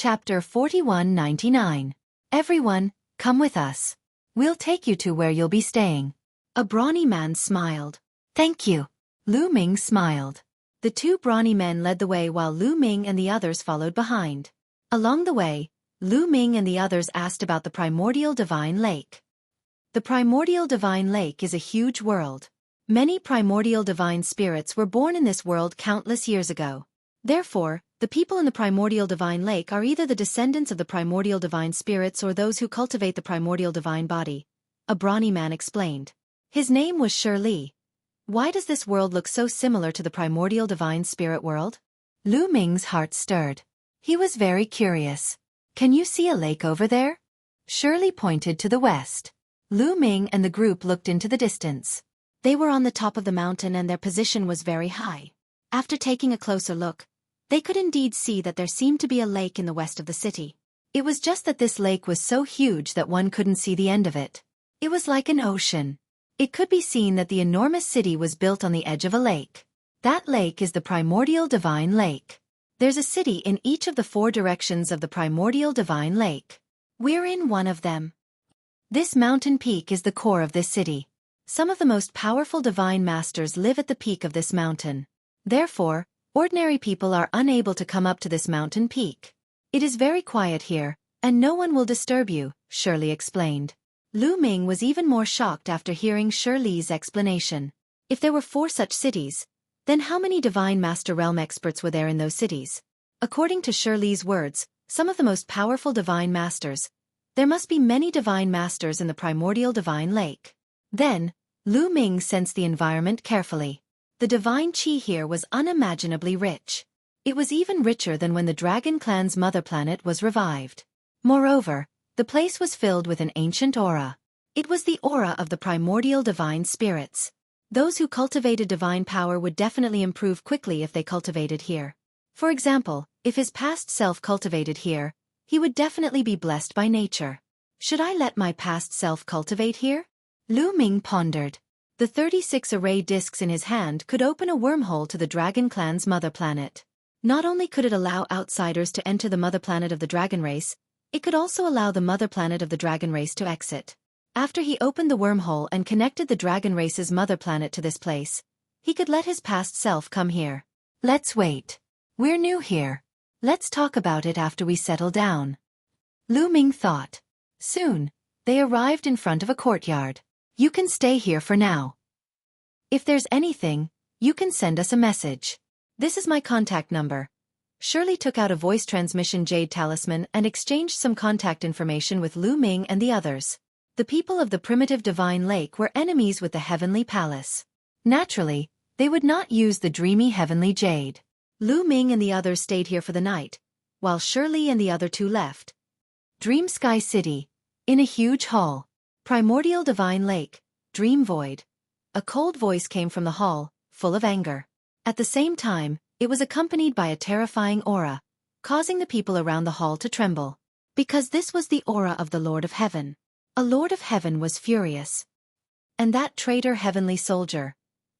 Chapter 4199. Everyone, come with us. We'll take you to where you'll be staying. A brawny man smiled. Thank you. Lu Ming smiled. The two brawny men led the way while Lu Ming and the others followed behind. Along the way, Lu Ming and the others asked about the primordial divine lake. The primordial divine lake is a huge world. Many primordial divine spirits were born in this world countless years ago. Therefore, the people in the primordial divine lake are either the descendants of the primordial divine spirits or those who cultivate the primordial divine body, a brawny man explained. His name was Xueqi. Why does this world look so similar to the primordial divine spirit world? Lu Ming's heart stirred. He was very curious. Can you see a lake over there? Xueqi pointed to the west. Lu Ming and the group looked into the distance. They were on the top of the mountain and their position was very high. After taking a closer look, they could indeed see that there seemed to be a lake in the west of the city. It was just that this lake was so huge that one couldn't see the end of it. It was like an ocean. It could be seen that the enormous city was built on the edge of a lake. That lake is the primordial divine lake. There's a city in each of the 4 directions of the primordial divine lake. We're in one of them. This mountain peak is the core of this city. Some of the most powerful divine masters live at the peak of this mountain. Therefore, ordinary people are unable to come up to this mountain peak. It is very quiet here, and no one will disturb you, Xueqi explained. Lu Ming was even more shocked after hearing Xueqi's explanation. If there were 4 such cities, then how many divine master realm experts were there in those cities? According to Xueqi's words, some of the most powerful divine masters, there must be many divine masters in the primordial divine lake. Then, Lu Ming sensed the environment carefully. The divine qi here was unimaginably rich. It was even richer than when the Dragon Clan's mother planet was revived. Moreover, the place was filled with an ancient aura. It was the aura of the primordial divine spirits. Those who cultivated divine power would definitely improve quickly if they cultivated here. For example, if his past self cultivated here, he would definitely be blessed by nature. Should I let my past self cultivate here? Lu Ming pondered. The 36 array discs in his hand could open a wormhole to the Dragon Clan's mother planet. Not only could it allow outsiders to enter the mother planet of the dragon race, it could also allow the mother planet of the dragon race to exit. After he opened the wormhole and connected the dragon race's mother planet to this place, he could let his past self come here. Let's wait. We're new here. Let's talk about it after we settle down. Lu Ming thought. Soon, they arrived in front of a courtyard. You can stay here for now. If there's anything, you can send us a message. This is my contact number. Xueqi took out a voice transmission jade talisman and exchanged some contact information with Lu Ming and the others. The people of the primitive divine lake were enemies with the heavenly palace. Naturally, they would not use the dreamy heavenly jade. Lu Ming and the others stayed here for the night, while Xueqi and the other 2 left. Dream Sky City. In a huge hall. Primordial divine lake. Dream Void. A cold voice came from the hall, full of anger. At the same time, it was accompanied by a terrifying aura, causing the people around the hall to tremble. Because this was the aura of the Lord of Heaven. A Lord of Heaven was furious. And that traitor heavenly soldier.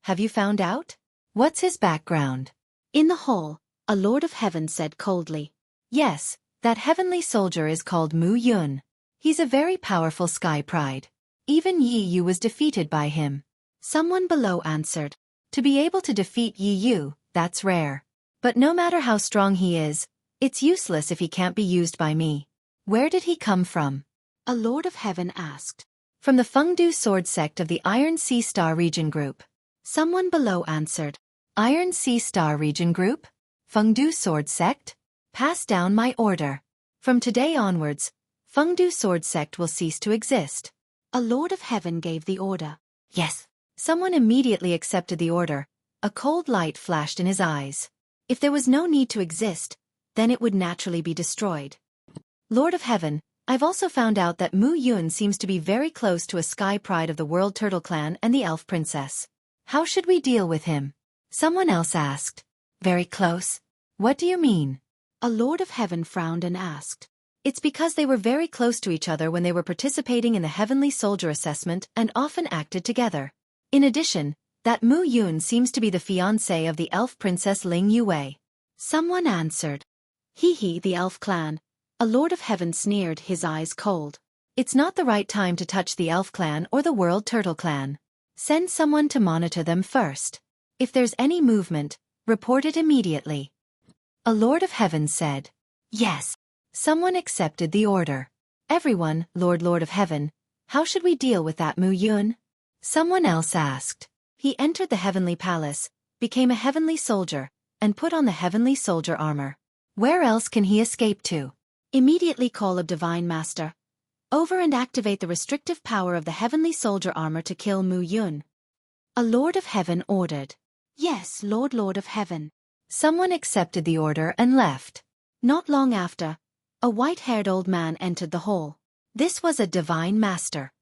Have you found out? What's his background? In the hall, a Lord of Heaven said coldly. Yes, that heavenly soldier is called Mu Yun. He's a very powerful sky pride. Even Yi Yu was defeated by him. Someone below answered. To be able to defeat Yi Yu, that's rare. But no matter how strong he is, it's useless if he can't be used by me. Where did he come from? A Lord of Heaven asked. From the Fengdu Sword Sect of the Iron Sea Star Region Group. Someone below answered. Iron Sea Star Region Group? Fengdu Sword Sect? Pass down my order. From today onwards, Fengdu Sword Sect will cease to exist. A Lord of Heaven gave the order. Yes. Someone immediately accepted the order. A cold light flashed in his eyes. If there was no need to exist, then it would naturally be destroyed. Lord of Heaven, I've also found out that Mu Yun seems to be very close to a sky pride of the World Turtle Clan and the Elf Princess. How should we deal with him? Someone else asked. Very close? What do you mean? A Lord of Heaven frowned and asked. It's because they were very close to each other when they were participating in the Heavenly Soldier Assessment and often acted together. In addition, that Mu Yun seems to be the fiancé of the elf princess Ling Yue. Someone answered. Hee, the elf clan, A lord of heaven sneered, his eyes cold. It's not the right time to touch the elf clan or the world turtle clan. Send someone to monitor them first. If there's any movement, report it immediately. A lord of heaven said. Yes. Someone accepted the order. Everyone, Lord of heaven, how should we deal with that Mu Yun? Someone else asked. He entered the heavenly palace, became a heavenly soldier, and put on the heavenly soldier armor. Where else can he escape to? Immediately call a divine master over and activate the restrictive power of the heavenly soldier armor to kill Mu Yun. A lord of heaven ordered. Yes, Lord of heaven. Someone accepted the order and left. Not long after, a white-haired old man entered the hall. This was a divine master.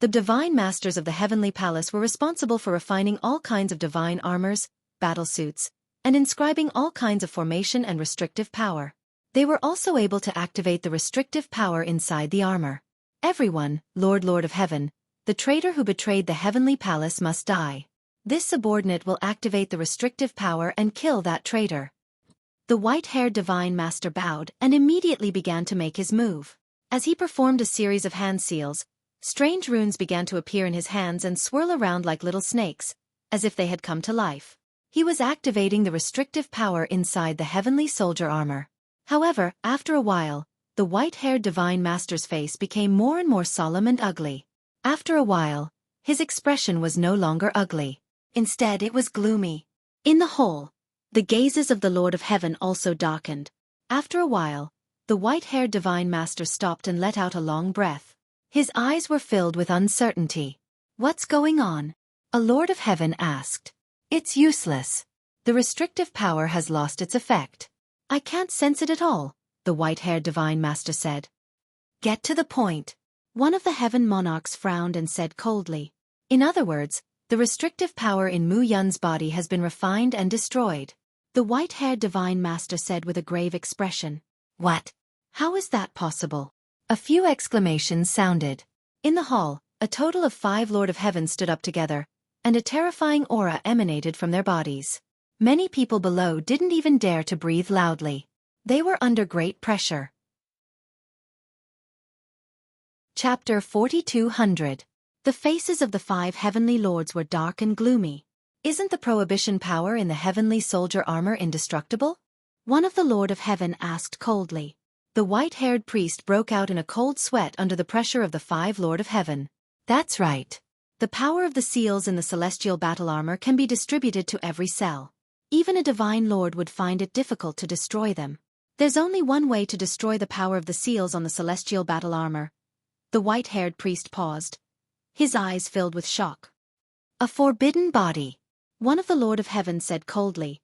The divine masters of the heavenly palace were responsible for refining all kinds of divine armors, battle suits, and inscribing all kinds of formation and restrictive power. They were also able to activate the restrictive power inside the armor. Everyone, Lord of heaven, the traitor who betrayed the heavenly palace must die. This subordinate will activate the restrictive power and kill that traitor. The white-haired divine master bowed and immediately began to make his move. As he performed a series of hand seals, strange runes began to appear in his hands and swirl around like little snakes, as if they had come to life. He was activating the restrictive power inside the heavenly soldier armor. However, after a while, the white-haired divine master's face became more and more solemn and ugly. After a while, his expression was no longer ugly. Instead, it was gloomy. In the hall, the gazes of the Lord of Heaven also darkened. After a while, the white-haired divine master stopped and let out a long breath. His eyes were filled with uncertainty. What's going on? A Lord of Heaven asked. It's useless. The restrictive power has lost its effect. I can't sense it at all, the white-haired divine master said. Get to the point. One of the heaven monarchs frowned and said coldly. In other words, the restrictive power in Mu Yun's body has been refined and destroyed. The white-haired divine master said with a grave expression. What? How is that possible? A few exclamations sounded. In the hall, a total of 5 Lord of Heaven stood up together, and a terrifying aura emanated from their bodies. Many people below didn't even dare to breathe loudly. They were under great pressure. Chapter 4200. The faces of the 5 heavenly lords were dark and gloomy. Isn't the prohibition power in the heavenly soldier armor indestructible? One of the Lord of Heaven asked coldly. The white-haired priest broke out in a cold sweat under the pressure of the 5 Lord of Heaven. That's right. The power of the seals in the celestial battle armor can be distributed to every cell. Even a divine lord would find it difficult to destroy them. There's only one way to destroy the power of the seals on the celestial battle armor. The white-haired priest paused. His eyes filled with shock. A forbidden body. One of the Lord of Heaven said coldly.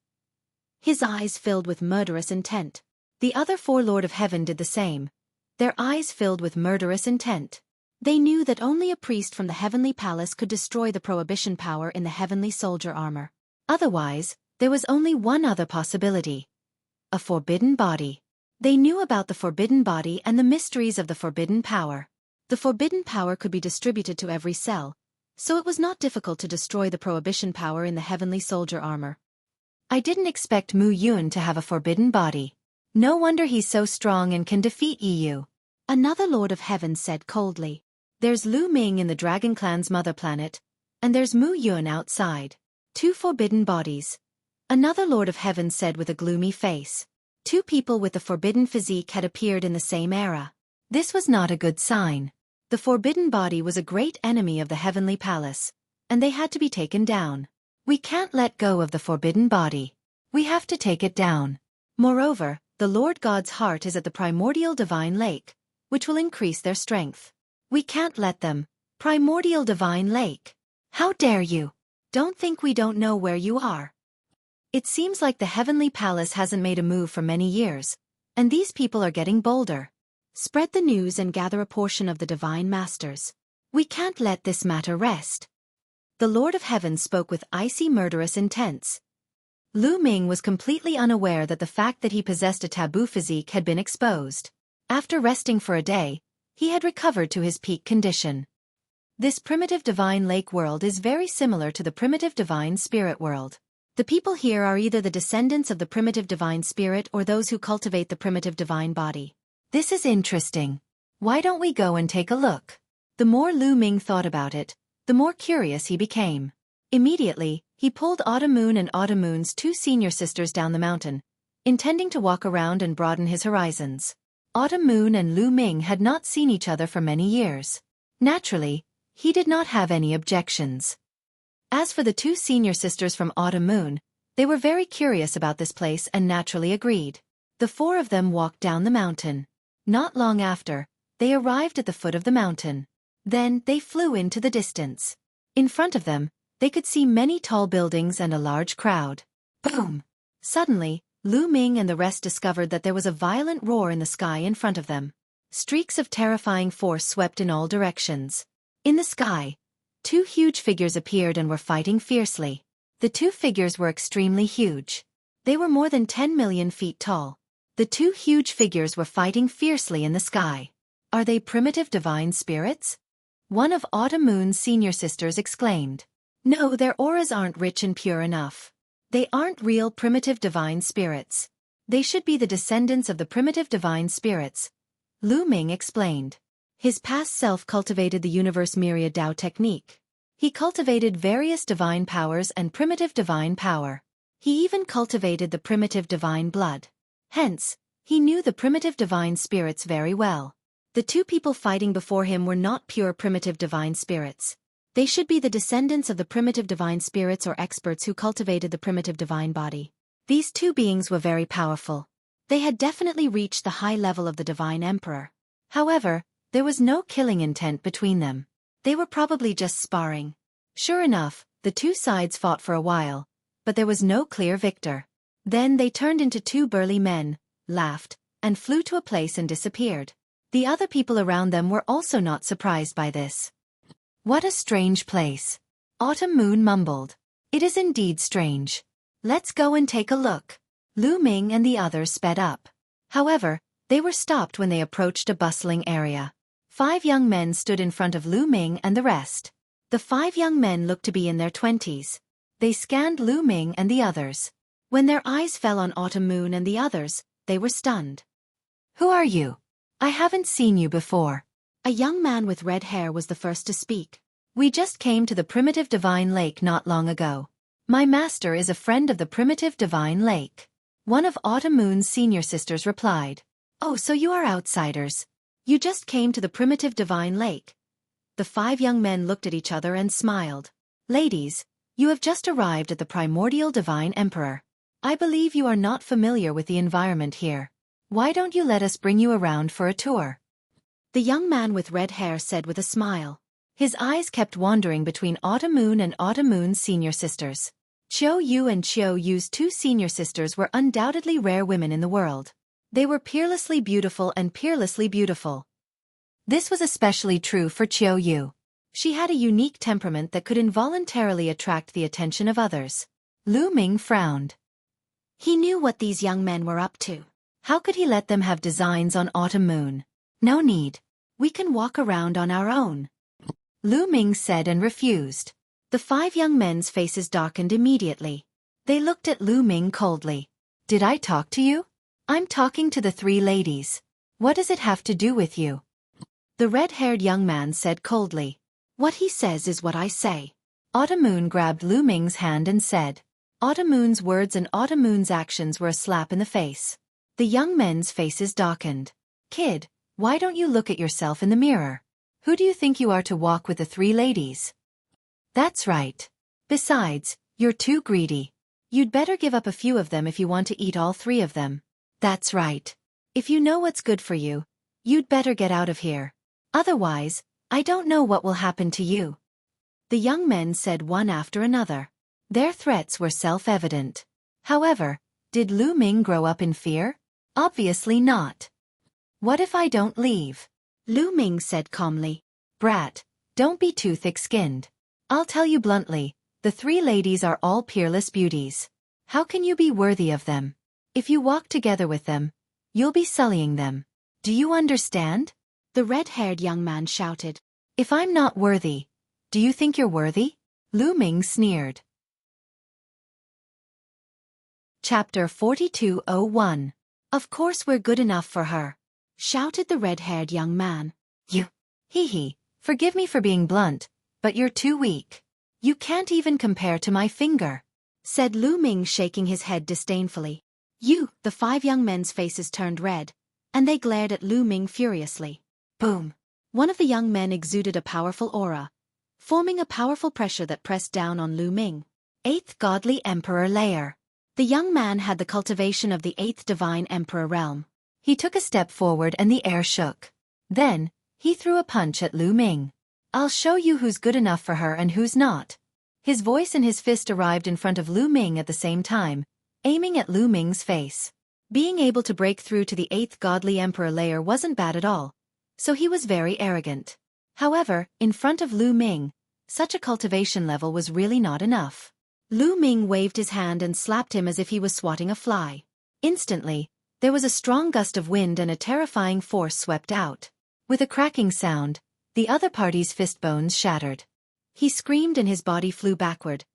His eyes filled with murderous intent. The other 4 Lord of Heaven did the same. Their eyes filled with murderous intent. They knew that only a priest from the heavenly palace could destroy the prohibition power in the heavenly soldier armor. Otherwise, there was only one other possibility. A forbidden body. They knew about the forbidden body and the mysteries of the forbidden power. The forbidden power could be distributed to every cell, so it was not difficult to destroy the prohibition power in the heavenly soldier armor. I didn't expect Mu Yun to have a forbidden body. No wonder he's so strong and can defeat EU. Another Lord of Heaven said coldly. There's Lu Ming in the Dragon Clan's mother planet, and there's Mu Yun outside. 2 forbidden bodies. Another Lord of Heaven said with a gloomy face. 2 people with the forbidden physique had appeared in the same era. This was not a good sign. The forbidden body was a great enemy of the heavenly palace, and they had to be taken down. We can't let go of the forbidden body. We have to take it down. Moreover, the Lord God's heart is at the primordial divine lake, which will increase their strength. We can't let them. Primordial divine lake. How dare you? Don't think we don't know where you are. It seems like the heavenly palace hasn't made a move for many years, and these people are getting bolder. Spread the news and gather a portion of the divine masters. We can't let this matter rest. The Lord of Heaven spoke with icy murderous intents. Lu Ming was completely unaware that the fact that he possessed a taboo physique had been exposed. After resting for a day, he had recovered to his peak condition. This primitive divine lake world is very similar to the primitive divine spirit world. The people here are either the descendants of the primitive divine spirit or those who cultivate the primitive divine body. This is interesting. Why don't we go and take a look? The more Lu Ming thought about it, the more curious he became. Immediately, he pulled Autumn Moon and Autumn Moon's two senior sisters down the mountain, intending to walk around and broaden his horizons. Autumn Moon and Lu Ming had not seen each other for many years. Naturally, he did not have any objections. As for the two senior sisters from Autumn Moon, they were very curious about this place and naturally agreed. The four of them walked down the mountain. Not long after, they arrived at the foot of the mountain. Then they flew into the distance. In front of them, they could see many tall buildings and a large crowd. Boom! Suddenly, Lu Ming and the rest discovered that there was a violent roar in the sky in front of them. Streaks of terrifying force swept in all directions. In the sky, two huge figures appeared and were fighting fiercely. The two figures were extremely huge. They were more than 10 million feet tall. The two huge figures were fighting fiercely in the sky. Are they primitive divine spirits? One of Autumn Moon's senior sisters exclaimed. No, their auras aren't rich and pure enough. They aren't real primitive divine spirits. They should be the descendants of the primitive divine spirits, Lu Ming explained. His past self cultivated the universe myriad Tao technique. He cultivated various divine powers and primitive divine power. He even cultivated the primitive divine blood. Hence, he knew the primitive divine spirits very well. The two people fighting before him were not pure primitive divine spirits. They should be the descendants of the primitive divine spirits or experts who cultivated the primitive divine body. These two beings were very powerful. They had definitely reached the high level of the divine emperor. However, there was no killing intent between them. They were probably just sparring. Sure enough, the two sides fought for a while, but there was no clear victor. Then they turned into two burly men, laughed, and flew to a place and disappeared. The other people around them were also not surprised by this. What a strange place. Autumn Moon mumbled. It is indeed strange. Let's go and take a look. Lu Ming and the others sped up. However, they were stopped when they approached a bustling area. 5 young men stood in front of Lu Ming and the rest. The 5 young men looked to be in their 20s. They scanned Lu Ming and the others. When their eyes fell on Autumn Moon and the others, they were stunned. Who are you? I haven't seen you before. A young man with red hair was the first to speak. We just came to the primitive divine lake not long ago. My master is a friend of the primitive divine lake. One of Autumn Moon's senior sisters replied. Oh, so you are outsiders. You just came to the primitive divine lake. The 5 young men looked at each other and smiled. Ladies, you have just arrived at the primordial divine emperor. I believe you are not familiar with the environment here. Why don't you let us bring you around for a tour? The young man with red hair said with a smile. His eyes kept wandering between Autumn Moon and Autumn Moon's senior sisters. Xueqi and Xueqi's 2 senior sisters were undoubtedly rare women in the world. They were peerlessly beautiful and peerlessly beautiful. This was especially true for Xueqi. She had a unique temperament that could involuntarily attract the attention of others. Lu Ming frowned. He knew what these young men were up to. How could he let them have designs on Autumn Moon? No need. We can walk around on our own. Lu Ming said and refused. The 5 young men's faces darkened immediately. They looked at Lu Ming coldly. Did I talk to you? I'm talking to the 3 ladies. What does it have to do with you? The red-haired young man said coldly. What he says is what I say. Autumn Moon grabbed Lu Ming's hand and said. Autumn Moon's words and Autumn Moon's actions were a slap in the face. The young men's faces darkened. Kid, why don't you look at yourself in the mirror? Who do you think you are to walk with the 3 ladies? That's right. Besides, you're too greedy. You'd better give up a few of them if you want to eat all 3 of them. That's right. If you know what's good for you, you'd better get out of here. Otherwise, I don't know what will happen to you. The young men said one after another. Their threats were self-evident. However, did Lu Ming grow up in fear? Obviously not. What if I don't leave? Lu Ming said calmly. Brat, don't be too thick-skinned. I'll tell you bluntly, the 3 ladies are all peerless beauties. How can you be worthy of them? If you walk together with them, you'll be sullying them. Do you understand? The red-haired young man shouted. If I'm not worthy, do you think you're worthy? Lu Ming sneered. Chapter 4201. Of course we're good enough for her. shouted the red-haired young man. You. Hee. Forgive me for being blunt, but you're too weak. You can't even compare to my finger, said Lu Ming, shaking his head disdainfully. You. The 5 young men's faces turned red, and they glared at Lu Ming furiously. Boom. One of the young men exuded a powerful aura, forming a powerful pressure that pressed down on Lu Ming. 8th Godly Emperor Layer. The young man had the cultivation of the 8th Divine Emperor realm. He took a step forward and the air shook. Then, he threw a punch at Lu Ming. I'll show you who's good enough for her and who's not. His voice and his fist arrived in front of Lu Ming at the same time, aiming at Lu Ming's face. Being able to break through to the 8th Godly Emperor layer wasn't bad at all, so he was very arrogant. However, in front of Lu Ming, such a cultivation level was really not enough. Lu Ming waved his hand and slapped him as if he was swatting a fly. Instantly, there was a strong gust of wind and a terrifying force swept out. With a cracking sound, the other party's fist bones shattered. He screamed and his body flew backward,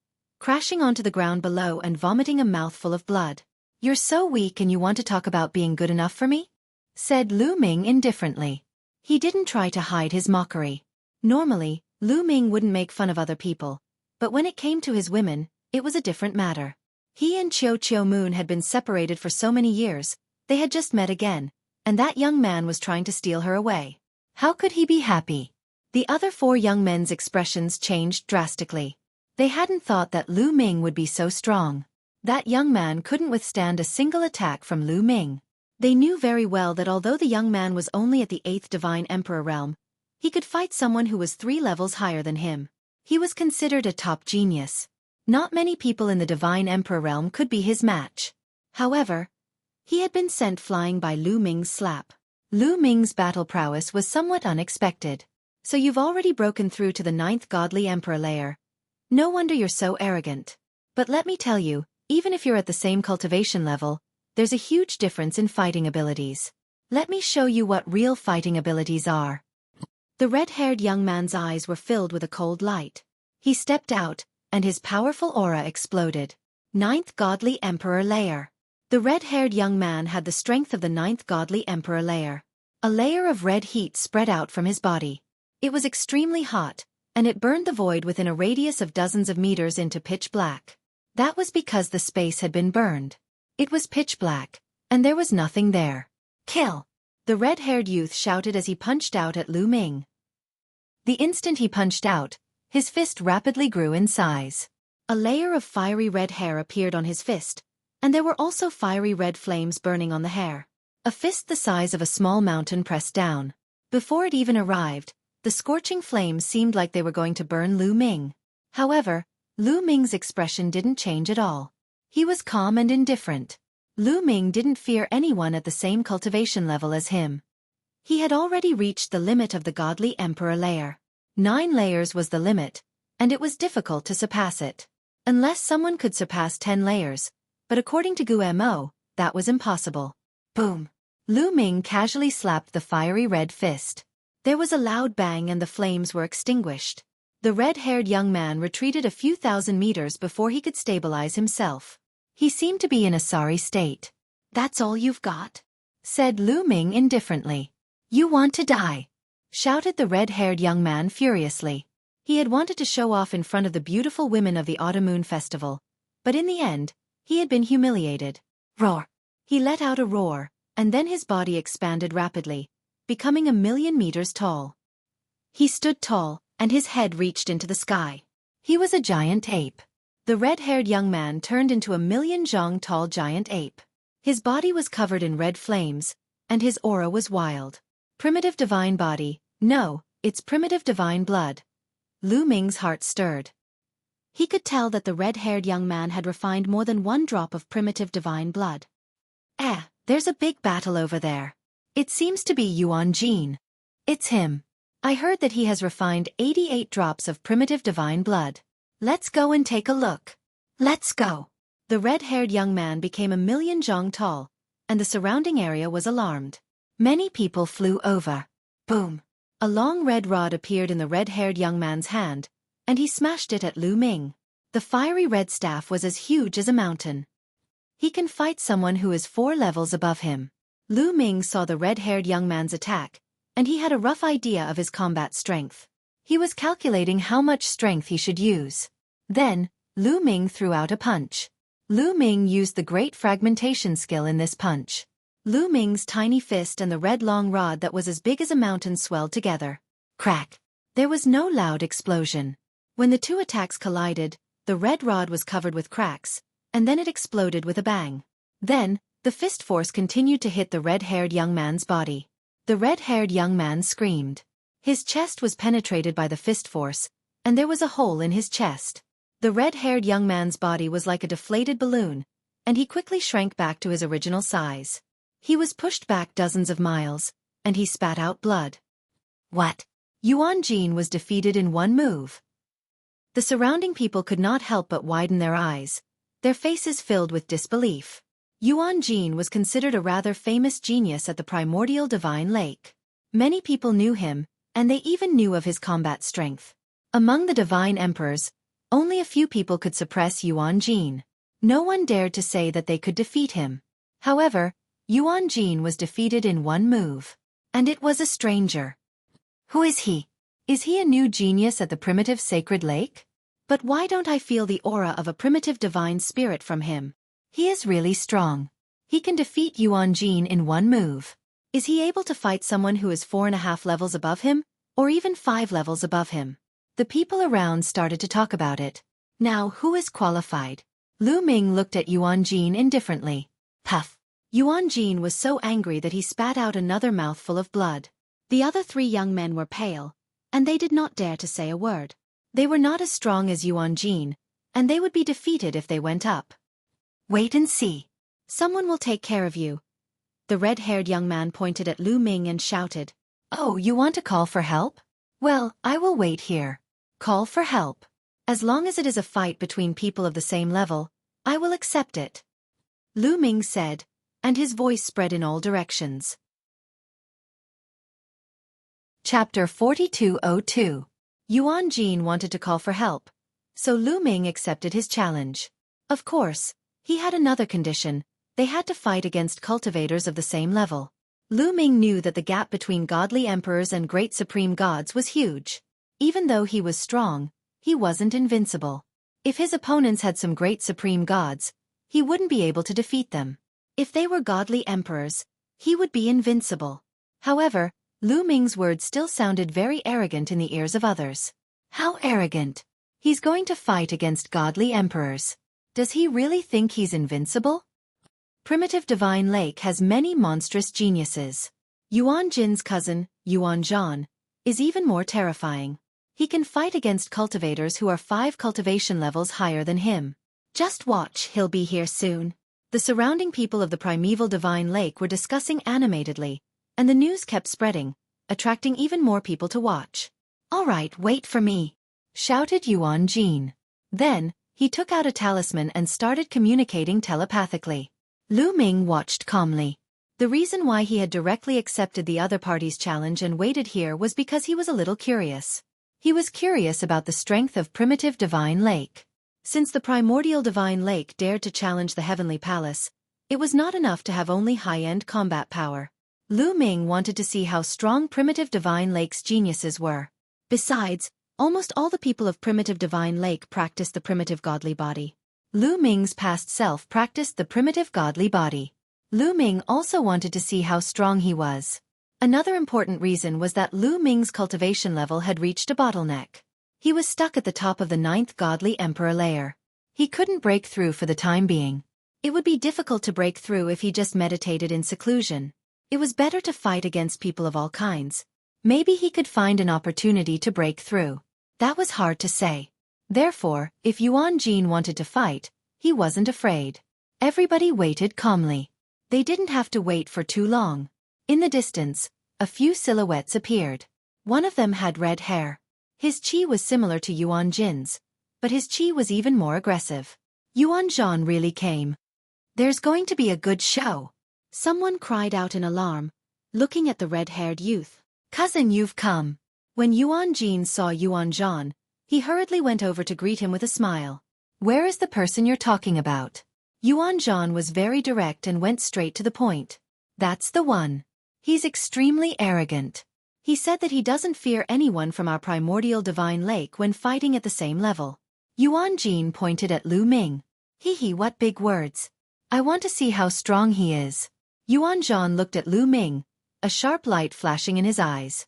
crashing onto the ground below and vomiting a mouthful of blood. You're so weak and you want to talk about being good enough for me? Said Lu Ming indifferently. He didn't try to hide his mockery. Normally, Lu Ming wouldn't make fun of other people, but when it came to his women, it was a different matter. He and Qiu Moon had been separated for so many years, they had just met again, and that young man was trying to steal her away. How could he be happy? The other 4 young men's expressions changed drastically. They hadn't thought that Lu Ming would be so strong. That young man couldn't withstand a single attack from Lu Ming. They knew very well that although the young man was only at the 8th Divine Emperor realm, he could fight someone who was 3 levels higher than him. He was considered a top genius. Not many people in the Divine Emperor realm could be his match. However, he had been sent flying by Lu Ming's slap. Lu Ming's battle prowess was somewhat unexpected. So you've already broken through to the 9th Godly Emperor layer. No wonder you're so arrogant. But let me tell you, even if you're at the same cultivation level, there's a huge difference in fighting abilities. Let me show you what real fighting abilities are. The red-haired young man's eyes were filled with a cold light. He stepped out, and his powerful aura exploded. 9th Godly Emperor Layer. The red-haired young man had the strength of the 9th Godly Emperor Layer. A layer of red heat spread out from his body. It was extremely hot, and it burned the void within a radius of dozens of meters into pitch black. That was because the space had been burned. It was pitch black, and there was nothing there. Kill! The red-haired youth shouted as he punched out at Lu Ming. The instant he punched out, his fist rapidly grew in size. A layer of fiery red hair appeared on his fist, and there were also fiery red flames burning on the hair. A fist the size of a small mountain pressed down. Before it even arrived, the scorching flames seemed like they were going to burn Lu Ming. However, Lu Ming's expression didn't change at all. He was calm and indifferent. Lu Ming didn't fear anyone at the same cultivation level as him. He had already reached the limit of the Godly Emperor layer. 9 layers was the limit, and it was difficult to surpass it. Unless someone could surpass 10 layers, but according to Guemo, that was impossible. Boom! Lu Ming casually slapped the fiery red fist. There was a loud bang and the flames were extinguished. The red-haired young man retreated a few thousand meters before he could stabilize himself. He seemed to be in a sorry state. That's all you've got? Said Lu Ming indifferently. You want to die? Shouted the red-haired young man furiously. He had wanted to show off in front of the beautiful women of the Autumn Moon Festival, but in the end, he had been humiliated. Roar! He let out a roar, and then his body expanded rapidly, becoming 1,000,000 meters tall. He stood tall, and his head reached into the sky. He was a giant ape. The red-haired young man turned into 1,000,000 zhong tall giant ape. His body was covered in red flames, and his aura was wild. Primitive divine body, no, it's primitive divine blood. Lu Ming's heart stirred. He could tell that the red-haired young man had refined more than 1 drop of primitive divine blood. There's a big battle over there. It seems to be Yuan Jin. It's him. I heard that he has refined 88 drops of primitive divine blood. Let's go and take a look. Let's go. The red-haired young man became 1,000,000 zhong tall, and the surrounding area was alarmed. Many people flew over. Boom! A long red rod appeared in the red-haired young man's hand, and he smashed it at Lu Ming. The fiery red staff was as huge as a mountain. He can fight someone who is 4 levels above him. Lu Ming saw the red-haired young man's attack, and he had a rough idea of his combat strength. He was calculating how much strength he should use. Then, Lu Ming threw out a punch. Lu Ming used the great fragmentation skill in this punch. Lu Ming's tiny fist and the red long rod that was as big as a mountain swelled together. Crack! There was no loud explosion. When the two attacks collided, the red rod was covered with cracks, and then it exploded with a bang. Then, the fist force continued to hit the red-haired young man's body. The red-haired young man screamed. His chest was penetrated by the fist force, and there was a hole in his chest. The red-haired young man's body was like a deflated balloon, and he quickly shrank back to his original size. He was pushed back dozens of miles, and he spat out blood. What? Yuan Jin was defeated in one move. The surrounding people could not help but widen their eyes, their faces filled with disbelief. Yuan Jin was considered a rather famous genius at the primordial divine lake. Many people knew him, and they even knew of his combat strength. Among the divine emperors, only a few people could suppress Yuan Jin. No one dared to say that they could defeat him. However, Yuan Jin was defeated in one move. And it was a stranger. Who is he? Is he a new genius at the primitive sacred lake? But why don't I feel the aura of a primitive divine spirit from him? He is really strong. He can defeat Yuan Jin in one move. Is he able to fight someone who is 4.5 levels above him, or even 5 levels above him? The people around started to talk about it. Now, who is qualified? Lu Ming looked at Yuan Jin indifferently. Puff! Yuan Jin was so angry that he spat out another mouthful of blood. The other 3 young men were pale, and they did not dare to say a word. They were not as strong as Yuan Jin, and they would be defeated if they went up. Wait and see. Someone will take care of you. The red-haired young man pointed at Lu Ming and shouted. Oh, you want to call for help? Well, I will wait here. Call for help. As long as it is a fight between people of the same level, I will accept it. Lu Ming said, and his voice spread in all directions. Chapter 4202. Yuan Jin wanted to call for help, so Lu Ming accepted his challenge. Of course, he had another condition: they had to fight against cultivators of the same level. Lu Ming knew that the gap between godly emperors and great supreme gods was huge. Even though he was strong, he wasn't invincible. If his opponents had some great supreme gods, he wouldn't be able to defeat them. If they were godly emperors, he would be invincible. However, Lu Ming's words still sounded very arrogant in the ears of others. How arrogant! He's going to fight against godly emperors. Does he really think he's invincible? Primitive Divine Lake has many monstrous geniuses. Yuan Jin's cousin, Yuan Zhan, is even more terrifying. He can fight against cultivators who are 5 cultivation levels higher than him. Just watch, he'll be here soon. The surrounding people of the primeval Divine Lake were discussing animatedly, and the news kept spreading, attracting even more people to watch. All right, wait for me, shouted Yuan Jin. Then, he took out a talisman and started communicating telepathically. Lu Ming watched calmly. The reason why he had directly accepted the other party's challenge and waited here was because he was a little curious. He was curious about the strength of primitive Divine Lake. Since the primordial Divine Lake dared to challenge the Heavenly Palace, it was not enough to have only high-end combat power. Lu Ming wanted to see how strong primitive Divine Lake's geniuses were. Besides, almost all the people of primitive Divine Lake practiced the primitive godly body. Lu Ming's past self practiced the primitive godly body. Lu Ming also wanted to see how strong he was. Another important reason was that Lu Ming's cultivation level had reached a bottleneck. He was stuck at the top of the 9th godly emperor layer. He couldn't break through for the time being. It would be difficult to break through if he just meditated in seclusion. It was better to fight against people of all kinds. Maybe he could find an opportunity to break through. That was hard to say. Therefore, if Yuan Jin wanted to fight, he wasn't afraid. Everybody waited calmly. They didn't have to wait for too long. In the distance, a few silhouettes appeared. One of them had red hair. His chi was similar to Yuan Jin's, but his chi was even more aggressive. Yuan Zhan really came. There's going to be a good show. Someone cried out in alarm, looking at the red-haired youth. Cousin, you've come. When Yuan Jin saw Yuan Zhan, he hurriedly went over to greet him with a smile. Where is the person you're talking about? Yuan Zhan was very direct and went straight to the point. That's the one. He's extremely arrogant. He said that he doesn't fear anyone from our primordial divine lake when fighting at the same level. Yuan Jin pointed at Lu Ming. Hee, what big words. I want to see how strong he is. Yuan Zhan looked at Lu Ming, a sharp light flashing in his eyes.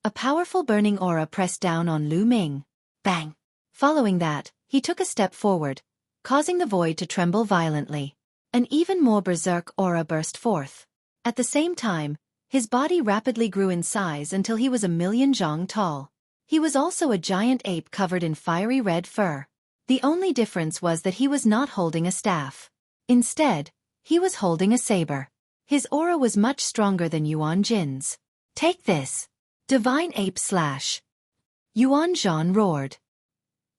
A powerful burning aura pressed down on Lu Ming. Bang! Following that, he took a step forward, causing the void to tremble violently. An even more berserk aura burst forth. At the same time, his body rapidly grew in size until he was 1,000,000 zhang tall. He was also a giant ape covered in fiery red fur. The only difference was that he was not holding a staff. Instead, he was holding a saber. His aura was much stronger than Yuan Jin's. Take this! Divine Ape Slash! Yuan Zhan roared.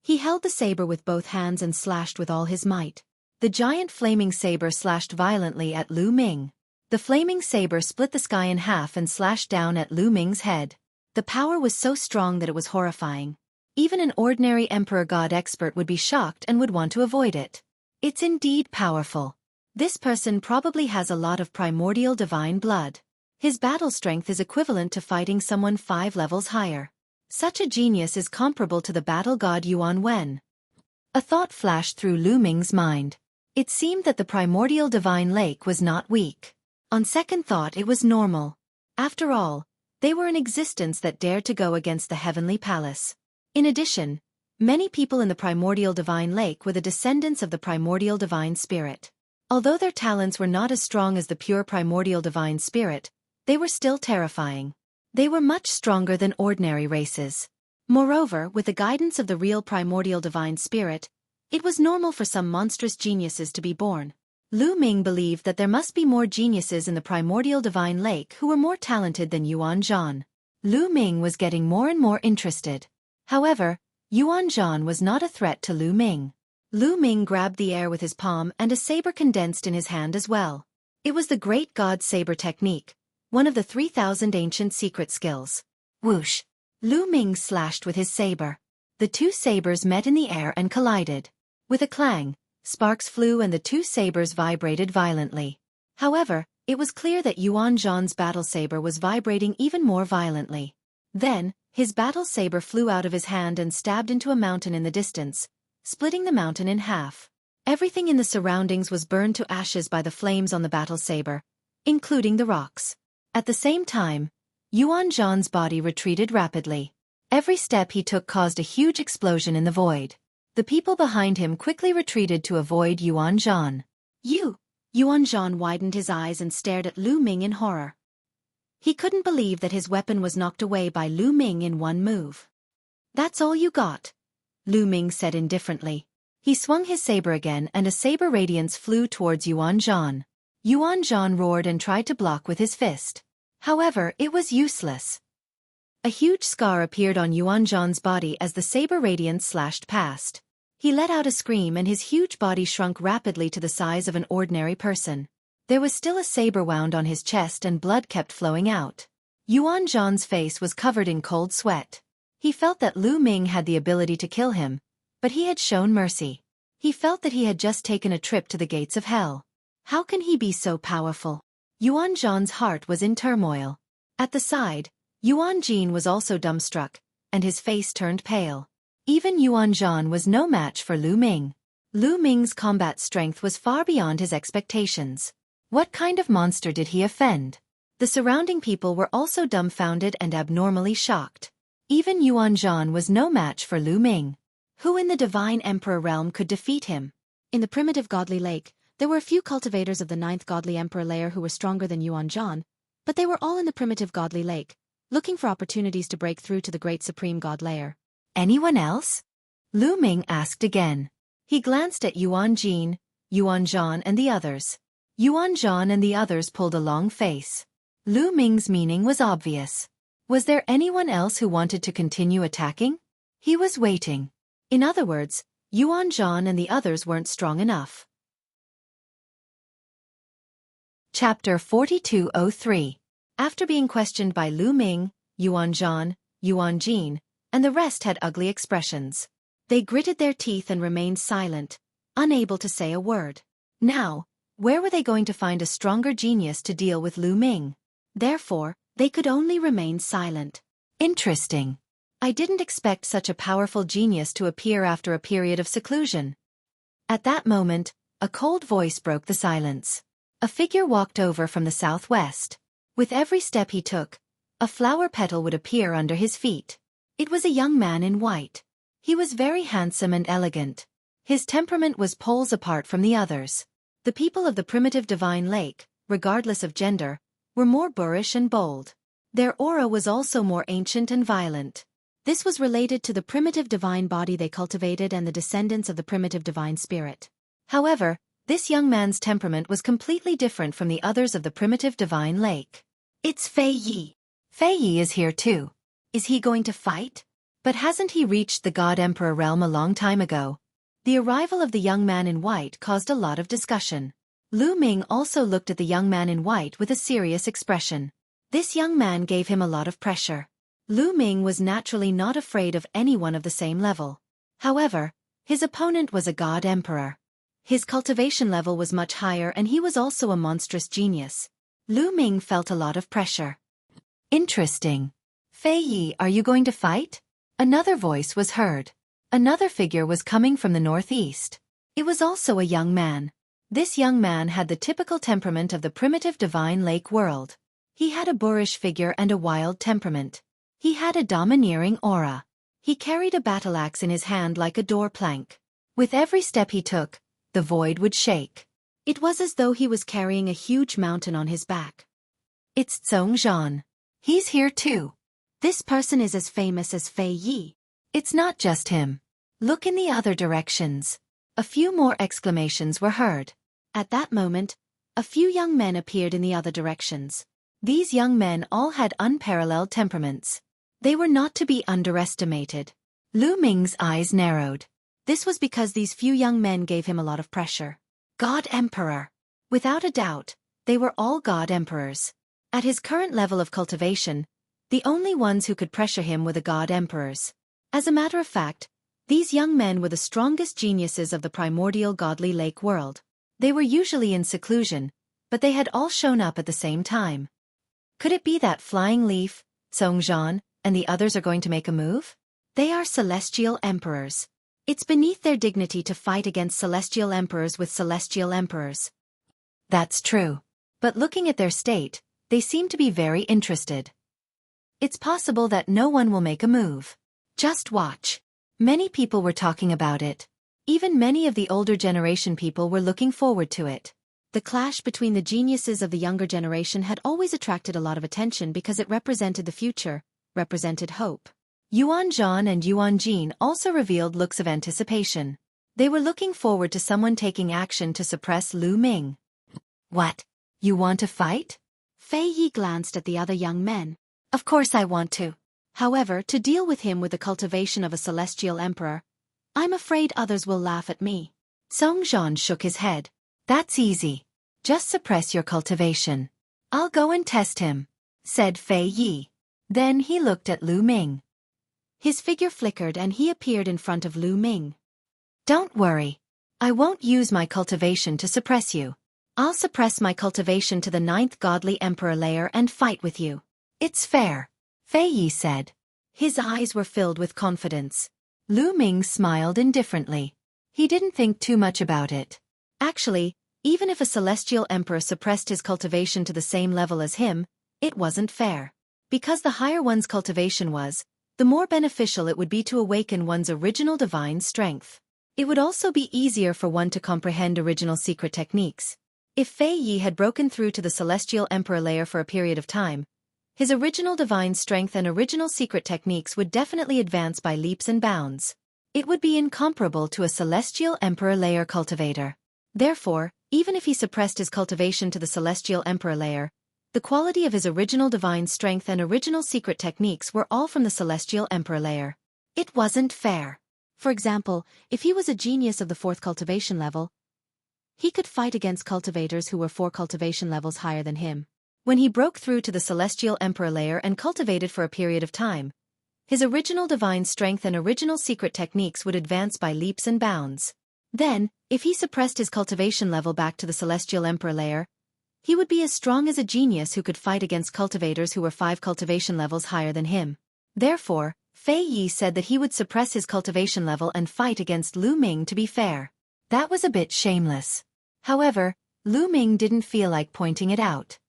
He held the saber with both hands and slashed with all his might. The giant flaming saber slashed violently at Lu Ming. The flaming saber split the sky in half and slashed down at Lu Ming's head. The power was so strong that it was horrifying. Even an ordinary Emperor God expert would be shocked and would want to avoid it. It's indeed powerful. This person probably has a lot of primordial divine blood. His battle strength is equivalent to fighting someone 5 levels higher. Such a genius is comparable to the battle god Yuan Wen. A thought flashed through Lu Ming's mind. It seemed that the primordial divine lake was not weak. On second thought, it was normal. After all, they were an existence that dared to go against the heavenly palace. In addition, many people in the primordial divine lake were the descendants of the primordial divine spirit. Although their talents were not as strong as the pure primordial divine spirit, they were still terrifying. They were much stronger than ordinary races. Moreover, with the guidance of the real primordial divine spirit, it was normal for some monstrous geniuses to be born. Lu Ming believed that there must be more geniuses in the primordial divine lake who were more talented than Yuan Zhan. Lu Ming was getting more and more interested. However, Yuan Zhan was not a threat to Lu Ming. Lu Ming grabbed the air with his palm and a saber condensed in his hand as well. It was the Great God Saber technique, one of the 3,000 ancient secret skills. Whoosh! Lu Ming slashed with his saber. The two sabers met in the air and collided. With a clang, sparks flew and the two sabers vibrated violently. However, it was clear that Yuan Zhan's battle saber was vibrating even more violently. Then, his battle saber flew out of his hand and stabbed into a mountain in the distance, splitting the mountain in half. Everything in the surroundings was burned to ashes by the flames on the battle saber, including the rocks. At the same time, Yuan Zhan's body retreated rapidly. Every step he took caused a huge explosion in the void. The people behind him quickly retreated to avoid Yuan Zhan. Yuan Zhan widened his eyes and stared at Lu Ming in horror. He couldn't believe that his weapon was knocked away by Lu Ming in one move. That's all you got? Lu Ming said indifferently. He swung his saber again and a saber radiance flew towards Yuan Zhan. Yuan Zhan roared and tried to block with his fist. However, it was useless. A huge scar appeared on Yuan Zhan's body as the saber radiance slashed past. He let out a scream and his huge body shrunk rapidly to the size of an ordinary person. There was still a saber wound on his chest and blood kept flowing out. Yuan Zhan's face was covered in cold sweat. He felt that Lu Ming had the ability to kill him, but he had shown mercy. He felt that he had just taken a trip to the gates of hell. How can he be so powerful? Yuan Zhan's heart was in turmoil. At the side, Yuan Jin was also dumbstruck, and his face turned pale. Even Yuan Zhan was no match for Lu Ming. Lu Ming's combat strength was far beyond his expectations. What kind of monster did he offend? The surrounding people were also dumbfounded and abnormally shocked. Even Yuan Zhan was no match for Lu Ming. Who in the Divine Emperor realm could defeat him? In the primitive godly lake, there were a few cultivators of the 9th godly emperor layer who were stronger than Yuan Zhan, but they were all in the primitive godly lake, looking for opportunities to break through to the great supreme god layer. Anyone else? Lu Ming asked again. He glanced at Yuan Jin, Yuan Zhan and the others. Yuan Zhan and the others pulled a long face. Lu Ming's meaning was obvious. Was there anyone else who wanted to continue attacking? He was waiting. In other words, Yuan Zhan and the others weren't strong enough. Chapter 4203. After being questioned by Lu Ming, Yuan Zhan, Yuan Jin, and the rest had ugly expressions. They gritted their teeth and remained silent, unable to say a word. Now, Where were they going to find a stronger genius to deal with Lu Ming? Therefore, they could only remain silent. Interesting. I didn't expect such a powerful genius to appear after a period of seclusion. At that moment, a cold voice broke the silence. A figure walked over from the southwest. With every step he took, a flower petal would appear under his feet. It was a young man in white. He was very handsome and elegant. His temperament was poles apart from the others. The people of the primitive divine lake, regardless of gender, were more boorish and bold. Their aura was also more ancient and violent. This was related to the primitive divine body they cultivated and the descendants of the primitive divine spirit. However, this young man's temperament was completely different from the others of the primitive divine lake. It's Fei Yi. Fei Yi is here too. Is he going to fight? But hasn't he reached the God Emperor realm a long time ago? The arrival of the young man in white caused a lot of discussion. Lu Ming also looked at the young man in white with a serious expression. This young man gave him a lot of pressure. Lu Ming was naturally not afraid of anyone of the same level. However, his opponent was a God Emperor. His cultivation level was much higher and he was also a monstrous genius. Lu Ming felt a lot of pressure. Interesting. Fei Yi, are you going to fight? Another voice was heard. Another figure was coming from the northeast. It was also a young man. This young man had the typical temperament of the primitive divine lake world. He had a boorish figure and a wild temperament. He had a domineering aura. He carried a battle axe in his hand like a door plank. With every step he took, the void would shake. It was as though he was carrying a huge mountain on his back. It's Zhong. He's here too. This person is as famous as Fei Yi. It's not just him. Look in the other directions. A few more exclamations were heard. At that moment, a few young men appeared in the other directions. These young men all had unparalleled temperaments. They were not to be underestimated. Lu Ming's eyes narrowed. This was because these few young men gave him a lot of pressure. God Emperor. Without a doubt, they were all God Emperors. At his current level of cultivation, the only ones who could pressure him were the God Emperors. As a matter of fact, these young men were the strongest geniuses of the primordial godly lake world. They were usually in seclusion, but they had all shown up at the same time. Could it be that Flying Leaf, Zhong, and the others are going to make a move? They are celestial emperors. It's beneath their dignity to fight against celestial emperors with celestial emperors. That's true. But looking at their state, they seem to be very interested. It's possible that no one will make a move. Just watch. Many people were talking about it. Even many of the older generation people were looking forward to it. The clash between the geniuses of the younger generation had always attracted a lot of attention because it represented the future, represented hope. Yuan Zhan and Yuan Jin also revealed looks of anticipation. They were looking forward to someone taking action to suppress Lu Ming. What? You want to fight? Fei Yi glanced at the other young men. Of course I want to. However, to deal with him with the cultivation of a celestial emperor, I'm afraid others will laugh at me. Zhong shook his head. That's easy. Just suppress your cultivation. I'll go and test him, said Fei Yi. Then he looked at Lu Ming. His figure flickered and he appeared in front of Lu Ming. Don't worry. I won't use my cultivation to suppress you. I'll suppress my cultivation to the 9th godly emperor layer and fight with you. It's fair, Fei Yi said. His eyes were filled with confidence. Lu Ming smiled indifferently. He didn't think too much about it. Actually, even if a celestial emperor suppressed his cultivation to the same level as him, it wasn't fair. Because the higher one's cultivation was, the more beneficial it would be to awaken one's original divine strength. It would also be easier for one to comprehend original secret techniques. If Fei Yi had broken through to the celestial emperor layer for a period of time, his original divine strength and original secret techniques would definitely advance by leaps and bounds. It would be incomparable to a celestial emperor layer cultivator. Therefore, even if he suppressed his cultivation to the celestial emperor layer, the quality of his original divine strength and original secret techniques were all from the celestial emperor layer. It wasn't fair. For example, if he was a genius of the 4th cultivation level, he could fight against cultivators who were 4 cultivation levels higher than him. When he broke through to the celestial emperor layer and cultivated for a period of time, his original divine strength and original secret techniques would advance by leaps and bounds. Then, if he suppressed his cultivation level back to the Celestial Emperor layer, he would be as strong as a genius who could fight against cultivators who were 5 cultivation levels higher than him. Therefore, Fei Yi said that he would suppress his cultivation level and fight against Lu Ming to be fair. That was a bit shameless. However, Lu Ming didn't feel like pointing it out.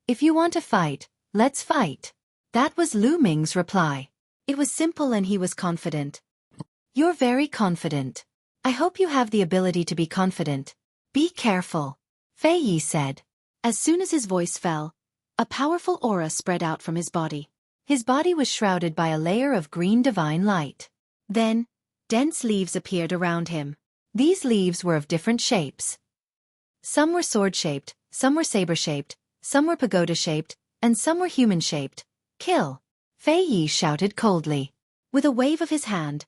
If you want to fight, let's fight. That was Lu Ming's reply. It was simple and he was confident. You're very confident. I hope you have the ability to be confident. Be careful, Fei Yi said. As soon as his voice fell, a powerful aura spread out from his body. His body was shrouded by a layer of green divine light. Then, dense leaves appeared around him. These leaves were of different shapes. Some were sword-shaped, some were saber-shaped, some were pagoda-shaped, and some were human-shaped. Kill! Fei Yi shouted coldly. With a wave of his hand,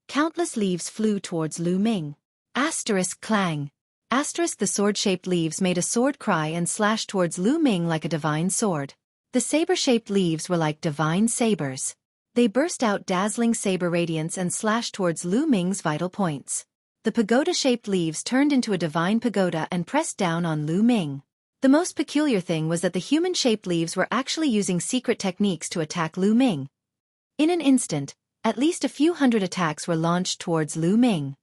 countless leaves flew towards Lu Ming. Asterisk clang. Asterisk the sword-shaped leaves made a sword cry and slashed towards Lu Ming like a divine sword. The saber-shaped leaves were like divine sabers. They burst out dazzling saber radiance and slashed towards Lu Ming's vital points. The pagoda-shaped leaves turned into a divine pagoda and pressed down on Lu Ming. The most peculiar thing was that the human-shaped leaves were actually using secret techniques to attack Lu Ming. In an instant, at least a few hundred attacks were launched towards Lu Ming.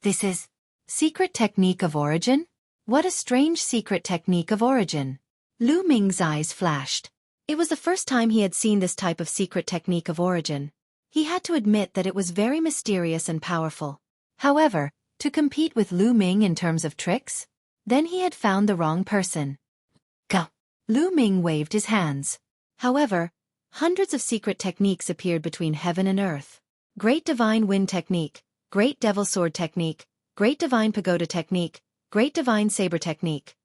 This is secret technique of origin? What a strange secret technique of origin. Lu Ming's eyes flashed. It was the first time he had seen this type of secret technique of origin. He had to admit that it was very mysterious and powerful. However, to compete with Lu Ming in terms of tricks? Then he had found the wrong person. Go! Lu Ming waved his hands. However, hundreds of secret techniques appeared between heaven and earth. Great Divine Wind Technique, Great Devil Sword Technique, Great Divine Pagoda Technique, Great Divine Saber Technique.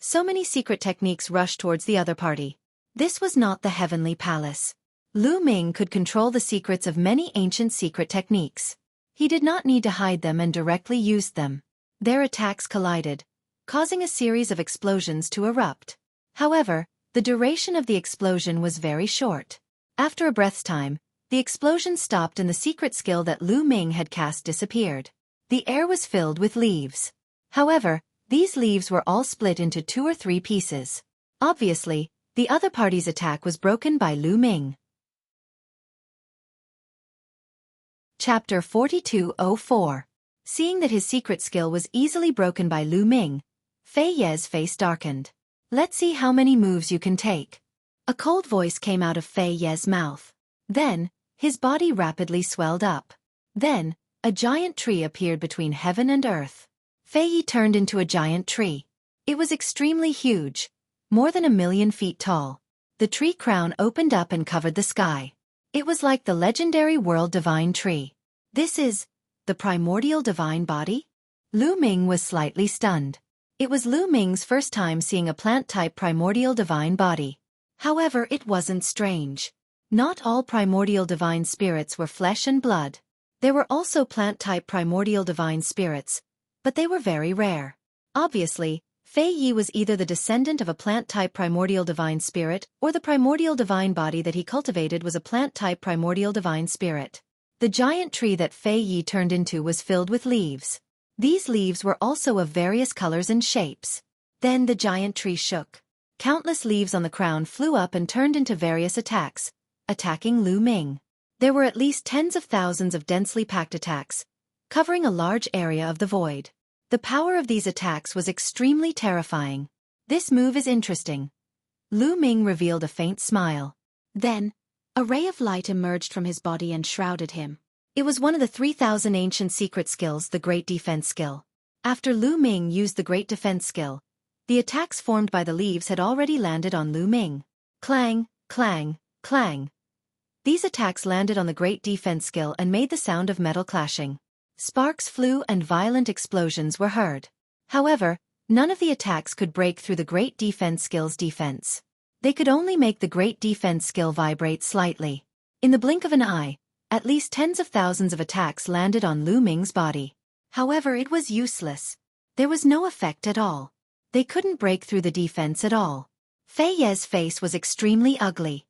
So many secret techniques rushed towards the other party. This was not the Heavenly Palace. Lu Ming could control the secrets of many ancient secret techniques. He did not need to hide them and directly used them. Their attacks collided, causing a series of explosions to erupt. However, the duration of the explosion was very short. After a breath's time, the explosion stopped and the secret skill that Lu Ming had cast disappeared. The air was filled with leaves. However, these leaves were all split into 2 or 3 pieces. Obviously, the other party's attack was broken by Lu Ming. Chapter 4204. Seeing that his secret skill was easily broken by Lu Ming, Fei Ye's face darkened. Let's see how many moves you can take. A cold voice came out of Fei Ye's mouth. Then, his body rapidly swelled up. Then, a giant tree appeared between heaven and earth. Fei Yi turned into a giant tree. It was extremely huge, more than 1,000,000 feet tall. The tree crown opened up and covered the sky. It was like the legendary World Divine Tree. This is the primordial divine body? Lu Ming was slightly stunned. It was Lu Ming's first time seeing a plant-type primordial divine body. However, it wasn't strange. Not all primordial divine spirits were flesh and blood. There were also plant-type primordial divine spirits, but they were very rare. Obviously, Fei Yi was either the descendant of a plant-type primordial divine spirit or the primordial divine body that he cultivated was a plant-type primordial divine spirit. The giant tree that Fei Yi turned into was filled with leaves. These leaves were also of various colors and shapes. Then the giant tree shook. Countless leaves on the crown flew up and turned into various attacks, attacking Lu Ming. There were at least tens of thousands of densely packed attacks, covering a large area of the void. The power of these attacks was extremely terrifying. This move is interesting. Lu Ming revealed a faint smile. Then, a ray of light emerged from his body and shrouded him. It was one of the 3,000 ancient secret skills, the Great Defense Skill. After Lu Ming used the Great Defense Skill, the attacks formed by the leaves had already landed on Lu Ming. Clang, clang, clang. These attacks landed on the Great Defense Skill and made the sound of metal clashing. Sparks flew and violent explosions were heard. However, none of the attacks could break through the Great Defense Skill's defense. They could only make the Great Defense Skill vibrate slightly. In the blink of an eye, at least tens of thousands of attacks landed on Lu Ming's body. However, it was useless. There was no effect at all. They couldn't break through the defense at all. Fei Ye's face was extremely ugly.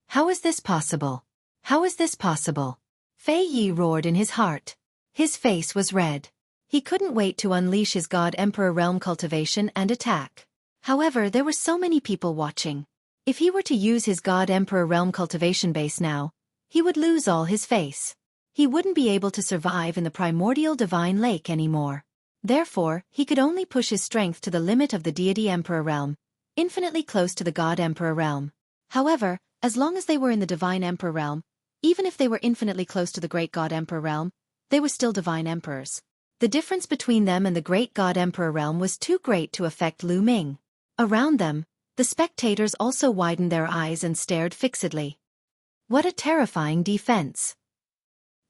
How is this possible? How is this possible? Fei Yi roared in his heart. His face was red. He couldn't wait to unleash his God Emperor realm cultivation and attack. However, there were so many people watching. If he were to use his God Emperor realm cultivation base now, he would lose all his face. He wouldn't be able to survive in the primordial divine lake anymore. Therefore, he could only push his strength to the limit of the deity Emperor realm, infinitely close to the God Emperor realm. However, as long as they were in the divine Emperor realm, even if they were infinitely close to the great God Emperor realm, they were still divine emperors. The difference between them and the great God Emperor realm was too great to affect Lu Ming. Around them, the spectators also widened their eyes and stared fixedly. What a terrifying defense.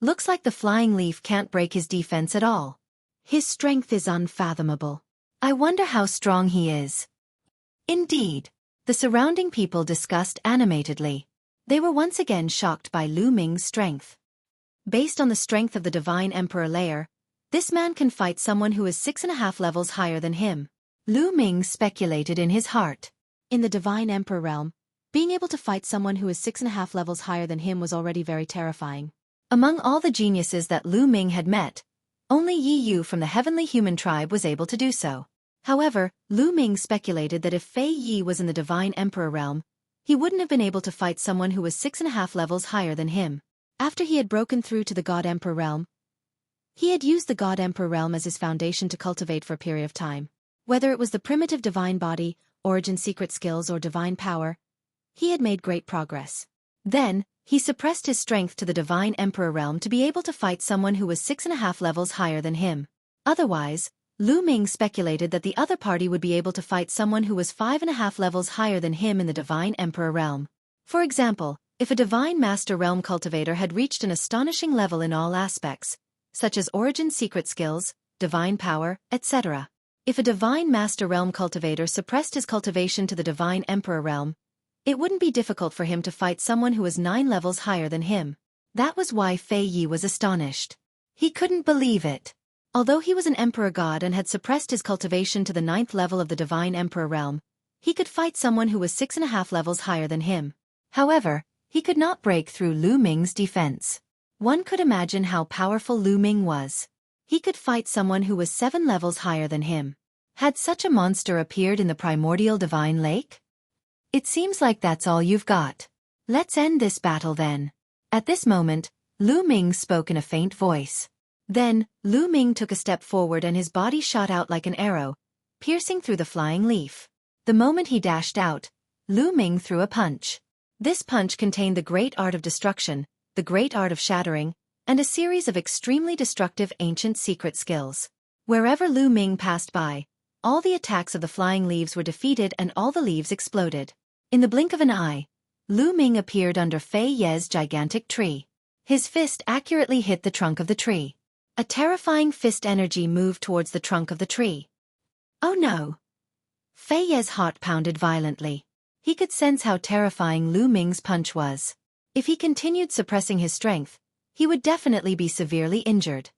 Looks like the flying leaf can't break his defense at all. His strength is unfathomable. I wonder how strong he is. Indeed, the surrounding people discussed animatedly. They were once again shocked by Lu Ming's strength. Based on the strength of the divine emperor layer, this man can fight someone who is 6.5 levels higher than him. Lu Ming speculated in his heart. In the divine emperor realm, being able to fight someone who is 6.5 levels higher than him was already very terrifying. Among all the geniuses that Lu Ming had met, only Yi Yu from the heavenly human tribe was able to do so. However, Lu Ming speculated that if Fei Yi was in the divine emperor realm, he wouldn't have been able to fight someone who was 6.5 levels higher than him. After he had broken through to the God Emperor realm, he had used the God Emperor realm as his foundation to cultivate for a period of time. Whether it was the primitive divine body, origin secret skills or divine power, he had made great progress. Then, he suppressed his strength to the divine emperor realm to be able to fight someone who was 6.5 levels higher than him. Otherwise, Lu Ming speculated that the other party would be able to fight someone who was 5.5 levels higher than him in the divine emperor realm. For example, if a divine master realm cultivator had reached an astonishing level in all aspects, such as origin secret skills, divine power, etc. If a divine master realm cultivator suppressed his cultivation to the divine emperor realm, it wouldn't be difficult for him to fight someone who was 9 levels higher than him. That was why Fei Yi was astonished. He couldn't believe it. Although he was an emperor god and had suppressed his cultivation to the 9th level of the divine emperor realm, he could fight someone who was 6.5 levels higher than him. However, he could not break through Lu Ming's defense. One could imagine how powerful Lu Ming was. He could fight someone who was 7 levels higher than him. Had such a monster appeared in the primordial divine lake? It seems like that's all you've got. Let's end this battle then. At this moment, Lu Ming spoke in a faint voice. Then, Lu Ming took a step forward and his body shot out like an arrow, piercing through the flying leaf. The moment he dashed out, Lu Ming threw a punch. This punch contained the great art of destruction, the great art of shattering, and a series of extremely destructive ancient secret skills. Wherever Lu Ming passed by, all the attacks of the flying leaves were defeated and all the leaves exploded. In the blink of an eye, Lu Ming appeared under Fei Ye's gigantic tree. His fist accurately hit the trunk of the tree. A terrifying fist energy moved towards the trunk of the tree. Oh no! Fei Ye's heart pounded violently. He could sense how terrifying Lu Ming's punch was. If he continued suppressing his strength, he would definitely be severely injured.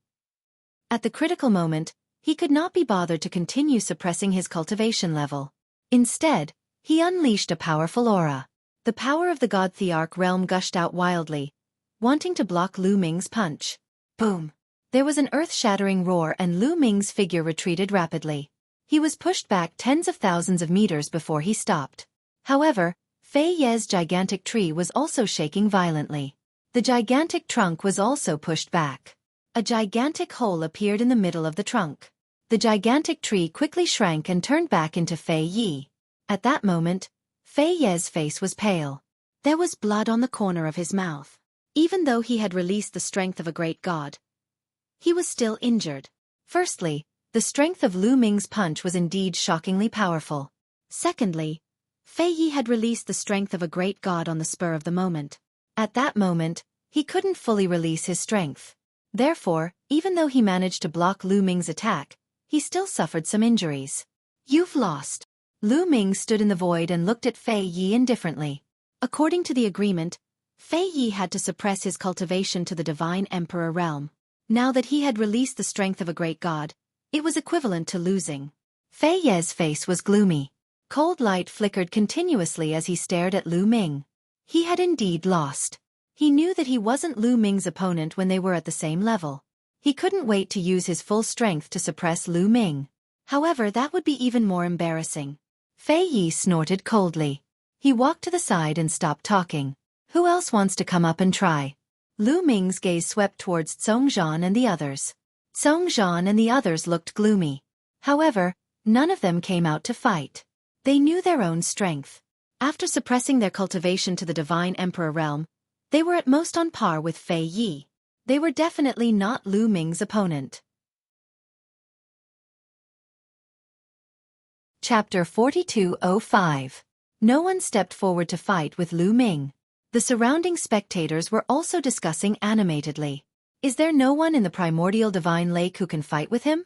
At the critical moment, he could not be bothered to continue suppressing his cultivation level. Instead, he unleashed a powerful aura. The power of the God Thearch realm gushed out wildly, wanting to block Lu Ming's punch. Boom! There was an earth-shattering roar and Lu Ming's figure retreated rapidly. He was pushed back tens of thousands of meters before he stopped. However, Fei Ye's gigantic tree was also shaking violently. The gigantic trunk was also pushed back. A gigantic hole appeared in the middle of the trunk. The gigantic tree quickly shrank and turned back into Fei Yi. At that moment, Fei Ye's face was pale. There was blood on the corner of his mouth. Even though he had released the strength of a great god, he was still injured. Firstly, the strength of Lu Ming's punch was indeed shockingly powerful. Secondly, Fei Yi had released the strength of a great god on the spur of the moment. At that moment, he couldn't fully release his strength. Therefore, even though he managed to block Lu Ming's attack, he still suffered some injuries. You've lost. Lu Ming stood in the void and looked at Fei Yi indifferently. According to the agreement, Fei Yi had to suppress his cultivation to the divine emperor realm. Now that he had released the strength of a great god, it was equivalent to losing. Fei Yi's face was gloomy. Cold light flickered continuously as he stared at Lu Ming. He had indeed lost. He knew that he wasn't Lu Ming's opponent when they were at the same level. He couldn't wait to use his full strength to suppress Lu Ming. However, that would be even more embarrassing. Fei Yi snorted coldly. He walked to the side and stopped talking. Who else wants to come up and try? Lu Ming's gaze swept towards Zhongzhan and the others. Zhongzhan and the others looked gloomy. However, none of them came out to fight. They knew their own strength. After suppressing their cultivation to the Divine Emperor realm, they were at most on par with Fei Yi. They were definitely not Lu Ming's opponent. Chapter 4205. No one stepped forward to fight with Lu Ming. The surrounding spectators were also discussing animatedly. Is there no one in the primordial divine lake who can fight with him?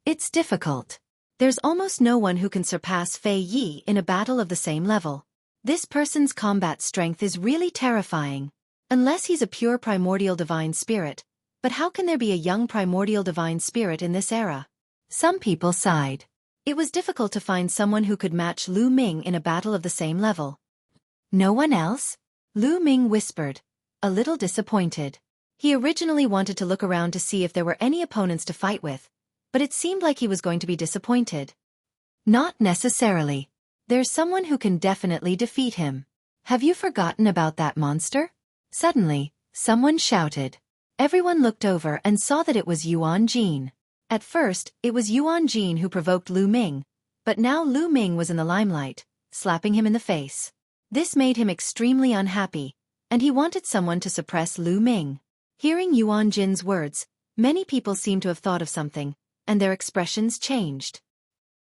It's difficult. There's almost no one who can surpass Fei Yi in a battle of the same level. This person's combat strength is really terrifying. Unless he's a pure primordial divine spirit. But how can there be a young primordial divine spirit in this era? Some people sighed. It was difficult to find someone who could match Lu Ming in a battle of the same level. No one else? Lu Ming whispered, a little disappointed. He originally wanted to look around to see if there were any opponents to fight with, but it seemed like he was going to be disappointed. Not necessarily. There's someone who can definitely defeat him. Have you forgotten about that monster? Suddenly, someone shouted. Everyone looked over and saw that it was Yuan Jin. At first, it was Yuan Jin who provoked Lu Ming, but now Lu Ming was in the limelight, slapping him in the face. This made him extremely unhappy, and he wanted someone to suppress Lu Ming. Hearing Yuan Jin's words, many people seemed to have thought of something, and their expressions changed.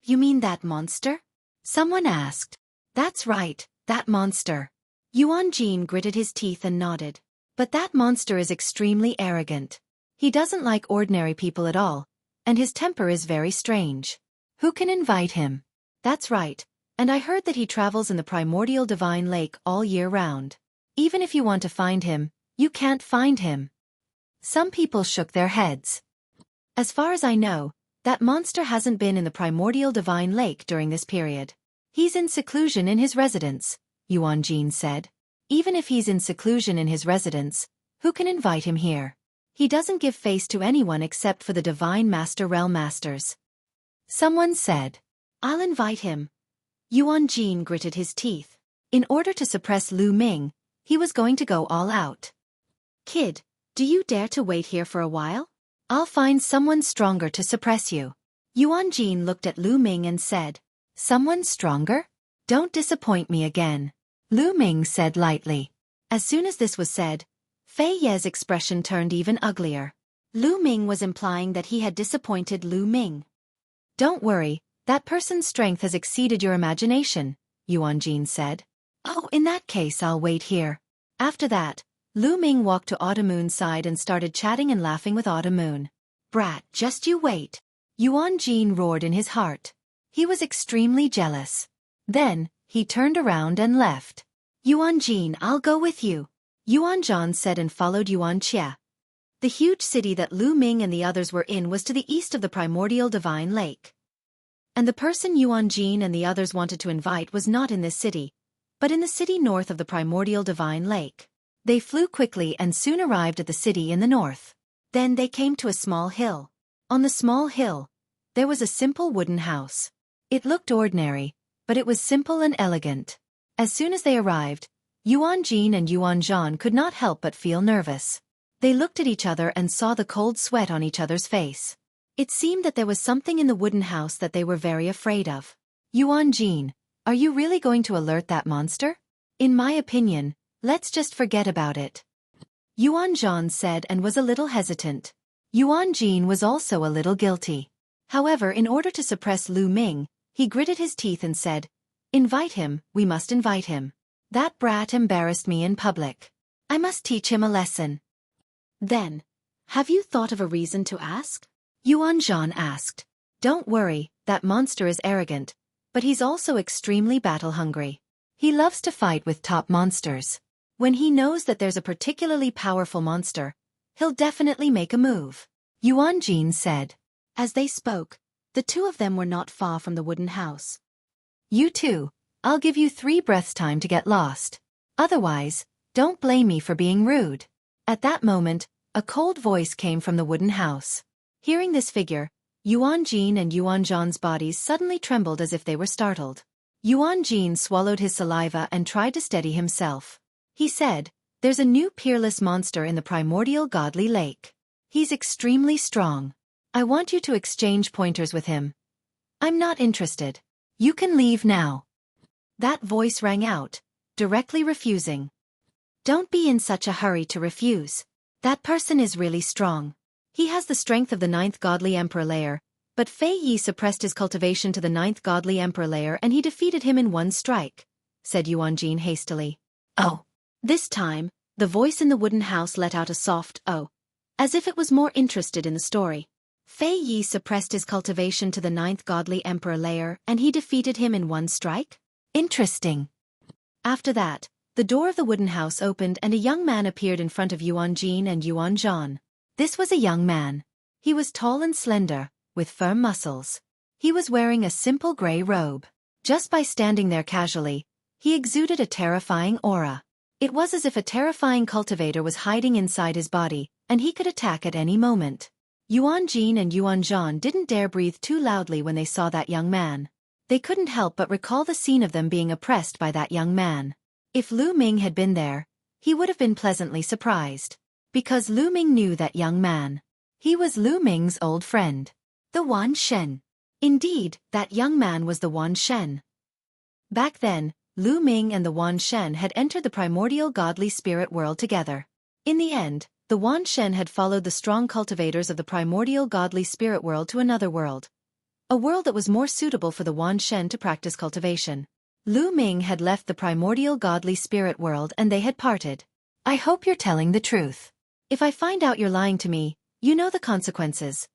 You mean that monster? Someone asked. That's right, that monster. Yuan Jin gritted his teeth and nodded. But that monster is extremely arrogant. He doesn't like ordinary people at all, and his temper is very strange. Who can invite him? That's right, and I heard that he travels in the primordial divine lake all year round. Even if you want to find him, you can't find him. Some people shook their heads. As far as I know, that monster hasn't been in the primordial divine lake during this period. He's in seclusion in his residence, Yuan Jin said. Even if he's in seclusion in his residence, who can invite him here? He doesn't give face to anyone except for the Divine Master Realm Masters. Someone said. I'll invite him. Yuan Jin gritted his teeth. In order to suppress Lu Ming, he was going to go all out. Kid, do you dare to wait here for a while? I'll find someone stronger to suppress you. Yuan Jin looked at Lu Ming and said. Someone stronger? Don't disappoint me again. Lu Ming said lightly. As soon as this was said, Fei Ye's expression turned even uglier. Lu Ming was implying that he had disappointed Lu Ming. Don't worry, that person's strength has exceeded your imagination, Yuan Jin said. Oh, in that case I'll wait here. After that, Lu Ming walked to Autumn Moon's side and started chatting and laughing with Autumn Moon. Brat, just you wait. Yuan Jin roared in his heart. He was extremely jealous. Then, he turned around and left. Yuan Jin, I'll go with you. Yuan Zhan said and followed Yuan Xie. The huge city that Lu Ming and the others were in was to the east of the primordial divine lake. And the person Yuan Jin and the others wanted to invite was not in this city, but in the city north of the primordial divine lake. They flew quickly and soon arrived at the city in the north. Then they came to a small hill. On the small hill, there was a simple wooden house. It looked ordinary, but it was simple and elegant. As soon as they arrived, Yuan Jin and Yuan Zhan could not help but feel nervous. They looked at each other and saw the cold sweat on each other's face. It seemed that there was something in the wooden house that they were very afraid of. Yuan Jin, are you really going to alert that monster? In my opinion, let's just forget about it. Yuan Zhan said and was a little hesitant. Yuan Jin was also a little guilty. However, in order to suppress Lu Ming, he gritted his teeth and said, Invite him, we must invite him. That brat embarrassed me in public. I must teach him a lesson. Then, have you thought of a reason to ask? Yuan Zhan asked. Don't worry, that monster is arrogant, but he's also extremely battle-hungry. He loves to fight with top monsters. When he knows that there's a particularly powerful monster, he'll definitely make a move. Yuan Jin said. As they spoke, the two of them were not far from the wooden house. You two, I'll give you 3 breaths time to get lost. Otherwise, don't blame me for being rude. At that moment, A cold voice came from the wooden house. Hearing this figure, Yuan Jin and Yuan Zhan's bodies suddenly trembled as if they were startled. Yuan Jin swallowed his saliva and tried to steady himself. He said, "There's a new peerless monster in the primordial godly lake. He's extremely strong. I want you to exchange pointers with him." "I'm not interested. You can leave now." That voice rang out, directly refusing. "Don't be in such a hurry to refuse. That person is really strong. He has the strength of the 9th godly emperor layer, but Fei Yi suppressed his cultivation to the 9th godly emperor layer and he defeated him in one strike," said Yuan Jin hastily. "Oh." This time, the voice in the wooden house let out a soft "oh," as if it was more interested in the story. "Fei Yi suppressed his cultivation to the 9th godly emperor layer and he defeated him in one strike? Interesting." After that, the door of the wooden house opened and a young man appeared in front of Yuan Jin and Yuan Zhan. This was a young man. He was tall and slender, with firm muscles. He was wearing a simple gray robe. Just by standing there casually, he exuded a terrifying aura. It was as if a terrifying cultivator was hiding inside his body, and he could attack at any moment. Yuan Jin and Yuan Zhan didn't dare breathe too loudly when they saw that young man. They couldn't help but recall the scene of them being oppressed by that young man. If Lu Ming had been there, he would have been pleasantly surprised. Because Lu Ming knew that young man. He was Lu Ming's old friend. The Wan Shen. Indeed, that young man was the Wan Shen. Back then, Lu Ming and the Wan Shen had entered the primordial godly spirit world together. In the end, the Wan Shen had followed the strong cultivators of the primordial godly spirit world to another world. A world that was more suitable for the Wan Shen to practice cultivation. Lu Ming had left the primordial godly spirit world and they had parted. "I hope you're telling the truth. If I find out you're lying to me, you know the consequences."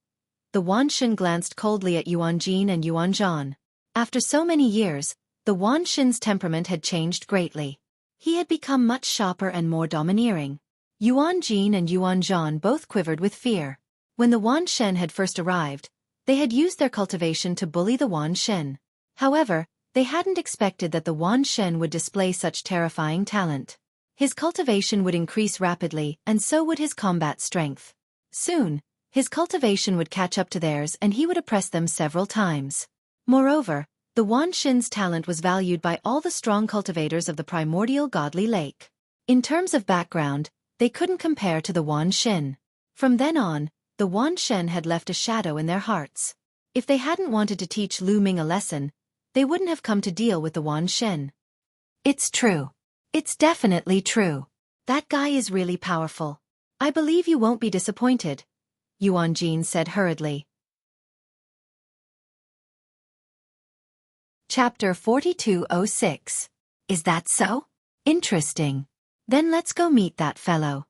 The Wan Shen glanced coldly at Yuan Jin and Yuan Zhan. After so many years, the Wan Shen's temperament had changed greatly. He had become much sharper and more domineering. Yuan Jin and Yuan Zhan both quivered with fear. When the Wan Shen had first arrived, they had used their cultivation to bully the Wan Shen. However, they hadn't expected that the Wan Shen would display such terrifying talent. His cultivation would increase rapidly and so would his combat strength. Soon, his cultivation would catch up to theirs and he would oppress them several times. Moreover, the Wan Shen's talent was valued by all the strong cultivators of the primordial godly lake. In terms of background, they couldn't compare to the Wan Shen. From then on, the Wan Shen had left a shadow in their hearts. If they hadn't wanted to teach Lu Ming a lesson, they wouldn't have come to deal with the Wan Shen. "It's true. It's definitely true. That guy is really powerful. I believe you won't be disappointed," Yuan Jin said hurriedly. Chapter 4206. Is that so? Interesting. Then let's go meet that fellow.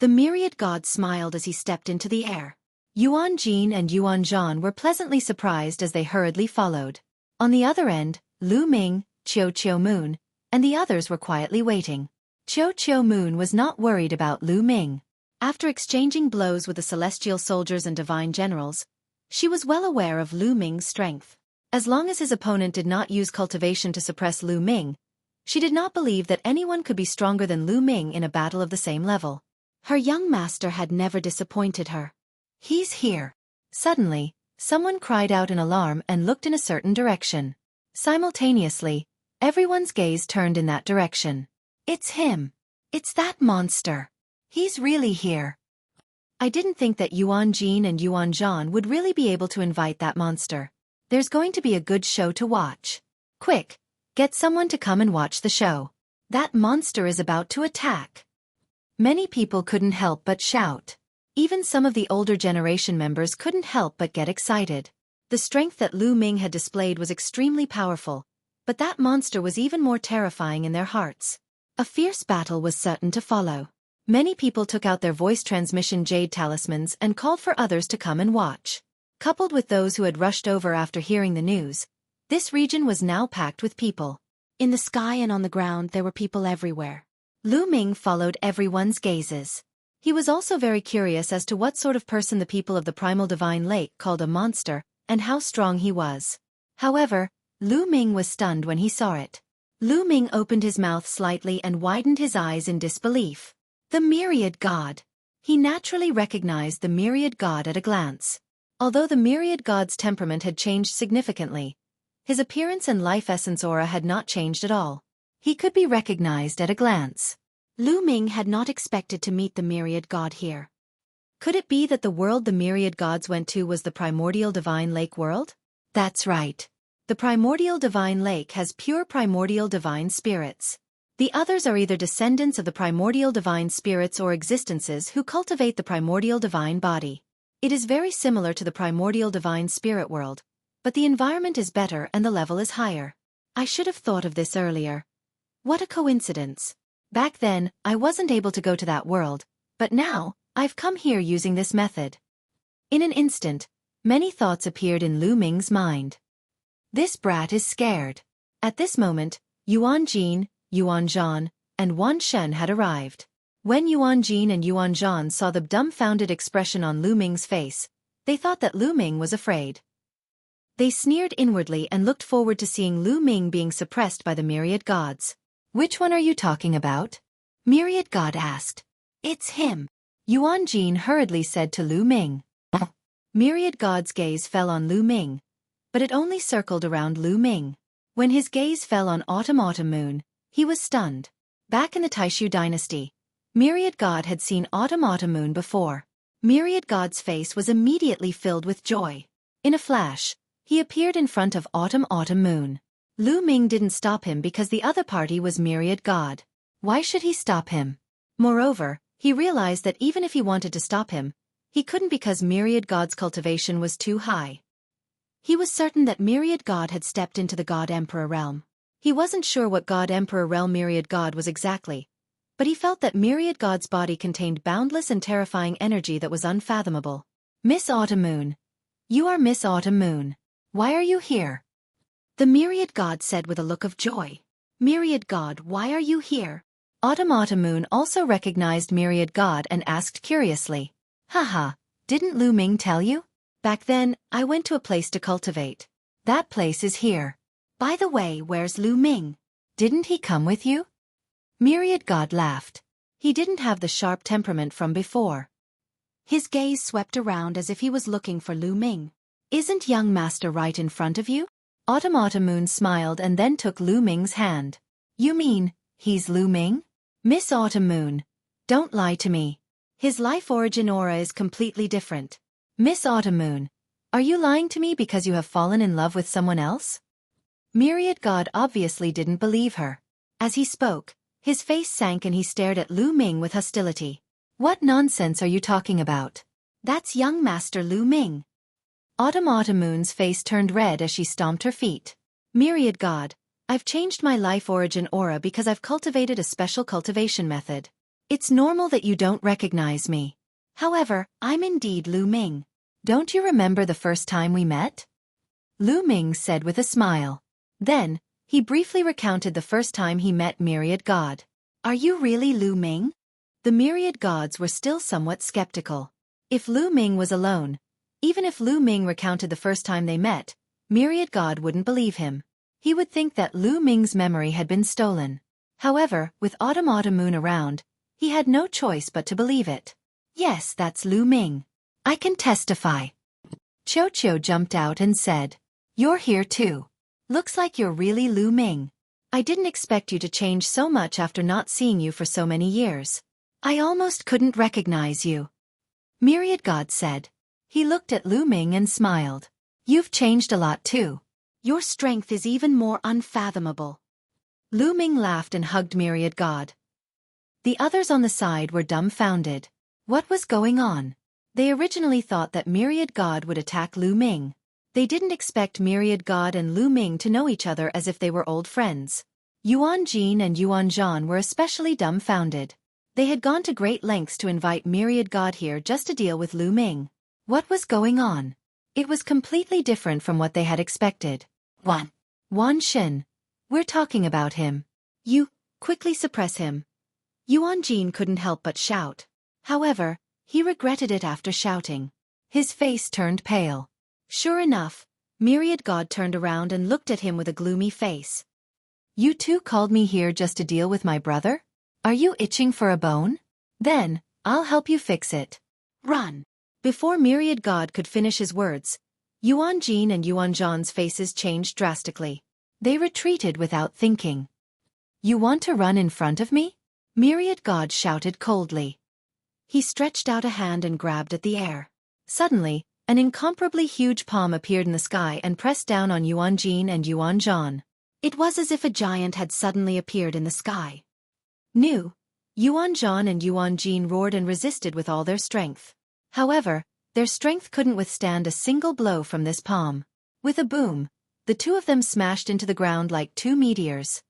The myriad god smiled as he stepped into the air. Yuan Jin and Yuan Zhan were pleasantly surprised as they hurriedly followed. On the other end, Lu Ming, Qiu Moon, and the others were quietly waiting. Qiu Moon was not worried about Lu Ming. After exchanging blows with the celestial soldiers and divine generals, she was well aware of Lu Ming's strength. As long as his opponent did not use cultivation to suppress Lu Ming, she did not believe that anyone could be stronger than Lu Ming in a battle of the same level. Her young master had never disappointed her. "He's here." Suddenly, someone cried out in alarm and looked in a certain direction. Simultaneously, everyone's gaze turned in that direction. "It's him. It's that monster. He's really here." I didn't think that Yuan Jin and Yuan Zhan would really be able to invite that monster. There's going to be a good show to watch. Quick, get someone to come and watch the show. That monster is about to attack. Many people couldn't help but shout. Even some of the older generation members couldn't help but get excited. The strength that Lu Ming had displayed was extremely powerful, but that monster was even more terrifying in their hearts. A fierce battle was certain to follow. Many people took out their voice transmission jade talismans and called for others to come and watch. Coupled with those who had rushed over after hearing the news, this region was now packed with people. In the sky and on the ground there were people everywhere. Lu Ming followed everyone's gazes. He was also very curious as to what sort of person the people of the primal divine lake called a monster, and how strong he was. However, Lu Ming was stunned when he saw it. Lu Ming opened his mouth slightly and widened his eyes in disbelief. The myriad god. He naturally recognized the myriad god at a glance. Although the myriad god's temperament had changed significantly, his appearance and life essence aura had not changed at all. He could be recognized at a glance. Lu Ming had not expected to meet the myriad god here. Could it be that the world the myriad gods went to was the primordial divine lake world? That's right. The primordial divine lake has pure primordial divine spirits. The others are either descendants of the primordial divine spirits or existences who cultivate the primordial divine body. It is very similar to the primordial divine spirit world, but the environment is better and the level is higher. I should have thought of this earlier. What a coincidence. Back then, I wasn't able to go to that world, but now, I've come here using this method. In an instant, many thoughts appeared in Lu Ming's mind. This brat is scared. At this moment, Yuan Jin, Yuan Zhan, and Wan Shen had arrived. When Yuan Jin and Yuan Zhan saw the dumbfounded expression on Lu Ming's face, they thought that Lu Ming was afraid. They sneered inwardly and looked forward to seeing Lu Ming being suppressed by the myriad gods. Which one are you talking about? Myriad god asked. It's him. Yuan Jin hurriedly said to Lu Ming. Myriad god's gaze fell on Lu Ming, but it only circled around Lu Ming. When his gaze fell on Autumn Moon, he was stunned. Back in the Taishu dynasty, Myriad God had seen Autumn Moon before. Myriad God's face was immediately filled with joy. In a flash, he appeared in front of Autumn Moon. Lu Ming didn't stop him because the other party was Myriad God. Why should he stop him? Moreover, he realized that even if he wanted to stop him, he couldn't because Myriad God's cultivation was too high. He was certain that Myriad God had stepped into the God Emperor realm. He wasn't sure what God Emperor realm Myriad God was exactly, but he felt that Myriad God's body contained boundless and terrifying energy that was unfathomable. Miss Autumn Moon. You are Miss Autumn Moon. Why are you here? The Myriad God said with a look of joy. Myriad God, why are you here? Autumn Moon also recognized Myriad God and asked curiously. Haha, didn't Lu Ming tell you? Back then, I went to a place to cultivate. That place is here. By the way, where's Lu Ming? Didn't he come with you? Myriad God laughed. He didn't have the sharp temperament from before. His gaze swept around as if he was looking for Lu Ming. Isn't young master right in front of you? Autumn Moon smiled and then took Lu Ming's hand. You mean, he's Lu Ming? Miss Autumn Moon, don't lie to me. His life origin aura is completely different. Miss Autumn Moon, are you lying to me because you have fallen in love with someone else? Myriad God obviously didn't believe her. As he spoke, his face sank and he stared at Lu Ming with hostility. What nonsense are you talking about? That's young master Lu Ming. Autumn Moon's face turned red as she stomped her feet. Myriad God, I've changed my life origin aura because I've cultivated a special cultivation method. It's normal that you don't recognize me. However, I'm indeed Lu Ming. Don't you remember the first time we met? Lu Ming said with a smile. Then, he briefly recounted the first time he met Myriad God. Are you really Lu Ming? The Myriad Gods were still somewhat skeptical. If Lu Ming was alone, even if Lu Ming recounted the first time they met, Myriad God wouldn't believe him. He would think that Lu Ming's memory had been stolen. However, with Autumn Moon around, he had no choice but to believe it. Yes, that's Lu Ming. I can testify. Xueqi jumped out and said, You're here too. Looks like you're really Lu Ming. I didn't expect you to change so much after not seeing you for so many years. I almost couldn't recognize you. Myriad God said. He looked at Lu Ming and smiled. You've changed a lot too. Your strength is even more unfathomable. Lu Ming laughed and hugged Myriad God. The others on the side were dumbfounded. What was going on? They originally thought that Myriad God would attack Lu Ming. They didn't expect Myriad God and Lu Ming to know each other as if they were old friends. Yuan Jin and Yuan Zhan were especially dumbfounded. They had gone to great lengths to invite Myriad God here just to deal with Lu Ming. What was going on? It was completely different from what they had expected. Wan Shen. We're talking about him. You, quickly suppress him. Yuan Jin couldn't help but shout. However, he regretted it after shouting. His face turned pale. Sure enough, Myriad God turned around and looked at him with a gloomy face. You two called me here just to deal with my brother? Are you itching for a bone? Then, I'll help you fix it. Run. Before Myriad God could finish his words, Yuan Jin and Yuan Zhan's faces changed drastically. They retreated without thinking. You want to run in front of me? Myriad God shouted coldly. He stretched out a hand and grabbed at the air. Suddenly, an incomparably huge palm appeared in the sky and pressed down on Yuan Jin and Yuan Zhan. It was as if a giant had suddenly appeared in the sky. New. Yuan Zhan and Yuan Jin roared and resisted with all their strength. However, their strength couldn't withstand a single blow from this palm. With a boom, the two of them smashed into the ground like two meteors.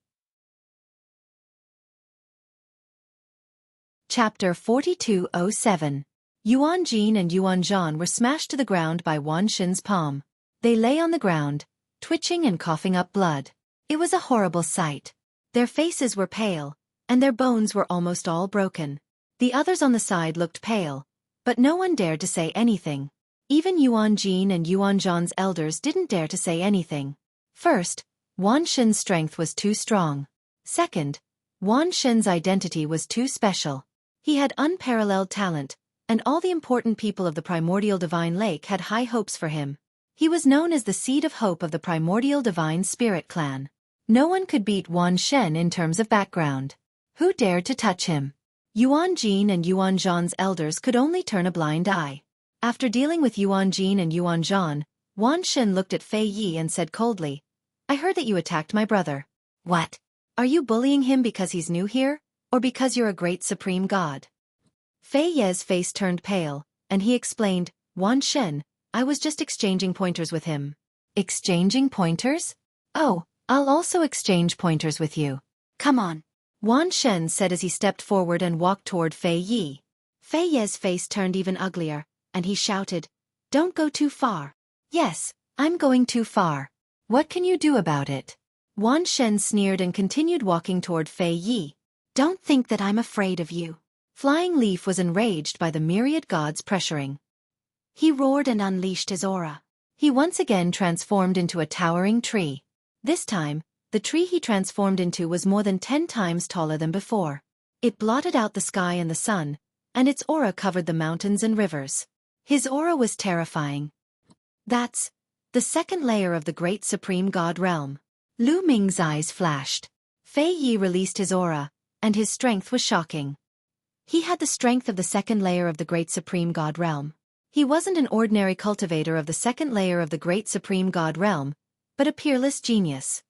Chapter 4207. Yuan Jin and Yuan Zhan were smashed to the ground by Wan Shen's palm. They lay on the ground, twitching and coughing up blood. It was a horrible sight. Their faces were pale, and their bones were almost all broken. The others on the side looked pale, but no one dared to say anything. Even Yuan Jin and Yuan Zhan's elders didn't dare to say anything. First, Wan Shen's strength was too strong. Second, Wan Shen's identity was too special. He had unparalleled talent, and all the important people of the primordial divine lake had high hopes for him. He was known as the seed of hope of the primordial divine spirit clan. No one could beat Wan Shen in terms of background. Who dared to touch him? Yuan Jin and Yuan Zhan's elders could only turn a blind eye. After dealing with Yuan Jin and Yuan Zhan, Wan Shen looked at Fei Yi and said coldly, I heard that you attacked my brother. What? Are you bullying him because he's new here, or because you're a great supreme god? Fei Ye's face turned pale, and he explained, Wan Shen, I was just exchanging pointers with him. Exchanging pointers? Oh, I'll also exchange pointers with you. Come on. Wan Shen said as he stepped forward and walked toward Fei Yi. Fei Ye's face turned even uglier, and he shouted, Don't go too far. Yes, I'm going too far. What can you do about it? Wan Shen sneered and continued walking toward Fei Yi. Don't think that I'm afraid of you. Flying Leaf was enraged by the myriad gods pressuring. He roared and unleashed his aura. He once again transformed into a towering tree. This time, the tree he transformed into was more than 10 times taller than before. It blotted out the sky and the sun, and its aura covered the mountains and rivers. His aura was terrifying. That's the second layer of the great supreme god realm. Lu Ming's eyes flashed. Fei Yi released his aura, and his strength was shocking. He had the strength of the second layer of the great supreme god realm. He wasn't an ordinary cultivator of the second layer of the great supreme god realm, but a peerless genius.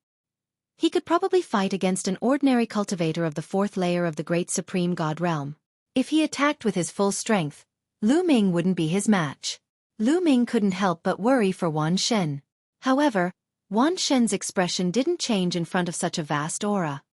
He could probably fight against an ordinary cultivator of the fourth layer of the great supreme god realm. If he attacked with his full strength, Lu Ming wouldn't be his match. Lu Ming couldn't help but worry for Wan Shen. However, Wan Shen's expression didn't change in front of such a vast aura.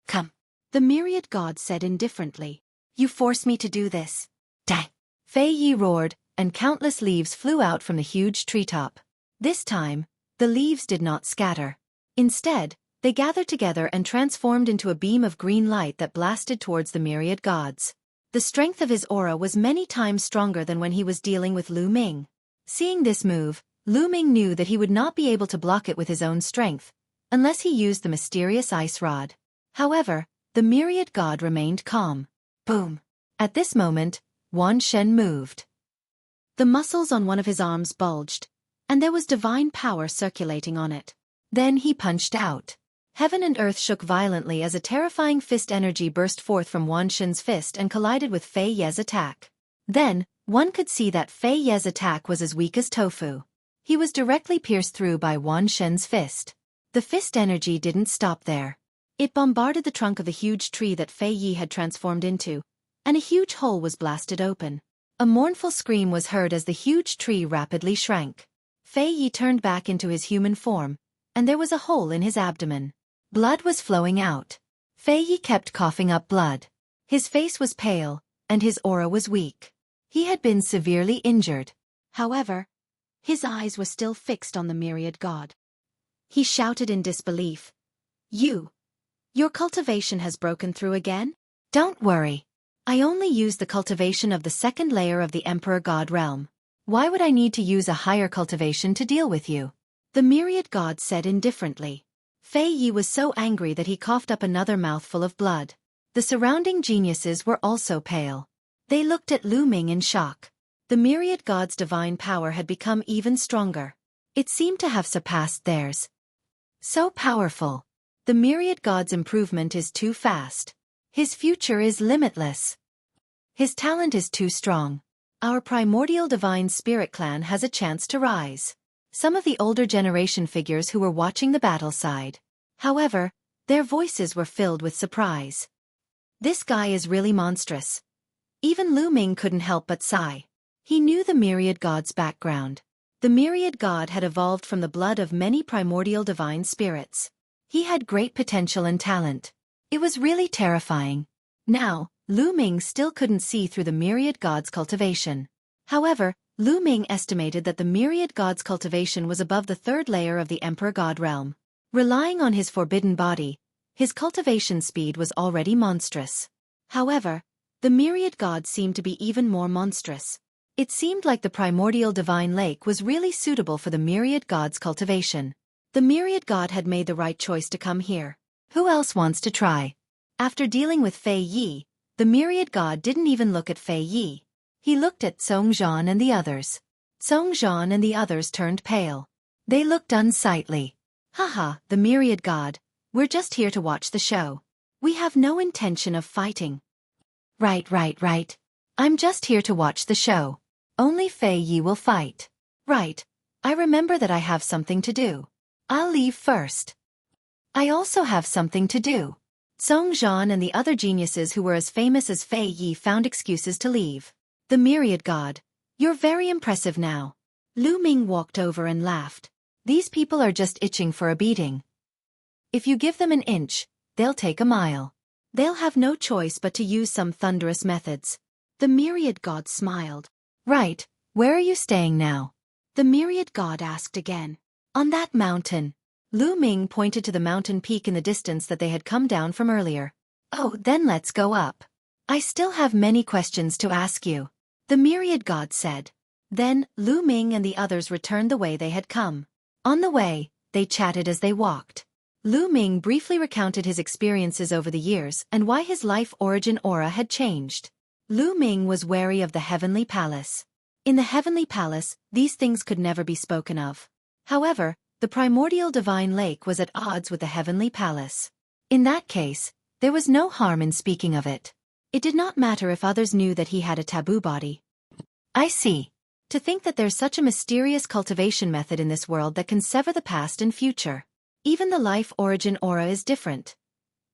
Come. The myriad god said indifferently. You force me to do this. Dang. Fei Yi roared, and countless leaves flew out from the huge treetop. This time, the leaves did not scatter. Instead, they gathered together and transformed into a beam of green light that blasted towards the myriad gods. The strength of his aura was many times stronger than when he was dealing with Lu Ming. Seeing this move, Lu Ming knew that he would not be able to block it with his own strength, unless he used the mysterious ice rod. However, the myriad god remained calm. Boom. At this moment, Wan Shen moved. The muscles on one of his arms bulged, and there was divine power circulating on it. Then he punched out. Heaven and earth shook violently as a terrifying fist energy burst forth from Wan Shen's fist and collided with Fei Ye's attack. Then, one could see that Fei Ye's attack was as weak as tofu. He was directly pierced through by Wan Shen's fist. The fist energy didn't stop there. It bombarded the trunk of the huge tree that Fei Yi had transformed into, and a huge hole was blasted open. A mournful scream was heard as the huge tree rapidly shrank. Fei Yi turned back into his human form, and there was a hole in his abdomen. Blood was flowing out. Fei Yi kept coughing up blood. His face was pale, and his aura was weak. He had been severely injured. However, his eyes were still fixed on the myriad god. He shouted in disbelief. Your cultivation has broken through again? Don't worry. I only used the cultivation of the second layer of the Emperor God realm. Why would I need to use a higher cultivation to deal with you? The myriad god said indifferently. Fei Yi was so angry that he coughed up another mouthful of blood. The surrounding geniuses were also pale. They looked at Lu Ming in shock. The myriad gods' divine power had become even stronger. It seemed to have surpassed theirs. So powerful. The myriad god's improvement is too fast. His future is limitless. His talent is too strong. Our primordial divine spirit clan has a chance to rise. Some of the older generation figures who were watching the battle sighed. However, their voices were filled with surprise. This guy is really monstrous. Even Lu Ming couldn't help but sigh. He knew the myriad god's background. The myriad god had evolved from the blood of many primordial divine spirits. He had great potential and talent. It was really terrifying. Now, Lu Ming still couldn't see through the myriad god's cultivation. However, Lu Ming estimated that the myriad god's cultivation was above the third layer of the emperor god realm. Relying on his forbidden body, his cultivation speed was already monstrous. However, the myriad god seemed to be even more monstrous. It seemed like the primordial divine lake was really suitable for the myriad god's cultivation. The myriad god had made the right choice to come here. Who else wants to try? After dealing with Fei Yi, the myriad god didn't even look at Fei Yi. He looked at Song Zhan and the others. Song Zhan and the others turned pale. They looked unsightly. Haha, the myriad god, we're just here to watch the show. We have no intention of fighting. Right. I'm just here to watch the show. Only Fei Yi will fight. Right. I remember that I have something to do. I'll leave first. I also have something to do. Song Zhan and the other geniuses who were as famous as Fei Yi found excuses to leave. The myriad god, you're very impressive now. Lu Ming walked over and laughed. These people are just itching for a beating. If you give them an inch, they'll take a mile. They'll have no choice but to use some thunderous methods. The myriad god smiled. Right, where are you staying now? The myriad god asked again. On that mountain. Lu Ming pointed to the mountain peak in the distance that they had come down from earlier. Oh, then let's go up. I still have many questions to ask you. The myriad god said. Then, Lu Ming and the others returned the way they had come. On the way, they chatted as they walked. Lu Ming briefly recounted his experiences over the years and why his life origin aura had changed. Lu Ming was wary of the Heavenly Palace. In the Heavenly Palace, these things could never be spoken of. However, the primordial divine lake was at odds with the Heavenly Palace. In that case, there was no harm in speaking of it. It did not matter if others knew that he had a taboo body. I see. To think that there's such a mysterious cultivation method in this world that can sever the past and future. Even the life origin aura is different.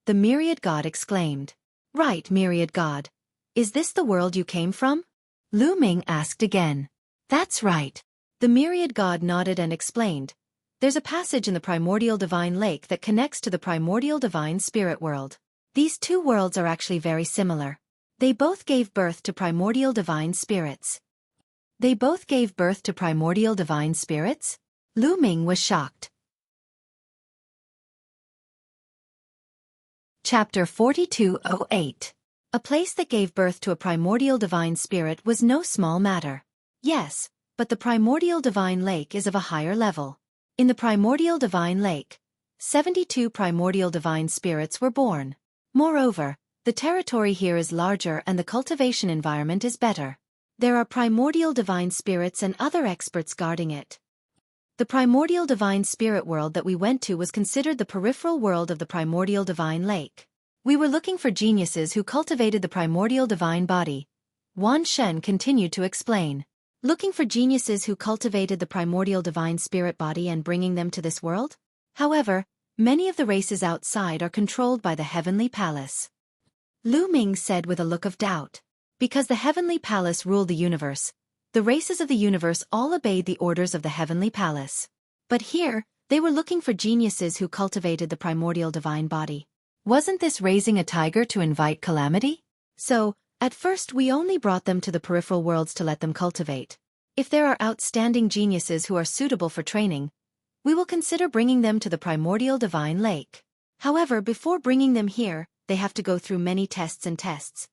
The myriad god exclaimed. Right, myriad god. Is this the world you came from? Lu Ming asked again. That's right. The myriad god nodded and explained. There's a passage in the primordial divine lake that connects to the primordial divine spirit world. These two worlds are actually very similar. They both gave birth to primordial divine spirits. They both gave birth to primordial divine spirits? Lu Ming was shocked. Chapter 4208. A place that gave birth to a primordial divine spirit was no small matter. Yes, but the primordial divine lake is of a higher level. In the primordial divine lake, 72 primordial divine spirits were born. Moreover, the territory here is larger and the cultivation environment is better. There are primordial divine spirits and other experts guarding it. The primordial divine spirit world that we went to was considered the peripheral world of the primordial divine lake. We were looking for geniuses who cultivated the primordial divine body. Wan Shen continued to explain. Looking for geniuses who cultivated the primordial divine spirit body and bringing them to this world? However, many of the races outside are controlled by the Heavenly Palace. Lu Ming said with a look of doubt. Because the Heavenly Palace ruled the universe, the races of the universe all obeyed the orders of the Heavenly Palace. But here, they were looking for geniuses who cultivated the primordial divine body. Wasn't this raising a tiger to invite calamity? So, at first we only brought them to the peripheral worlds to let them cultivate. If there are outstanding geniuses who are suitable for training, we will consider bringing them to the primordial divine lake. However, before bringing them here, they have to go through many tests and tests.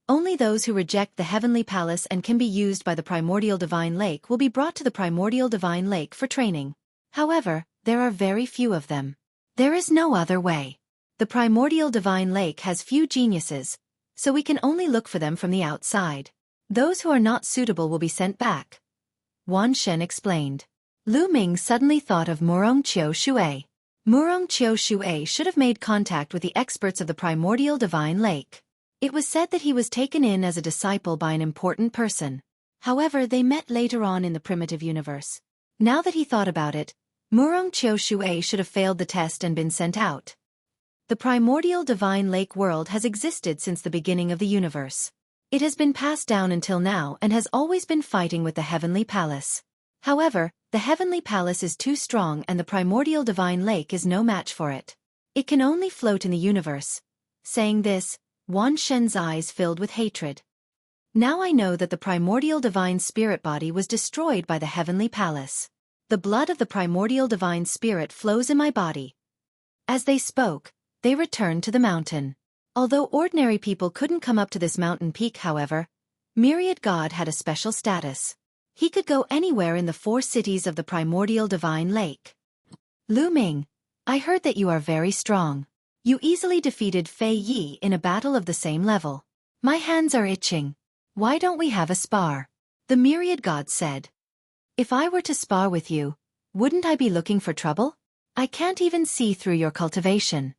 Only those who reject the Heavenly Palace and can be used by the primordial divine lake will be brought to the primordial divine lake for training. However, there are very few of them. There is no other way. The primordial divine lake has few geniuses, so we can only look for them from the outside. Those who are not suitable will be sent back," Wan Shen explained. Lu Ming suddenly thought of Xueqi. Xueqi should have made contact with the experts of the primordial divine lake. It was said that he was taken in as a disciple by an important person. However, they met later on in the primitive universe. Now that he thought about it, Xueqi should have failed the test and been sent out. The primordial divine lake world has existed since the beginning of the universe. It has been passed down until now and has always been fighting with the heavenly palace. However, the heavenly palace is too strong and the primordial divine lake is no match for it. It can only float in the universe. Saying this, Wan Shen's eyes filled with hatred. Now I know that the primordial divine spirit body was destroyed by the heavenly palace. The blood of the primordial divine spirit flows in my body. As they spoke, they returned to the mountain. Although ordinary people couldn't come up to this mountain peak, however, Myriad God had a special status. He could go anywhere in the 4 cities of the primordial divine lake. Lu Ming, I heard that you are very strong. You easily defeated Fei Yi in a battle of the same level. My hands are itching. Why don't we have a spar? The Myriad God said. If I were to spar with you, wouldn't I be looking for trouble? I can't even see through your cultivation.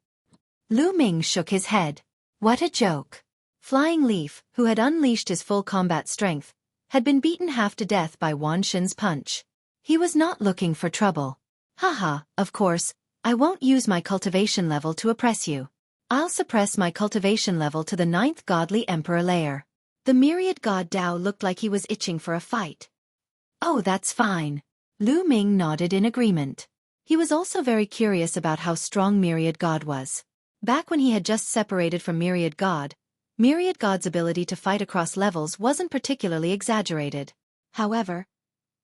Lu Ming shook his head. What a joke. Flying Leaf, who had unleashed his full combat strength, had been beaten half to death by Wan Shen's punch. He was not looking for trouble. Haha, of course, I won't use my cultivation level to oppress you. I'll suppress my cultivation level to the 9th godly emperor layer. The Myriad God Dao looked like he was itching for a fight. Oh, that's fine. Lu Ming nodded in agreement. He was also very curious about how strong Myriad God was. Back when he had just separated from Myriad God's ability to fight across levels wasn't particularly exaggerated. However,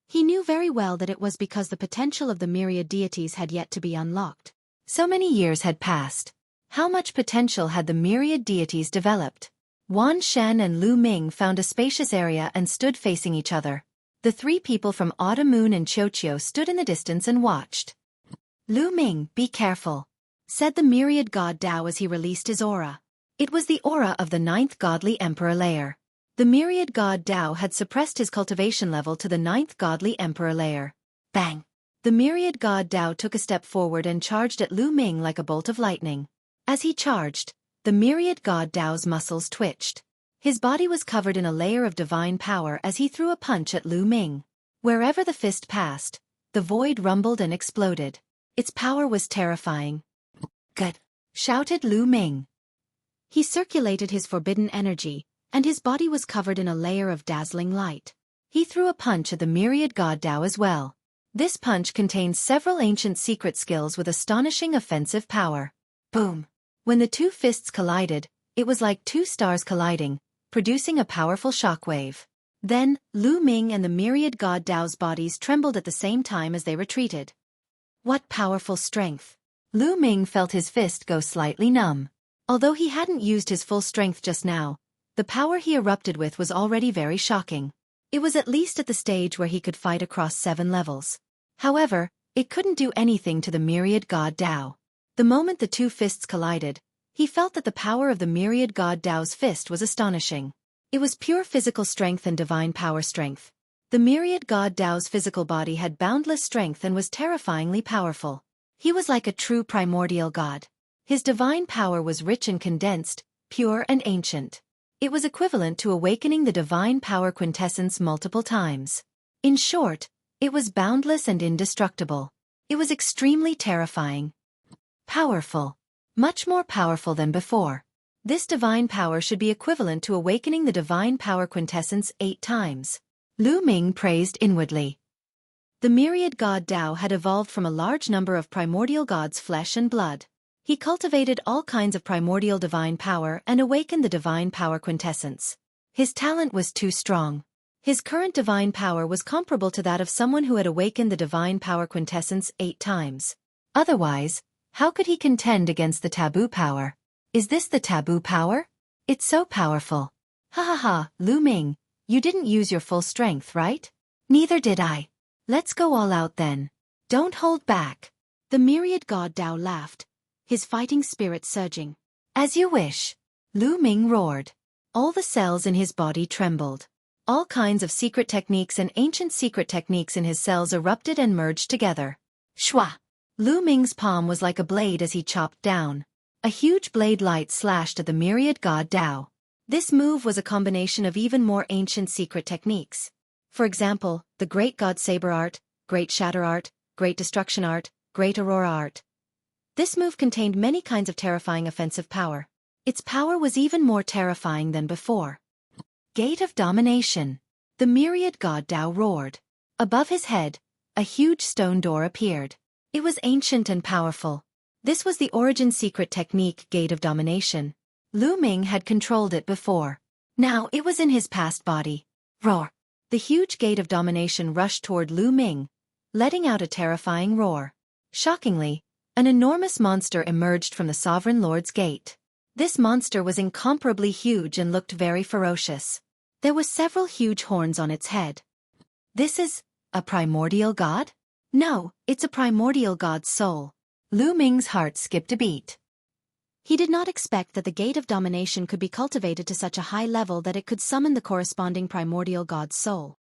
he knew very well that it was because the potential of the myriad deities had yet to be unlocked. So many years had passed. How much potential had the myriad deities developed? Wan Shen and Lu Ming found a spacious area and stood facing each other. The 3 people from Autumn Moon and Xueqi stood in the distance and watched. Lu Ming, be careful, said the Myriad God Dao as he released his aura. It was the aura of the 9th godly emperor layer. The Myriad God Dao had suppressed his cultivation level to the 9th godly emperor layer. Bang! The Myriad God Dao took a step forward and charged at Lu Ming like a bolt of lightning. As he charged, the Myriad God Dao's muscles twitched. His body was covered in a layer of divine power as he threw a punch at Lu Ming. Wherever the fist passed, the void rumbled and exploded. Its power was terrifying. "Gut!" shouted Lu Ming. He circulated his forbidden energy, and his body was covered in a layer of dazzling light. He threw a punch at the Myriad God Dao as well. This punch contained several ancient secret skills with astonishing offensive power. Boom! When the 2 fists collided, it was like 2 stars colliding, producing a powerful shockwave. Then, Lu Ming and the Myriad God Dao's bodies trembled at the same time as they retreated. What powerful strength! Lu Ming felt his fist go slightly numb. Although he hadn't used his full strength just now, the power he erupted with was already very shocking. It was at least at the stage where he could fight across 7 levels. However, it couldn't do anything to the Myriad God Dao. The moment the 2 fists collided, he felt that the power of the Myriad God Dao's fist was astonishing. It was pure physical strength and divine power strength. The Myriad God Dao's physical body had boundless strength and was terrifyingly powerful. He was like a true primordial god. His divine power was rich and condensed, pure and ancient. It was equivalent to awakening the divine power quintessence multiple times. In short, it was boundless and indestructible. It was extremely terrifying. Powerful. Much more powerful than before. This divine power should be equivalent to awakening the divine power quintessence 8 times. Lu Ming praised inwardly. The Myriad God Dao had evolved from a large number of primordial gods' flesh and blood. He cultivated all kinds of primordial divine power and awakened the divine power quintessence. His talent was too strong. His current divine power was comparable to that of someone who had awakened the divine power quintessence 8 times. Otherwise, how could he contend against the taboo power? Is this the taboo power? It's so powerful. Ha ha ha, Lu Ming, you didn't use your full strength, right? Neither did I. Let's go all out then. Don't hold back. The Myriad God Dao laughed, his fighting spirit surging. As you wish. Lu Ming roared. All the cells in his body trembled. All kinds of secret techniques and ancient secret techniques in his cells erupted and merged together. Shwa! Lu Ming's palm was like a blade as he chopped down. A huge blade light slashed at the myriad god Dao. This move was a combination of even more ancient secret techniques. For example, the Great God Saber Art, Great Shatter Art, Great Destruction Art, Great Aurora Art. This move contained many kinds of terrifying offensive power. Its power was even more terrifying than before. Gate of Domination. The myriad god Dao roared. Above his head, a huge stone door appeared. It was ancient and powerful. This was the origin secret technique Gate of Domination. Lu Ming had controlled it before. Now it was in his past body. Roar! The huge Gate of Domination rushed toward Lu Ming, letting out a terrifying roar. Shockingly, an enormous monster emerged from the Sovereign Lord's gate. This monster was incomparably huge and looked very ferocious. There were several huge horns on its head. This is a primordial god? No, it's a primordial god's soul. Lu Ming's heart skipped a beat. He did not expect that the Gate of Domination could be cultivated to such a high level that it could summon the corresponding primordial god's soul.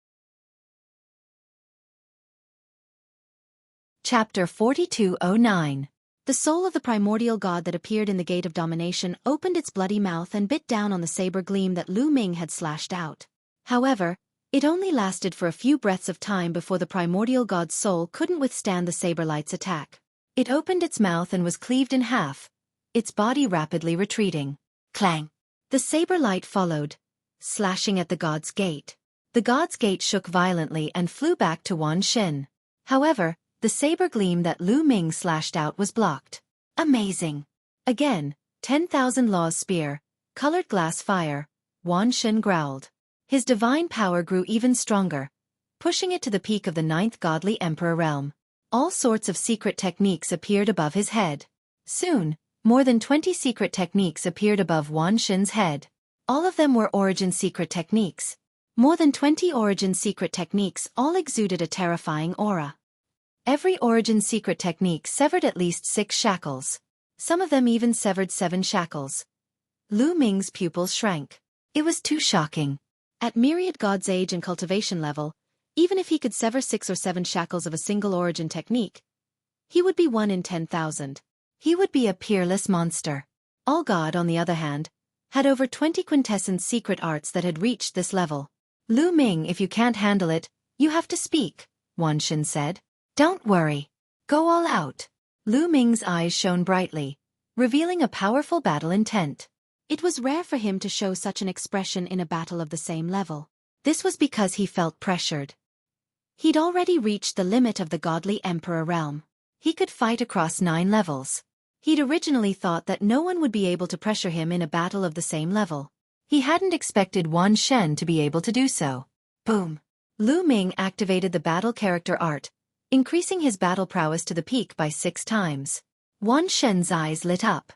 Chapter 4209. The soul of the primordial god that appeared in the Gate of Domination opened its bloody mouth and bit down on the saber gleam that Lu Ming had slashed out. However, it only lasted for a few breaths of time before the primordial god's soul couldn't withstand the saber light's attack. It opened its mouth and was cleaved in half, its body rapidly retreating. Clang! The saber light followed, slashing at the god's gate. The god's gate shook violently and flew back to Wan Xin. However, the saber gleam that Lu Ming slashed out was blocked. Amazing! Again, 10,000 Laws spear, colored glass fire, Wan Xin growled. His divine power grew even stronger, pushing it to the peak of the 9th godly emperor realm. All sorts of secret techniques appeared above his head. Soon, more than 20 secret techniques appeared above Wan Xin's head. All of them were origin secret techniques. More than 20 origin secret techniques all exuded a terrifying aura. Every origin secret technique severed at least 6 shackles. Some of them even severed 7 shackles. Lu Ming's pupils shrank. It was too shocking. At myriad god's age and cultivation level, even if he could sever 6 or 7 shackles of a single origin technique, he would be 1 in 10,000. He would be a peerless monster. All God, on the other hand, had over 20 quintessence secret arts that had reached this level. Lu Ming, if you can't handle it, you have to speak, Wan Xin said. Don't worry. Go all out. Lu Ming's eyes shone brightly, revealing a powerful battle intent. It was rare for him to show such an expression in a battle of the same level. This was because he felt pressured. He'd already reached the limit of the godly emperor realm. He could fight across 9 levels. He'd originally thought that no one would be able to pressure him in a battle of the same level. He hadn't expected Wan Shen to be able to do so. Boom! Lu Ming activated the battle character art, increasing his battle prowess to the peak by 6 times. Wan Shen's eyes lit up.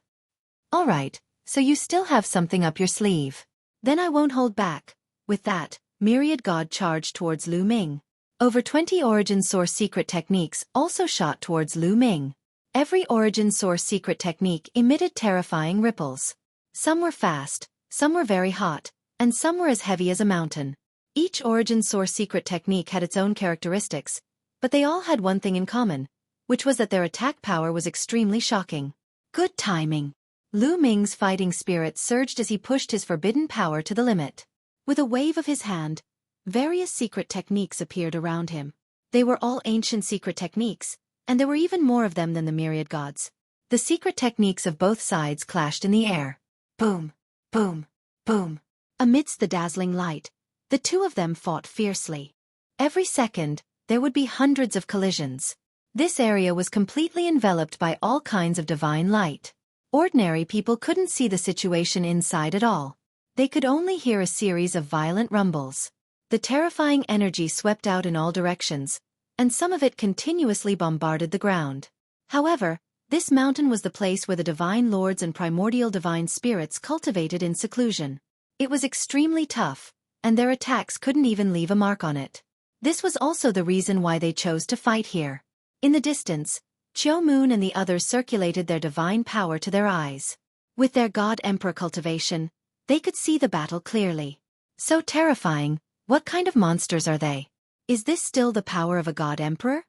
All right, so you still have something up your sleeve. Then I won't hold back. With that, Myriad God charged towards Lu Ming. Over 20 origin source secret techniques also shot towards Lu Ming. Every origin source secret technique emitted terrifying ripples. Some were fast, some were very hot, and some were as heavy as a mountain. Each origin source secret technique had its own characteristics, but they all had one thing in common, which was that their attack power was extremely shocking. Good timing. Lu Ming's fighting spirit surged as he pushed his forbidden power to the limit. With a wave of his hand, various secret techniques appeared around him. They were all ancient secret techniques, and there were even more of them than the myriad gods. The secret techniques of both sides clashed in the air. Boom, boom, boom. Amidst the dazzling light, the two of them fought fiercely. Every second, there would be hundreds of collisions. This area was completely enveloped by all kinds of divine light. Ordinary people couldn't see the situation inside at all. They could only hear a series of violent rumbles. The terrifying energy swept out in all directions, and some of it continuously bombarded the ground. However, this mountain was the place where the divine lords and primordial divine spirits cultivated in seclusion. It was extremely tough, and their attacks couldn't even leave a mark on it. This was also the reason why they chose to fight here. In the distance, Qiu Moon and the others circulated their divine power to their eyes. With their god-emperor cultivation, They could see the battle clearly. So terrifying, what kind of monsters are they? Is this still the power of a god emperor?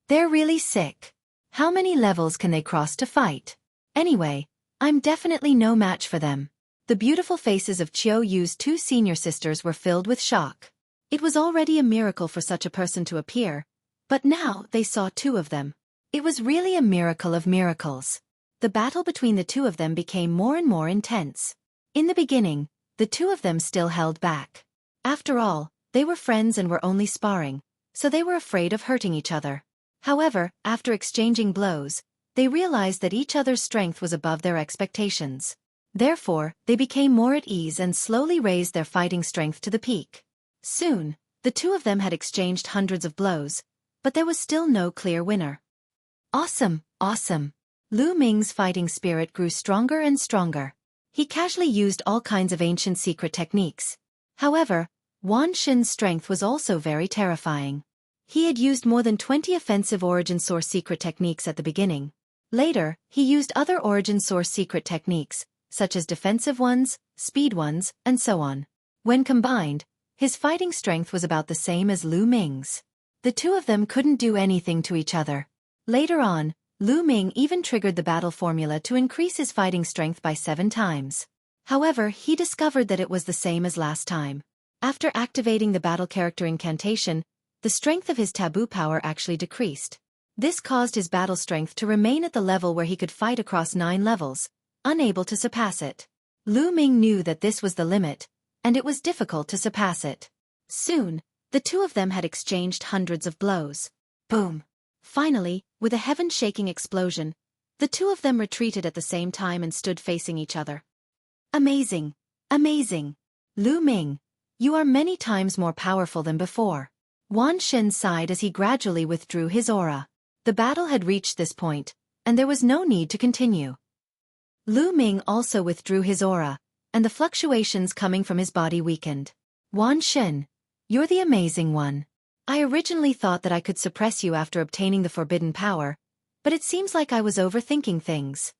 They're really sick. How many levels can they cross to fight? Anyway, I'm definitely no match for them. The beautiful faces of Xueqi's two senior sisters were filled with shock. It was already a miracle for such a person to appear, but now they saw two of them. It was really a miracle of miracles. The battle between the two of them became more and more intense. In the beginning, the two of them still held back. After all, they were friends and were only sparring, so they were afraid of hurting each other. However, after exchanging blows, they realized that each other's strength was above their expectations. Therefore, they became more at ease and slowly raised their fighting strength to the peak. Soon, the two of them had exchanged hundreds of blows, but there was still no clear winner. Awesome, awesome. Lu Ming's fighting spirit grew stronger and stronger. He casually used all kinds of ancient secret techniques. However, Wan Xin's strength was also very terrifying. He had used more than 20 offensive origin source secret techniques at the beginning. Later, he used other origin source secret techniques, such as defensive ones, speed ones, and so on. When combined, his fighting strength was about the same as Lu Ming's. The two of them couldn't do anything to each other. Later on, Lu Ming even triggered the battle formula to increase his fighting strength by 7 times. However, he discovered that it was the same as last time. After activating the battle character incantation, the strength of his taboo power actually decreased. This caused his battle strength to remain at the level where he could fight across 9 levels, unable to surpass it. Lu Ming knew that this was the limit, and it was difficult to surpass it. Soon, the two of them had exchanged hundreds of blows. Boom! Finally, with a heaven-shaking explosion, the two of them retreated at the same time and stood facing each other. Amazing! Amazing! Lu Ming, you are many times more powerful than before. Wan Xin sighed as he gradually withdrew his aura. The battle had reached this point, and there was no need to continue. Lu Ming also withdrew his aura, and the fluctuations coming from his body weakened. Wan Xin, you're the amazing one. I originally thought that I could suppress you after obtaining the forbidden power, but it seems like I was overthinking things.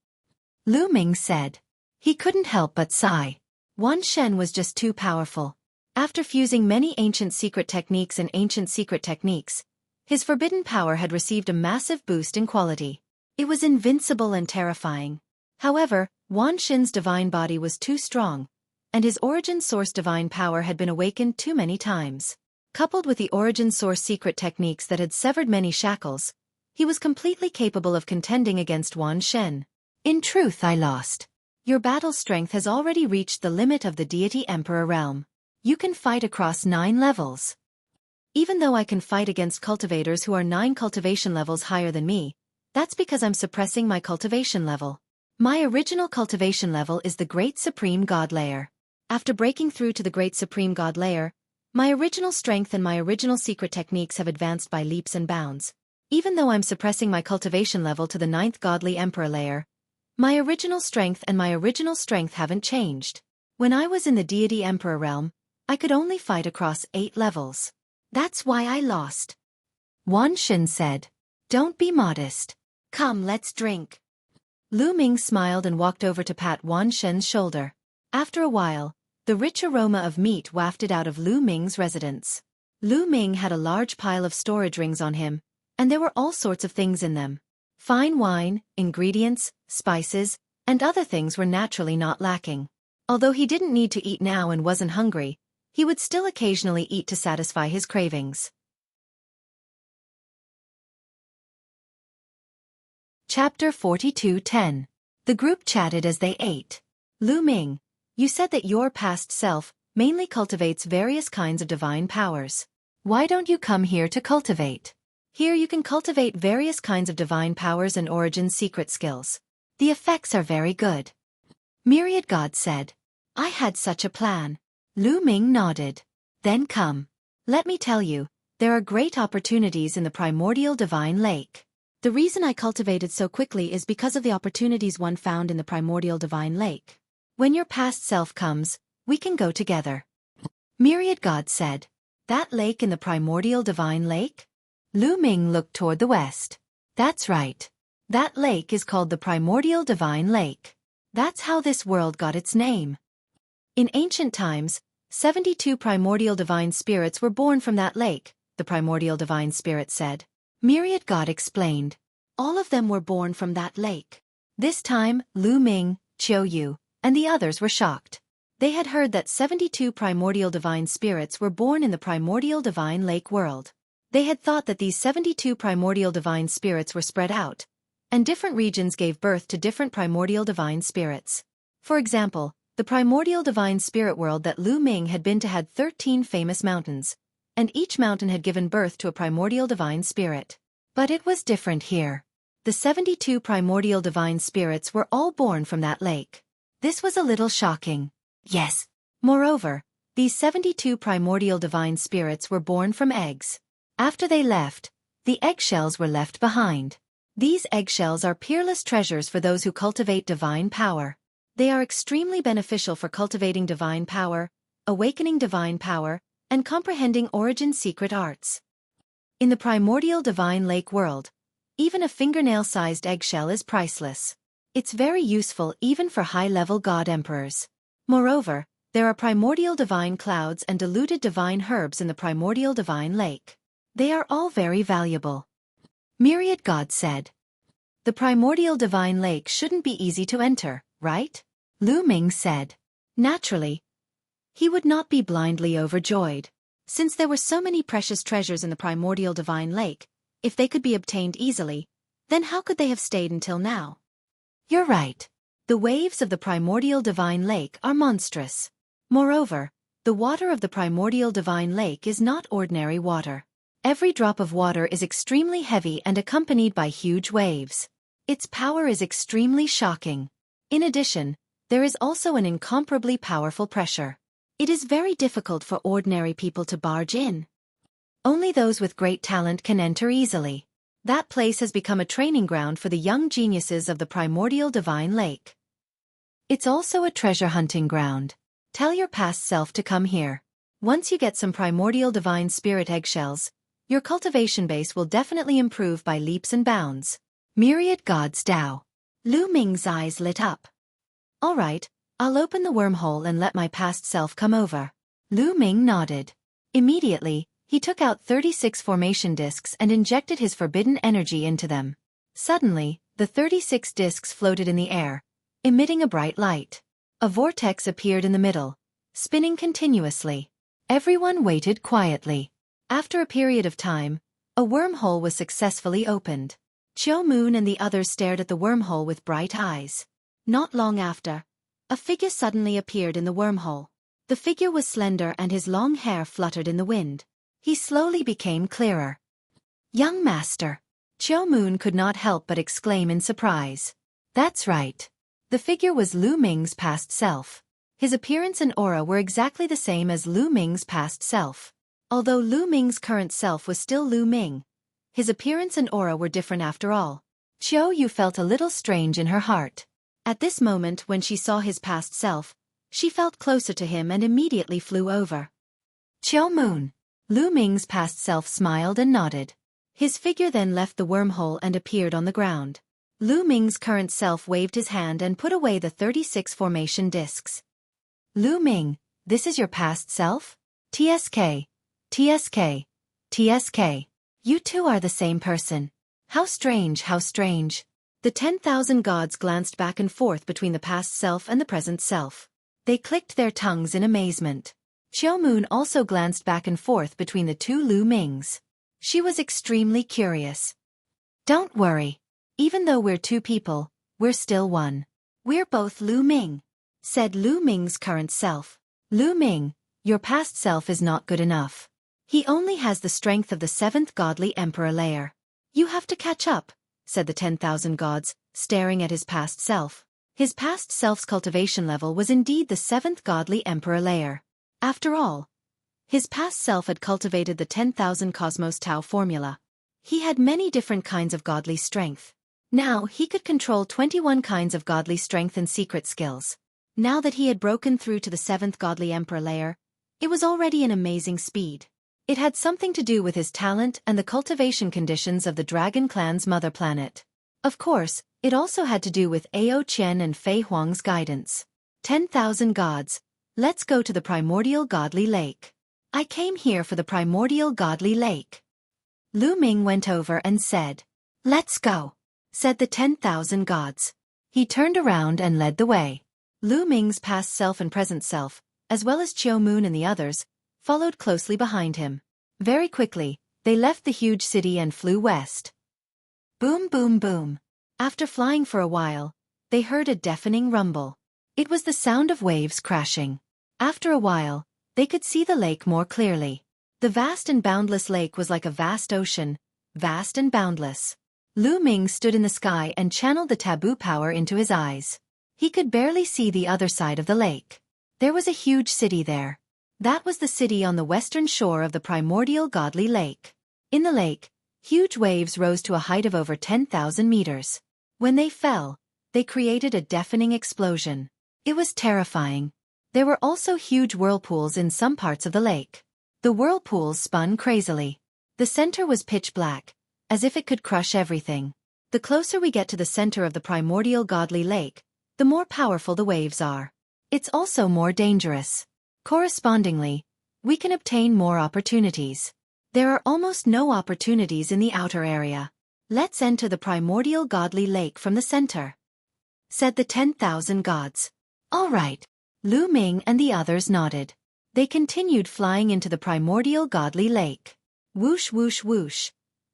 Lu Ming said. He couldn't help but sigh. Wan Xin was just too powerful. After fusing many ancient secret techniques and ancient secret techniques, his forbidden power had received a massive boost in quality. It was invincible and terrifying. However, Wan Xin's divine body was too strong, and his origin source divine power had been awakened too many times. Coupled with the origin source secret techniques that had severed many shackles, he was completely capable of contending against Wan Xin. In truth, I lost. Your battle strength has already reached the limit of the deity emperor realm. You can fight across 9 levels. Even though I can fight against cultivators who are 9 cultivation levels higher than me, that's because I'm suppressing my cultivation level. My original cultivation level is the Great Supreme God layer. After breaking through to the Great Supreme God layer, my original strength and my original secret techniques have advanced by leaps and bounds. Even though I'm suppressing my cultivation level to the 9th Godly Emperor layer, my original strength and my original strength haven't changed. When I was in the Deity Emperor realm, I could only fight across 8 levels. That's why I lost. Wan Xin said. Don't be modest. Come, let's drink. Lu Ming smiled and walked over to pat Wan Xin's shoulder. After a while, the rich aroma of meat wafted out of Lu Ming's residence. Lu Ming had a large pile of storage rings on him, and there were all sorts of things in them. Fine wine, ingredients, spices, and other things were naturally not lacking. Although he didn't need to eat now and wasn't hungry, he would still occasionally eat to satisfy his cravings. Chapter 42:10. The group chatted as they ate. Lu Ming, you said that your past self mainly cultivates various kinds of divine powers. Why don't you come here to cultivate? Here you can cultivate various kinds of divine powers and origin secret skills. The effects are very good. Myriad God said. I had such a plan. Lu Ming nodded. Then come. Let me tell you, there are great opportunities in the primordial divine lake. The reason I cultivated so quickly is because of the opportunities one found in the primordial divine lake. When your past self comes, we can go together. Myriad God said. That lake in the primordial divine lake? Lu Ming looked toward the west. That's right. That lake is called the primordial divine lake. That's how this world got its name. In ancient times, 72 primordial divine spirits were born from that lake, the primordial divine spirit said. Myriad God explained. All of them were born from that lake. This time, Lu Ming, Xueqi, and the others were shocked. They had heard that 72 primordial divine spirits were born in the primordial divine lake world. They had thought that these 72 primordial divine spirits were spread out, and different regions gave birth to different primordial divine spirits. For example, the primordial divine spirit world that Lu Ming had been to had 13 famous mountains, and each mountain had given birth to a primordial divine spirit. But it was different here. The 72 primordial divine spirits were all born from that lake. This was a little shocking. Yes. Moreover, these 72 primordial divine spirits were born from eggs. After they left, the eggshells were left behind. These eggshells are peerless treasures for those who cultivate divine power. They are extremely beneficial for cultivating divine power, awakening divine power, and comprehending origin secret arts. In the primordial divine lake world, even a fingernail-sized eggshell is priceless. It's very useful even for high-level god emperors. Moreover, there are primordial divine clouds and diluted divine herbs in the primordial divine lake. They are all very valuable. Myriad God said. The primordial divine lake shouldn't be easy to enter, right? Lu Ming said. Naturally. He would not be blindly overjoyed. Since there were so many precious treasures in the primordial divine lake, if they could be obtained easily, then how could they have stayed until now? You're right. The waves of the primordial divine lake are monstrous. Moreover, the water of the primordial divine lake is not ordinary water. Every drop of water is extremely heavy and accompanied by huge waves. Its power is extremely shocking. In addition, there is also an incomparably powerful pressure. It is very difficult for ordinary people to barge in. Only those with great talent can enter easily. That place has become a training ground for the young geniuses of the primordial divine lake. It's also a treasure hunting ground. Tell your past self to come here. Once you get some primordial divine spirit eggshells, your cultivation base will definitely improve by leaps and bounds. Myriad Gods Tao. Lu Ming's eyes lit up. All right, I'll open the wormhole and let my past self come over. Lu Ming nodded. Immediately, he took out 36 formation discs and injected his forbidden energy into them. Suddenly, the 36 discs floated in the air, emitting a bright light. A vortex appeared in the middle, spinning continuously. Everyone waited quietly. After a period of time, a wormhole was successfully opened. Qiu Moon and the others stared at the wormhole with bright eyes. Not long after, a figure suddenly appeared in the wormhole. The figure was slender and his long hair fluttered in the wind. He slowly became clearer. Young Master. Qiu Moon could not help but exclaim in surprise. That's right. The figure was Lu Ming's past self. His appearance and aura were exactly the same as Lu Ming's past self. Although Lu Ming's current self was still Lu Ming, his appearance and aura were different after all. Xueqi felt a little strange in her heart. At this moment when she saw his past self, she felt closer to him and immediately flew over. Qiu Moon. Lu Ming's past self smiled and nodded. His figure then left the wormhole and appeared on the ground. Lu Ming's current self waved his hand and put away the 36 formation discs. Lu Ming, this is your past self? TSK. TSK. TSK. You two are the same person. How strange, how strange. The 10,000 gods glanced back and forth between the past self and the present self. They clicked their tongues in amazement. Qiu Moon also glanced back and forth between the two Lu Mings. She was extremely curious. Don't worry. Even though we're two people, we're still one. We're both Lu Ming, said Lu Ming's current self. Lu Ming, your past self is not good enough. He only has the strength of the 7th godly emperor layer. You have to catch up, said the 10,000 gods, staring at his past self. His past self's cultivation level was indeed the 7th godly emperor layer. After all, his past self had cultivated the 10,000 Cosmos Tao formula. He had many different kinds of godly strength. Now he could control 21 kinds of godly strength and secret skills. Now that he had broken through to the 7th godly emperor layer, it was already an amazing speed. It had something to do with his talent and the cultivation conditions of the Dragon Clan's mother planet. Of course, it also had to do with Ao Qian and Fei Huang's guidance. 10,000 gods, Let's go to the primordial godly lake. I came here for the primordial godly lake. Lu Ming went over and said, "Let's go," said the 10,000 gods. He turned around and led the way. Lu Ming's past self and present self, as well as Qiu Moon and the others, followed closely behind him. Very quickly, they left the huge city and flew west. Boom, boom, boom. After flying for a while, they heard a deafening rumble. It was the sound of waves crashing. After a while, they could see the lake more clearly. The vast and boundless lake was like a vast ocean, vast and boundless. Lu Ming stood in the sky and channeled the taboo power into his eyes. He could barely see the other side of the lake. There was a huge city there. That was the city on the western shore of the primordial godly lake. In the lake, huge waves rose to a height of over 10,000 meters. When they fell, they created a deafening explosion. It was terrifying. There were also huge whirlpools in some parts of the lake. The whirlpools spun crazily. The center was pitch black, as if it could crush everything. The closer we get to the center of the primordial godly lake, the more powerful the waves are. It's also more dangerous. Correspondingly, we can obtain more opportunities. There are almost no opportunities in the outer area. Let's enter the primordial godly lake from the center, said the 10,000 gods. All right. Lu Ming and the others nodded. They continued flying into the primordial godly lake. Whoosh, whoosh, whoosh.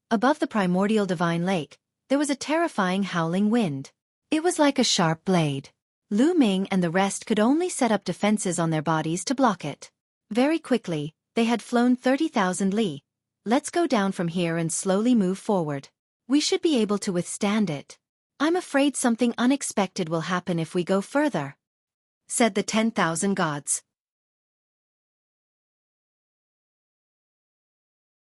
Above the primordial divine lake, there was a terrifying howling wind. It was like a sharp blade. Lu Ming and the rest could only set up defenses on their bodies to block it. Very quickly, they had flown 30,000 li. Let's go down from here and slowly move forward. We should be able to withstand it. I'm afraid something unexpected will happen if we go further, said the 10,000 gods.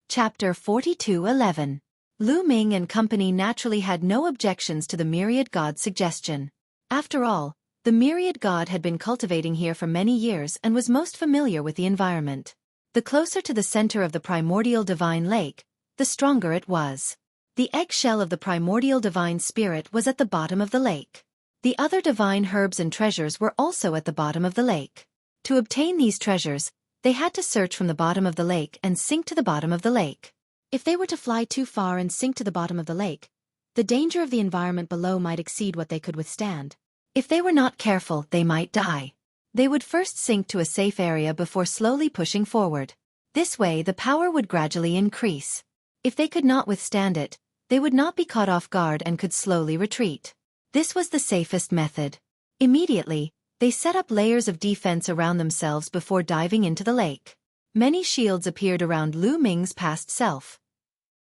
Chapter 42:11. Lu Ming and company naturally had no objections to the myriad god's suggestion. After all, the myriad god had been cultivating here for many years and was most familiar with the environment. The closer to the center of the primordial divine lake, the stronger it was. The eggshell of the primordial divine spirit was at the bottom of the lake. The other divine herbs and treasures were also at the bottom of the lake. To obtain these treasures, they had to search from the bottom of the lake and sink to the bottom of the lake. If they were to fly too far and sink to the bottom of the lake, the danger of the environment below might exceed what they could withstand. If they were not careful, they might die. They would first sink to a safe area before slowly pushing forward. This way the power would gradually increase. If they could not withstand it, they would not be caught off guard and could slowly retreat. This was the safest method. Immediately, they set up layers of defense around themselves before diving into the lake. Many shields appeared around Lu Ming's past self.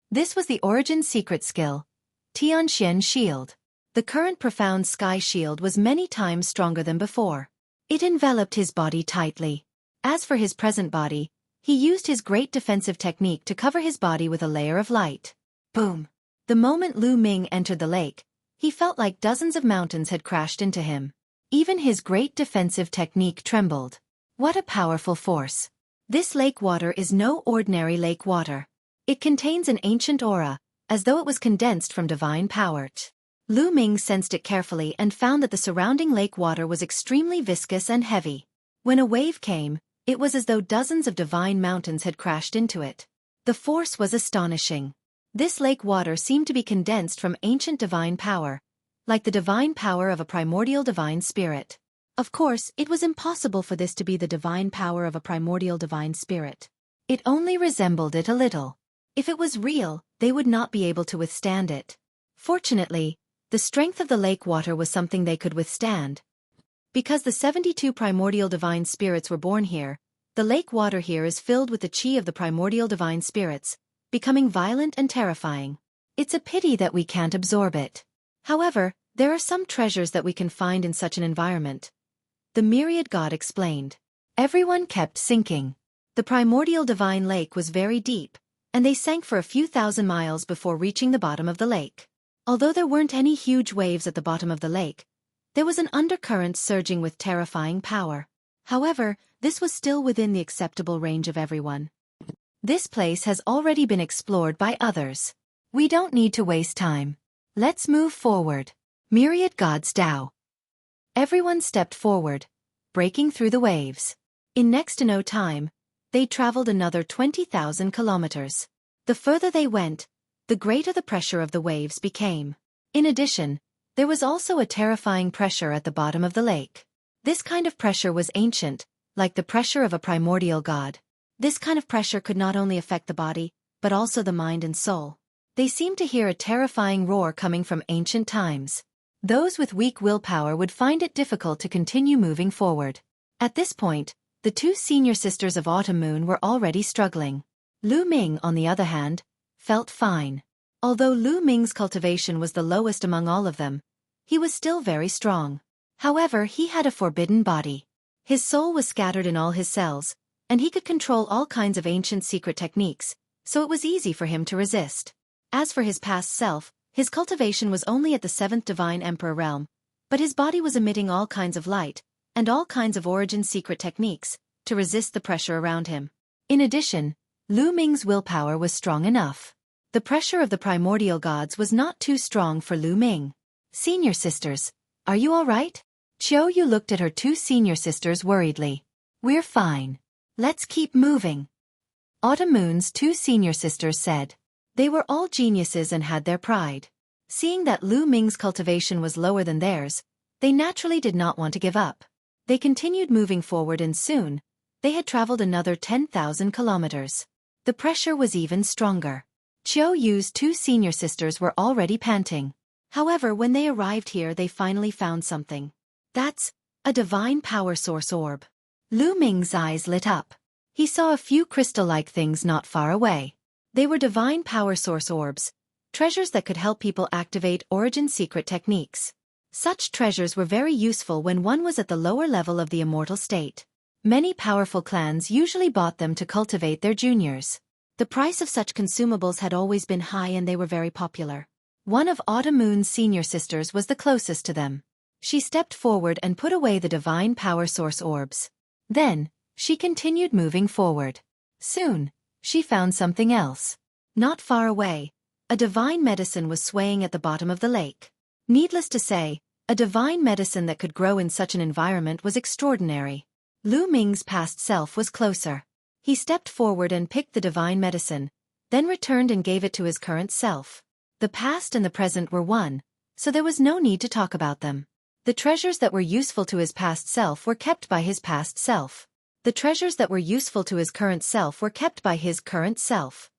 This was the origin secret skill, Tianxian Shield. The current profound sky shield was many times stronger than before. It enveloped his body tightly. As for his present body, he used his great defensive technique to cover his body with a layer of light. Boom! The moment Lu Ming entered the lake, he felt like dozens of mountains had crashed into him. Even his great defensive technique trembled. What a powerful force! This lake water is no ordinary lake water. It contains an ancient aura, as though it was condensed from divine power. Lu Ming sensed it carefully and found that the surrounding lake water was extremely viscous and heavy. When a wave came, it was as though dozens of divine mountains had crashed into it. The force was astonishing. This lake water seemed to be condensed from ancient divine power, like the divine power of a primordial divine spirit. Of course, it was impossible for this to be the divine power of a primordial divine spirit. It only resembled it a little. If it was real, they would not be able to withstand it. Fortunately, the strength of the lake water was something they could withstand. Because the 72 primordial divine spirits were born here, the lake water here is filled with the chi of the primordial divine spirits, becoming violent and terrifying. It's a pity that we can't absorb it. However, there are some treasures that we can find in such an environment, the myriad god explained. Everyone kept sinking. The primordial divine lake was very deep, and they sank for a few thousand miles before reaching the bottom of the lake. Although there weren't any huge waves at the bottom of the lake, there was an undercurrent surging with terrifying power. However, this was still within the acceptable range of everyone. This place has already been explored by others. We don't need to waste time. Let's move forward. Myriad gods Tao. Everyone stepped forward. breaking through the waves. In next to no time, they traveled another 20,000 kilometers. The further they went, the greater the pressure of the waves became. In addition, there was also a terrifying pressure at the bottom of the lake. This kind of pressure was ancient, like the pressure of a primordial god. This kind of pressure could not only affect the body, but also the mind and soul. They seemed to hear a terrifying roar coming from ancient times. Those with weak willpower would find it difficult to continue moving forward. At this point, the two senior sisters of Autumn Moon were already struggling. Lu Ming, on the other hand, felt fine. Although Lu Ming's cultivation was the lowest among all of them, he was still very strong. However, he had a forbidden body. His soul was scattered in all his cells, and he could control all kinds of ancient secret techniques, so it was easy for him to resist. As for his past self, his cultivation was only at the 7th Divine Emperor realm, but his body was emitting all kinds of light, and all kinds of origin secret techniques, to resist the pressure around him. In addition, Lu Ming's willpower was strong enough. The pressure of the primordial gods was not too strong for Lu Ming. Senior sisters, are you all right? Xueqi looked at her two senior sisters worriedly. We're fine. Let's keep moving. Autumn Moon's two senior sisters said. They were all geniuses and had their pride. Seeing that Lu Ming's cultivation was lower than theirs, they naturally did not want to give up. They continued moving forward and soon, they had traveled another 10,000 kilometers. The pressure was even stronger. Xueqi's two senior sisters were already panting. However, when they arrived here they finally found something. That's a divine power source orb. Lu Ming's eyes lit up. He saw a few crystal-like things not far away. They were divine power source orbs, treasures that could help people activate origin secret techniques. Such treasures were very useful when one was at the lower level of the immortal state. Many powerful clans usually bought them to cultivate their juniors. The price of such consumables had always been high and they were very popular. One of Autumn Moon's senior sisters was the closest to them. She stepped forward and put away the divine power source orbs. Then, she continued moving forward. Soon, she found something else. Not far away, a divine medicine was swaying at the bottom of the lake. Needless to say, a divine medicine that could grow in such an environment was extraordinary. Lu Ming's past self was closer. He stepped forward and picked the divine medicine, then returned and gave it to his current self. The past and the present were one, so there was no need to talk about them. The treasures that were useful to his past self were kept by his past self. The treasures that were useful to his current self were kept by his current self.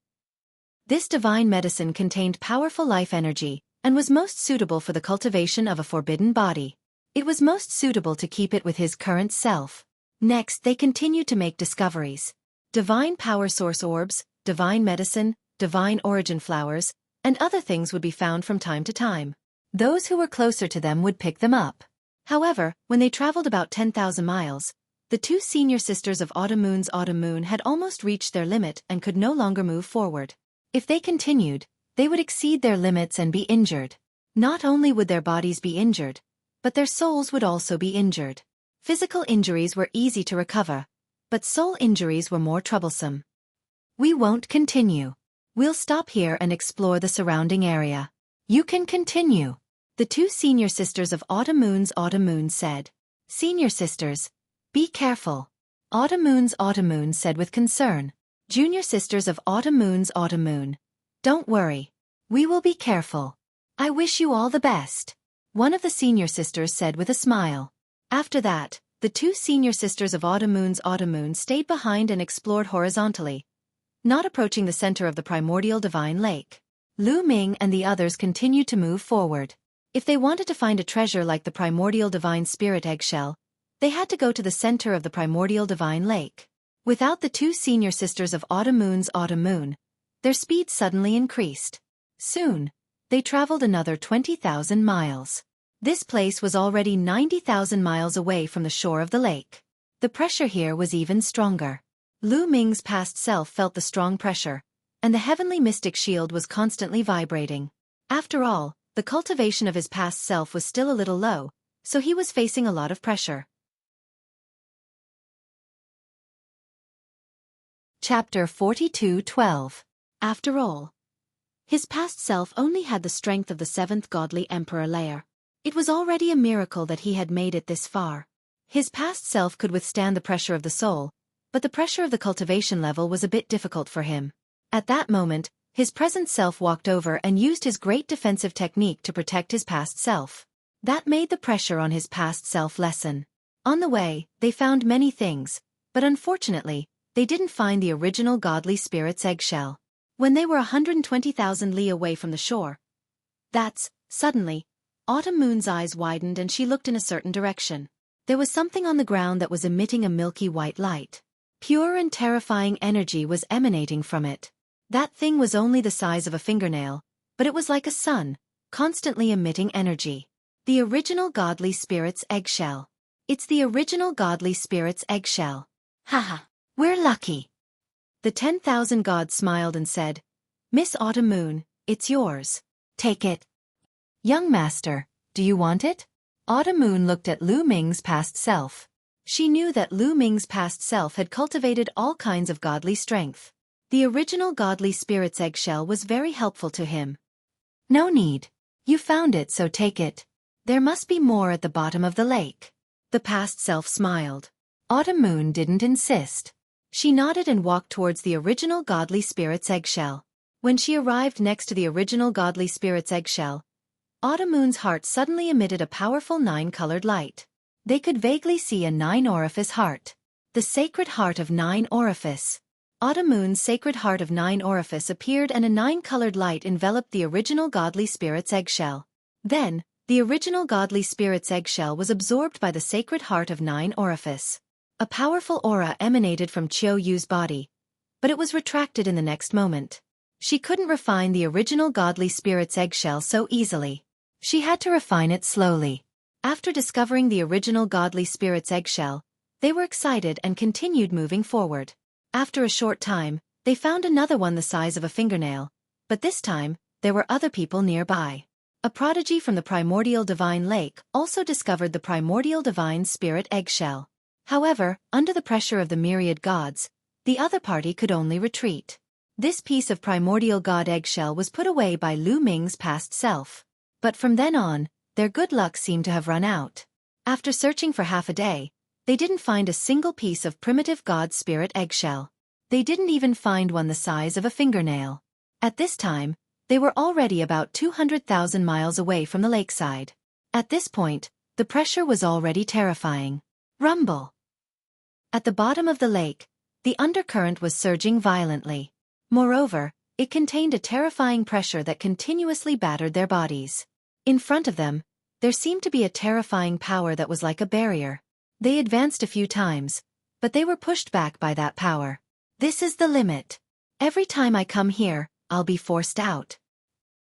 This divine medicine contained powerful life energy, and was most suitable for the cultivation of a forbidden body. It was most suitable to keep it with his current self. Next, they continued to make discoveries. Divine power source orbs, divine medicine, divine origin flowers, and other things would be found from time to time. Those who were closer to them would pick them up. However, when they traveled about 10,000 miles, the two senior sisters of Autumn Moon had almost reached their limit and could no longer move forward. If they continued, they would exceed their limits and be injured. Not only would their bodies be injured, but their souls would also be injured. Physical injuries were easy to recover, but soul injuries were more troublesome. We won't continue. We'll stop here and explore the surrounding area. You can continue. The two senior sisters of Autumn Moon said. Senior sisters, be careful. Autumn Moon said with concern. Junior sisters of Autumn Moon, don't worry. We will be careful. I wish you all the best. One of the senior sisters said with a smile. After that, the two senior sisters of Autumn Moon stayed behind and explored horizontally, not approaching the center of the primordial divine lake. Lu Ming and the others continued to move forward. If they wanted to find a treasure like the primordial divine spirit eggshell, they had to go to the center of the primordial divine lake. Without the two senior sisters of Autumn Moon, their speed suddenly increased. Soon, they traveled another 20,000 miles. This place was already 90,000 miles away from the shore of the lake. The pressure here was even stronger. Lu Ming's past self felt the strong pressure, and the heavenly mystic shield was constantly vibrating. After all, the cultivation of his past self was still a little low, so he was facing a lot of pressure. Chapter 42:12. After all, his past self only had the strength of the 7th godly emperor layer. It was already a miracle that he had made it this far. His past self could withstand the pressure of the soul, but the pressure of the cultivation level was a bit difficult for him. At that moment, his present self walked over and used his great defensive technique to protect his past self. That made the pressure on his past self lessen. On the way, they found many things, but unfortunately, they didn't find the original godly spirit's eggshell. When they were 120,000 li away from the shore, suddenly, Autumn Moon's eyes widened and she looked in a certain direction. There was something on the ground that was emitting a milky white light. Pure and terrifying energy was emanating from it. That thing was only the size of a fingernail, but it was like a sun, constantly emitting energy. The original godly spirit's eggshell. It's the original godly spirit's eggshell. Haha, we're lucky. The 10,000 gods smiled and said, Miss Autumn Moon, it's yours. Take it. Young master, do you want it? Autumn Moon looked at Lu Ming's past self. She knew that Lu Ming's past self had cultivated all kinds of godly strength. The original godly spirit's eggshell was very helpful to him. No need. You found it, so take it. There must be more at the bottom of the lake. The past self smiled. Autumn Moon didn't insist. She nodded and walked towards the original godly spirit's eggshell. When she arrived next to the original godly spirit's eggshell, Autumn Moon's heart suddenly emitted a powerful 9-colored light. They could vaguely see a 9-orifice heart. The sacred heart of 9-orifice. Autumn Moon's sacred heart of 9-orifice appeared and a 9-colored light enveloped the original godly spirit's eggshell. Then, the original godly spirit's eggshell was absorbed by the sacred heart of 9-orifice. A powerful aura emanated from Xueqi's body, but it was retracted in the next moment. She couldn't refine the original godly spirit's eggshell so easily. She had to refine it slowly. After discovering the original godly spirit's eggshell, they were excited and continued moving forward. After a short time, they found another one the size of a fingernail, but this time, there were other people nearby. A prodigy from the primordial divine lake also discovered the primordial divine spirit eggshell. However, under the pressure of the myriad gods, the other party could only retreat. This piece of primordial god eggshell was put away by Lu Ming's past self. But from then on, their good luck seemed to have run out. After searching for half a day, they didn't find a single piece of primitive god spirit eggshell. They didn't even find one the size of a fingernail. At this time, they were already about 200,000 miles away from the lakeside. At this point, the pressure was already terrifying. Rumble. At the bottom of the lake, the undercurrent was surging violently. Moreover, it contained a terrifying pressure that continuously battered their bodies. In front of them, there seemed to be a terrifying power that was like a barrier. They advanced a few times, but they were pushed back by that power. This is the limit. Every time I come here, I'll be forced out.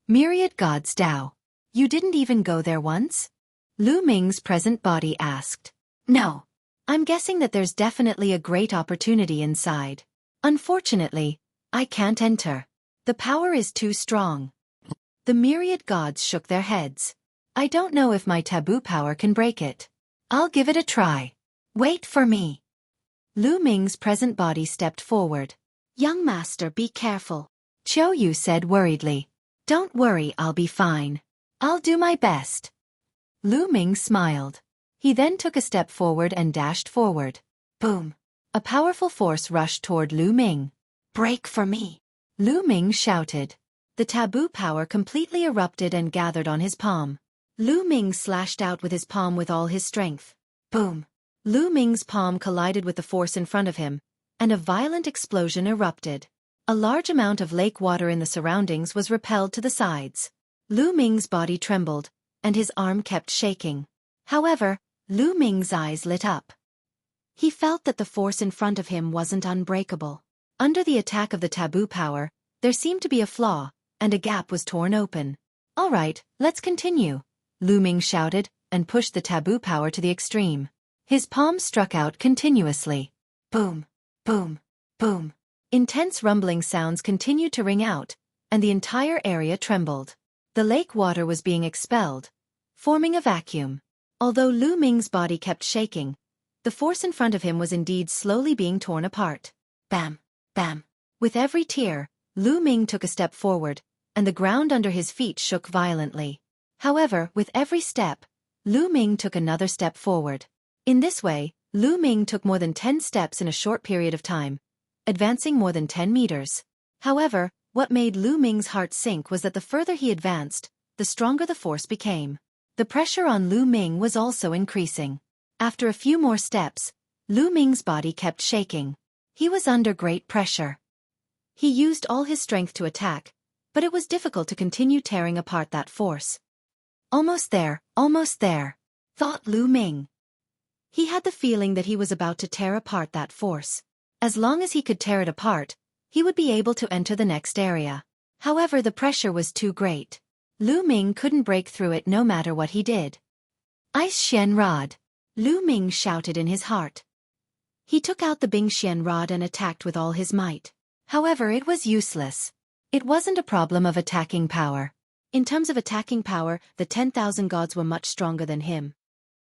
Myriad gods Tao. You didn't even go there once? Lu Ming's present body asked. No. I'm guessing that there's definitely a great opportunity inside. Unfortunately, I can't enter. The power is too strong. The myriad gods shook their heads. I don't know if my taboo power can break it. I'll give it a try. Wait for me. Lu Ming's present body stepped forward. Young master, be careful. Xueqi said worriedly. Don't worry, I'll be fine. I'll do my best. Lu Ming smiled. He then took a step forward and dashed forward. Boom. A powerful force rushed toward Lu Ming. Break for me. Lu Ming shouted. The taboo power completely erupted and gathered on his palm. Lu Ming slashed out with his palm with all his strength. Boom. Lu Ming's palm collided with the force in front of him, and a violent explosion erupted. A large amount of lake water in the surroundings was repelled to the sides. Lu Ming's body trembled, and his arm kept shaking. However, Lu Ming's eyes lit up. He felt that the force in front of him wasn't unbreakable. Under the attack of the taboo power, there seemed to be a flaw, and a gap was torn open. All right, let's continue, Lu Ming shouted, and pushed the taboo power to the extreme. His palm struck out continuously. Boom, boom, boom. Intense rumbling sounds continued to ring out, and the entire area trembled. The lake water was being expelled, forming a vacuum. Although Lu Ming's body kept shaking, the force in front of him was indeed slowly being torn apart. Bam, bam. With every tear, Lu Ming took a step forward, and the ground under his feet shook violently. However, with every step, Lu Ming took another step forward. In this way, Lu Ming took more than 10 steps in a short period of time, advancing more than 10 meters. However, what made Lu Ming's heart sink was that the further he advanced, the stronger the force became. The pressure on Lu Ming was also increasing. After a few more steps, Lu Ming's body kept shaking. He was under great pressure. He used all his strength to attack, but it was difficult to continue tearing apart that force. Almost there, thought Lu Ming. He had the feeling that he was about to tear apart that force. As long as he could tear it apart, he would be able to enter the next area. However, the pressure was too great. Lu Ming couldn't break through it no matter what he did. Ice Xian Rod! Lu Ming shouted in his heart. He took out the Bing Xian Rod and attacked with all his might. However, it was useless. It wasn't a problem of attacking power. In terms of attacking power, the 10,000 gods were much stronger than him.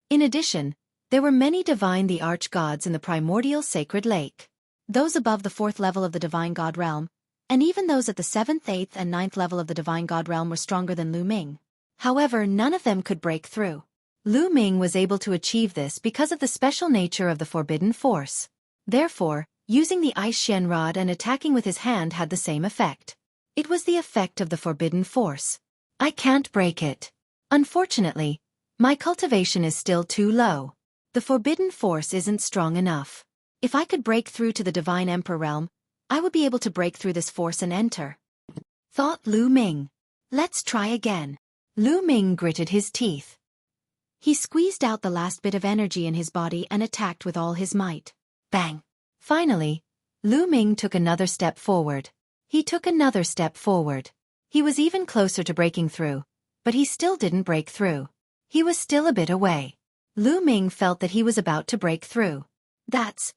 In addition, there were many divine the arch-gods in the primordial sacred lake. Those above the 4th level of the divine god realm, and even those at the 7th, 8th, and 9th level of the divine god realm were stronger than Lu Ming. However, none of them could break through. Lu Ming was able to achieve this because of the special nature of the forbidden force. Therefore, using the Ice Xian Rod and attacking with his hand had the same effect. It was the effect of the forbidden force. I can't break it. Unfortunately, my cultivation is still too low. The forbidden force isn't strong enough. If I could break through to the divine emperor realm, I would be able to break through this force and enter. Thought Lu Ming. Let's try again. Lu Ming gritted his teeth. He squeezed out the last bit of energy in his body and attacked with all his might. Bang! Finally, Lu Ming took another step forward. He took another step forward. He was even closer to breaking through, but he still didn't break through. He was still a bit away. Lu Ming felt that he was about to break through.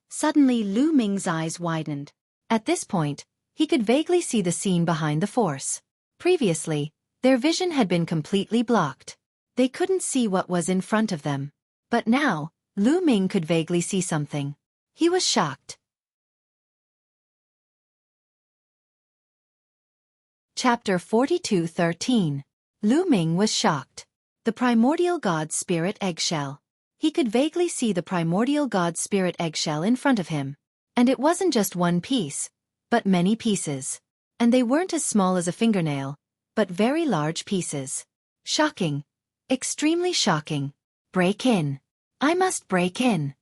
Suddenly Lu Ming's eyes widened. At this point, he could vaguely see the scene behind the force. Previously, their vision had been completely blocked. They couldn't see what was in front of them. But now, Lu Ming could vaguely see something. He was shocked. Chapter 42:13. Lu Ming was shocked. The primordial god's spirit eggshell. He could vaguely see the primordial god's spirit eggshell in front of him. And it wasn't just one piece, but many pieces. And they weren't as small as a fingernail, but very large pieces. Shocking. Extremely shocking. Break in. I must break in.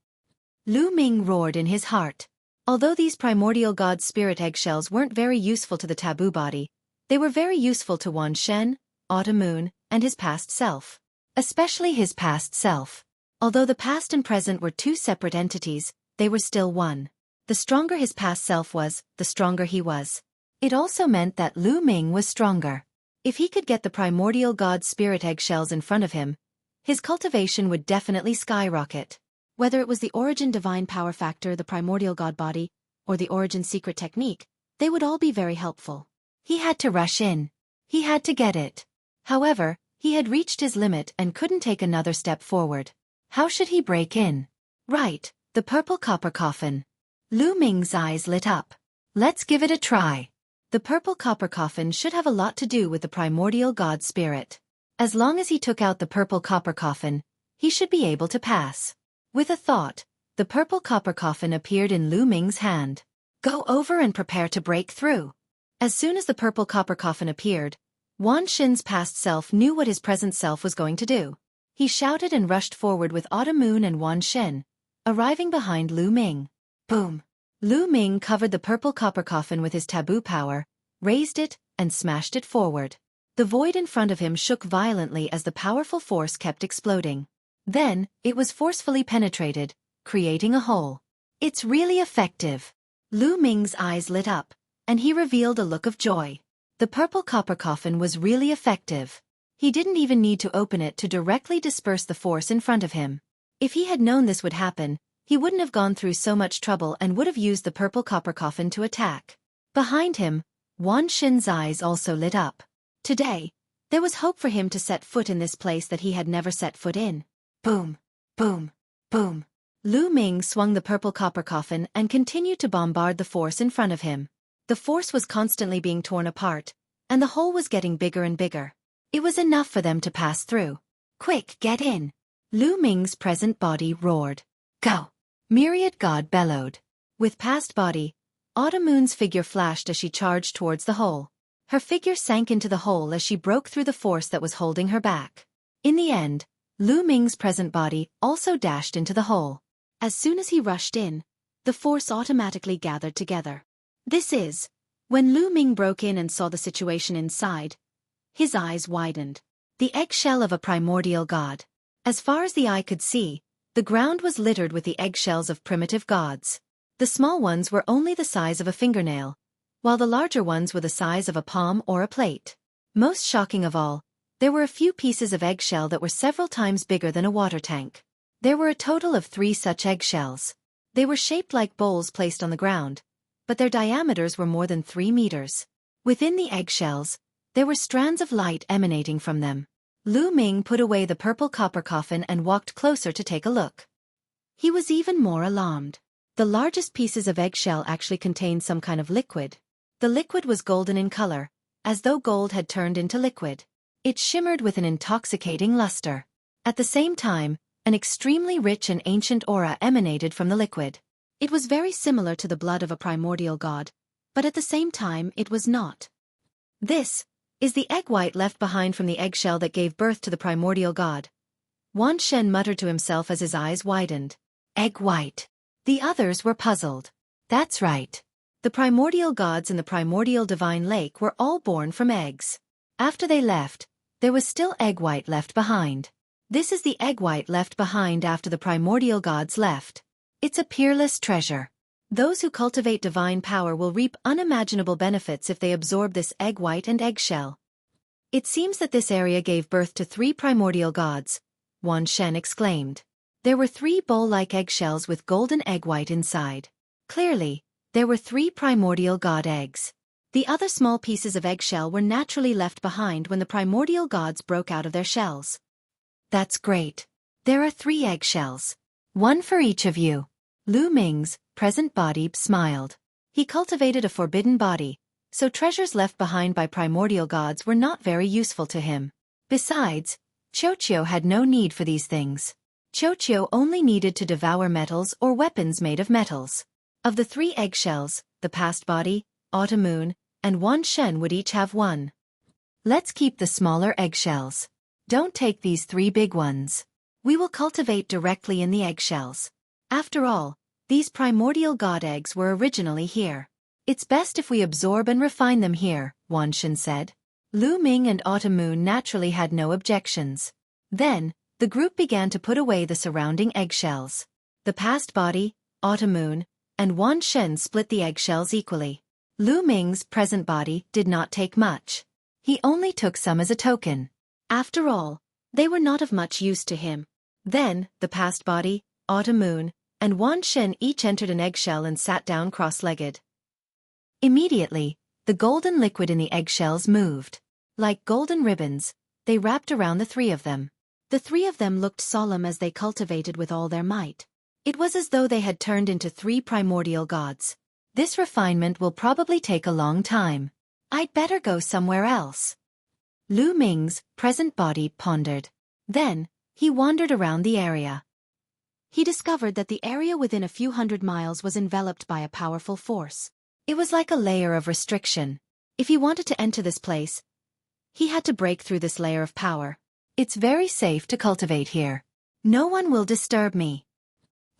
Lu Ming roared in his heart. Although these primordial god's spirit eggshells weren't very useful to the taboo body, they were very useful to Wan Shen, Autumn Moon, and his past self. Especially his past self. Although the past and present were two separate entities, they were still one. The stronger his past self was, the stronger he was. It also meant that Lu Ming was stronger. If he could get the primordial god's spirit eggshells in front of him, his cultivation would definitely skyrocket. Whether it was the origin divine power factor, the primordial god body, or the origin secret technique, they would all be very helpful. He had to rush in. He had to get it. However, he had reached his limit and couldn't take another step forward. How should he break in? Right, the purple copper coffin. Lu Ming's eyes lit up. Let's give it a try. The purple copper coffin should have a lot to do with the primordial god spirit. As long as he took out the purple copper coffin, he should be able to pass. With a thought, the purple copper coffin appeared in Lu Ming's hand. Go over and prepare to break through. As soon as the purple copper coffin appeared, Wan Shen's past self knew what his present self was going to do. He shouted and rushed forward with Autumn Moon and Wan Shen, arriving behind Lu Ming. Boom! Lu Ming covered the purple copper coffin with his taboo power, raised it, and smashed it forward. The void in front of him shook violently as the powerful force kept exploding. Then, it was forcefully penetrated, creating a hole. It's really effective. Lu Ming's eyes lit up, and he revealed a look of joy. The purple copper coffin was really effective. He didn't even need to open it to directly disperse the force in front of him. If he had known this would happen, he wouldn't have gone through so much trouble and would have used the purple copper coffin to attack. Behind him, Wan Shen's eyes also lit up. Today, there was hope for him to set foot in this place that he had never set foot in. Boom, boom, boom. Lu Ming swung the purple copper coffin and continued to bombard the force in front of him. The force was constantly being torn apart, and the hole was getting bigger and bigger. It was enough for them to pass through. Quick, get in! Lu Ming's present body roared. Go! Myriad God bellowed. With past body, Automoon's figure flashed as she charged towards the hole. Her figure sank into the hole as she broke through the force that was holding her back. In the end, Lu Ming's present body also dashed into the hole. As soon as he rushed in, the force automatically gathered together. When Lu Ming broke in and saw the situation inside, his eyes widened. The eggshell of a primordial god. As far as the eye could see, the ground was littered with the eggshells of primitive gods. The small ones were only the size of a fingernail, while the larger ones were the size of a palm or a plate. Most shocking of all, there were a few pieces of eggshell that were several times bigger than a water tank. There were a total of 3 such eggshells. They were shaped like bowls placed on the ground, but their diameters were more than 3 meters. Within the eggshells, there were strands of light emanating from them. Lu Ming put away the purple copper coffin and walked closer to take a look. He was even more alarmed. The largest pieces of eggshell actually contained some kind of liquid. The liquid was golden in color, as though gold had turned into liquid. It shimmered with an intoxicating luster. At the same time, an extremely rich and ancient aura emanated from the liquid. It was very similar to the blood of a primordial god, but at the same time it was not. This is the egg white left behind from the eggshell that gave birth to the primordial god. Wan Shen muttered to himself as his eyes widened. Egg white. The others were puzzled. That's right. The primordial gods in the primordial divine lake were all born from eggs. After they left, there was still egg white left behind. This is the egg white left behind after the primordial gods left. It's a peerless treasure. Those who cultivate divine power will reap unimaginable benefits if they absorb this egg white and eggshell. It seems that this area gave birth to 3 primordial gods, Wan Shen exclaimed. There were 3 bowl-like eggshells with golden egg white inside. Clearly, there were 3 primordial god eggs. The other small pieces of eggshell were naturally left behind when the primordial gods broke out of their shells. That's great. There are 3 eggshells. 1 for each of you. Lu Ming's present body smiled. He cultivated a forbidden body, so treasures left behind by primordial gods were not very useful to him. Besides, Xueqi had no need for these things. Xueqi only needed to devour metals or weapons made of metals. Of the 3 eggshells, the past body, Automoon, and Wan Shen would each have 1. Let's keep the smaller eggshells. Don't take these 3 big ones. We will cultivate directly in the eggshells. After all, these primordial god eggs were originally here. It's best if we absorb and refine them here, Wan Shen said. Lu Ming and Automoon naturally had no objections. Then, the group began to put away the surrounding eggshells. The past body, Automoon, and Wan Shen split the eggshells equally. Lu Ming's present body did not take much. He only took some as a token. After all, they were not of much use to him. Then, the past body, Automoon, and Wan Shen each entered an eggshell and sat down cross-legged. Immediately, the golden liquid in the eggshells moved. Like golden ribbons, they wrapped around the 3 of them. The 3 of them looked solemn as they cultivated with all their might. It was as though they had turned into 3 primordial gods. This refinement will probably take a long time. I'd better go somewhere else. Lu Ming's present body pondered. Then, he wandered around the area. He discovered that the area within a few hundred miles was enveloped by a powerful force. It was like a layer of restriction. If he wanted to enter this place, he had to break through this layer of power. It's very safe to cultivate here. No one will disturb me.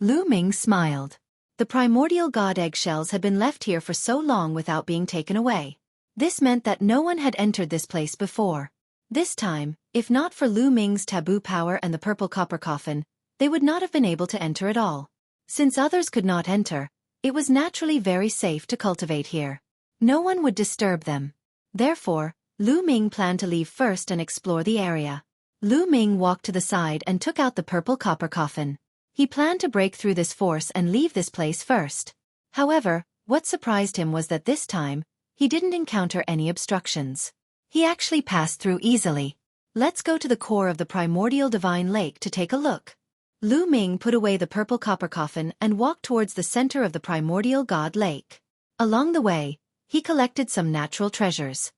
Lu Ming smiled. The primordial god eggshells had been left here for so long without being taken away. This meant that no one had entered this place before. This time, if not for Lu Ming's taboo power and the purple copper coffin, they would not have been able to enter at all. Since others could not enter, it was naturally very safe to cultivate here. No one would disturb them. Therefore, Lu Ming planned to leave first and explore the area. Lu Ming walked to the side and took out the purple copper coffin. He planned to break through this force and leave this place first. However, what surprised him was that this time, he didn't encounter any obstructions. He actually passed through easily. Let's go to the core of the primordial divine lake to take a look. Lu Ming put away the purple copper coffin and walked towards the center of the primordial god lake. Along the way, he collected some natural treasures.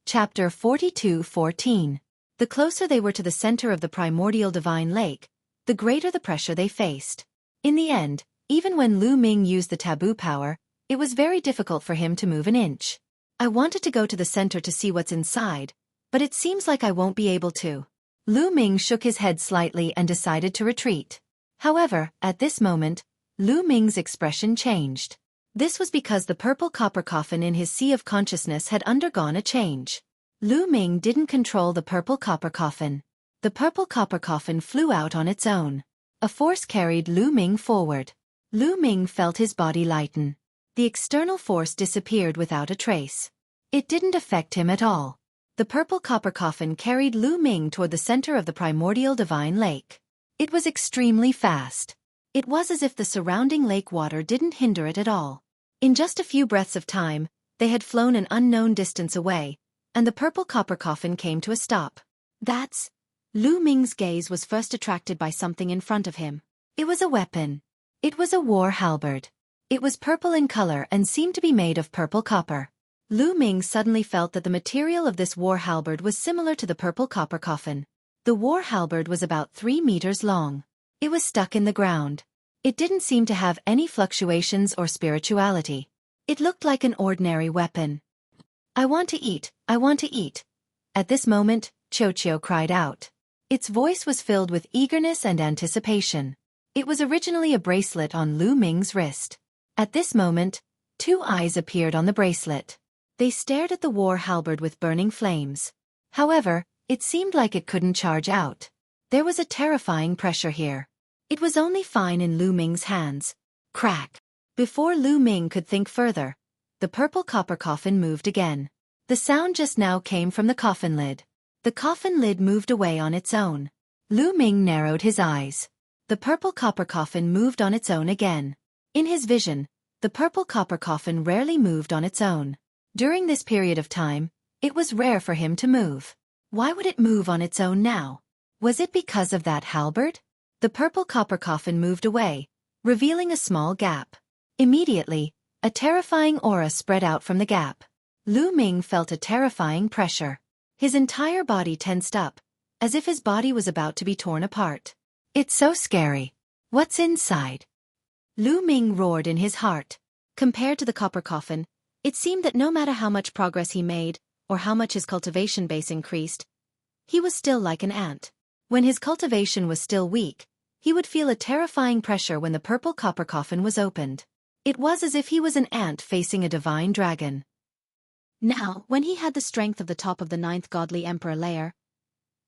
Chapter 42:14. The closer they were to the center of the primordial divine lake, the greater the pressure they faced. In the end, even when Lu Ming used the taboo power, it was very difficult for him to move an inch. I wanted to go to the center to see what's inside, but it seems like I won't be able to. Lu Ming shook his head slightly and decided to retreat. However, at this moment, Lu Ming's expression changed. This was because the purple copper coffin in his sea of consciousness had undergone a change. Lu Ming didn't control the purple copper coffin. The purple copper coffin flew out on its own. A force carried Lu Ming forward. Lu Ming felt his body lighten. The external force disappeared without a trace. It didn't affect him at all. The purple copper coffin carried Lu Ming toward the center of the primordial divine lake. It was extremely fast. It was as if the surrounding lake water didn't hinder it at all. In just a few breaths of time, they had flown an unknown distance away, and the purple copper coffin came to a stop. That's... Lu Ming's gaze was first attracted by something in front of him. It was a weapon. It was a war halberd. It was purple in color and seemed to be made of purple copper. Lu Ming suddenly felt that the material of this war halberd was similar to the purple copper coffin. The war halberd was about 3 meters long. It was stuck in the ground. It didn't seem to have any fluctuations or spirituality. It looked like an ordinary weapon. I want to eat, I want to eat. At this moment, Xueqi cried out. Its voice was filled with eagerness and anticipation. It was originally a bracelet on Lu Ming's wrist. At this moment, 2 eyes appeared on the bracelet. They stared at the war halberd with burning flames. However, it seemed like it couldn't charge out. There was a terrifying pressure here. It was only fine in Lu Ming's hands. Crack! Before Lu Ming could think further, the purple copper coffin moved again. The sound just now came from the coffin lid. The coffin lid moved away on its own. Lu Ming narrowed his eyes. The purple copper coffin moved on its own again. In his vision, the purple copper coffin rarely moved on its own. During this period of time, it was rare for him to move. Why would it move on its own now? Was it because of that halberd? The purple copper coffin moved away, revealing a small gap. Immediately, a terrifying aura spread out from the gap. Lu Ming felt a terrifying pressure. His entire body tensed up, as if his body was about to be torn apart. It's so scary. What's inside? Lu Ming roared in his heart. Compared to the copper coffin, it seemed that no matter how much progress he made, or how much his cultivation base increased, he was still like an ant. When his cultivation was still weak, he would feel a terrifying pressure when the purple copper coffin was opened. It was as if he was an ant facing a divine dragon. Now, when he had the strength of the top of the 9th godly emperor layer,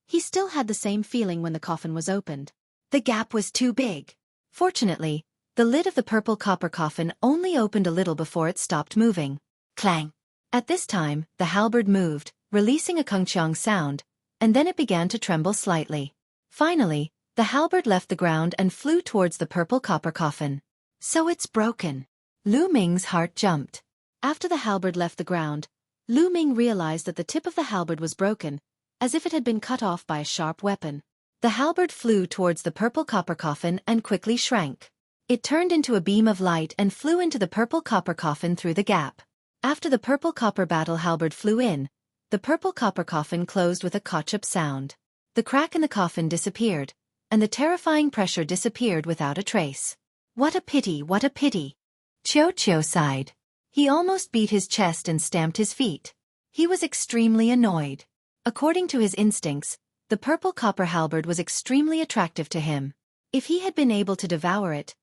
he still had the same feeling when the coffin was opened. The gap was too big. Fortunately, the lid of the purple copper coffin only opened a little before it stopped moving. Clang! At this time, the halberd moved, releasing a kungchang sound, and then it began to tremble slightly. Finally, the halberd left the ground and flew towards the purple copper coffin. So it's broken. Lu Ming's heart jumped. After the halberd left the ground, Lu Ming realized that the tip of the halberd was broken, as if it had been cut off by a sharp weapon. The halberd flew towards the purple copper coffin and quickly shrank. It turned into a beam of light and flew into the purple copper coffin through the gap. After the purple copper battle halberd flew in, the purple copper coffin closed with a kochup sound. The crack in the coffin disappeared, and the terrifying pressure disappeared without a trace. What a pity, what a pity! Xueqi sighed. He almost beat his chest and stamped his feet. He was extremely annoyed. According to his instincts, the purple copper halberd was extremely attractive to him. If he had been able to devour it,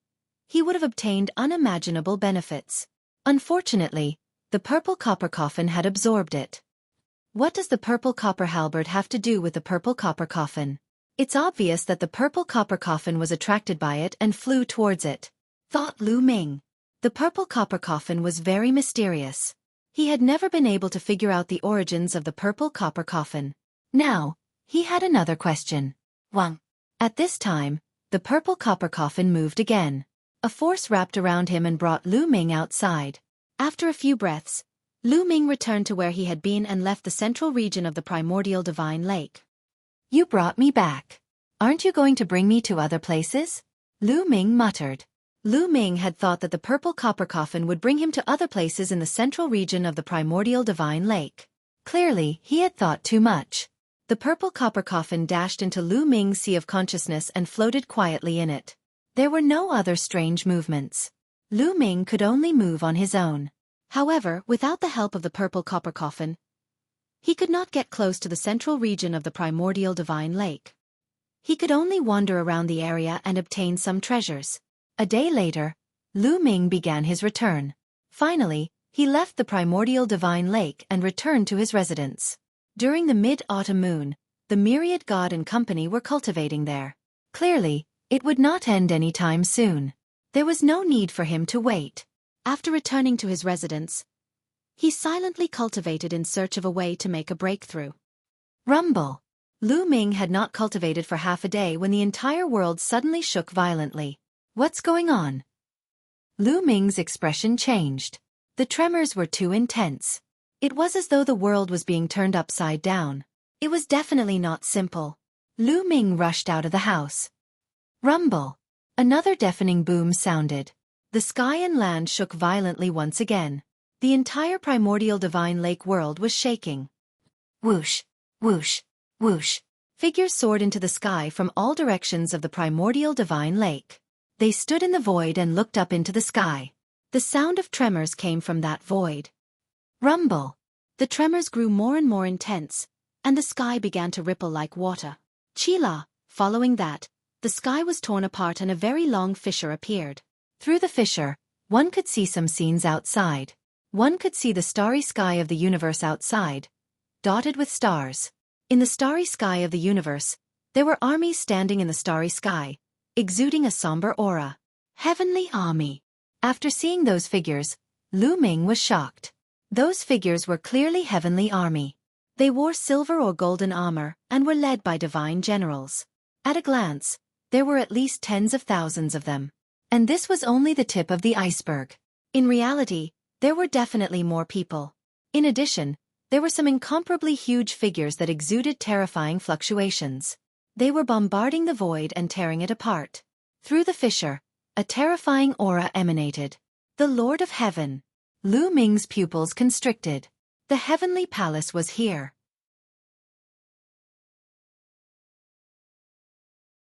he would have obtained unimaginable benefits. Unfortunately, the purple copper coffin had absorbed it. What does the purple copper halberd have to do with the purple copper coffin? It's obvious that the purple copper coffin was attracted by it and flew towards it, thought Lu Ming. The purple copper coffin was very mysterious. He had never been able to figure out the origins of the purple copper coffin. Now, he had another question. Wang. At this time, the purple copper coffin moved again. A force wrapped around him and brought Lu Ming outside. After a few breaths, Lu Ming returned to where he had been and left the central region of the primordial divine lake. You brought me back. Aren't you going to bring me to other places? Lu Ming muttered. Lu Ming had thought that the purple copper coffin would bring him to other places in the central region of the primordial divine lake. Clearly, he had thought too much. The purple copper coffin dashed into Lu Ming's sea of consciousness and floated quietly in it. There were no other strange movements. Lu Ming could only move on his own. However, without the help of the purple copper coffin, he could not get close to the central region of the primordial divine lake. He could only wander around the area and obtain some treasures. A day later, Lu Ming began his return. Finally, he left the primordial divine lake and returned to his residence. During the mid-autumn moon, the myriad god and company were cultivating there. Clearly, it would not end any time soon. There was no need for him to wait. After returning to his residence, he silently cultivated in search of a way to make a breakthrough. Rumble. Lu Ming had not cultivated for half a day when the entire world suddenly shook violently. What's going on? Lu Ming's expression changed. The tremors were too intense. It was as though the world was being turned upside down. It was definitely not simple. Lu Ming rushed out of the house. Rumble. Another deafening boom sounded. The sky and land shook violently once again. The entire primordial divine lake world was shaking. Whoosh, whoosh, whoosh. Figures soared into the sky from all directions of the primordial divine lake. They stood in the void and looked up into the sky. The sound of tremors came from that void. Rumble. The tremors grew more and more intense, and the sky began to ripple like water. Chila. Following that, the sky was torn apart and a very long fissure appeared. Through the fissure, one could see some scenes outside. One could see the starry sky of the universe outside, dotted with stars. In the starry sky of the universe, there were armies standing in the starry sky, exuding a somber aura. Heavenly army. After seeing those figures, Lu Ming was shocked. Those figures were clearly heavenly army. They wore silver or golden armor and were led by divine generals. At a glance, there were at least tens of thousands of them. And this was only the tip of the iceberg. In reality, there were definitely more people. In addition, there were some incomparably huge figures that exuded terrifying fluctuations. They were bombarding the void and tearing it apart. Through the fissure, a terrifying aura emanated. The Lord of Heaven. Lu Ming's pupils constricted. The heavenly palace was here.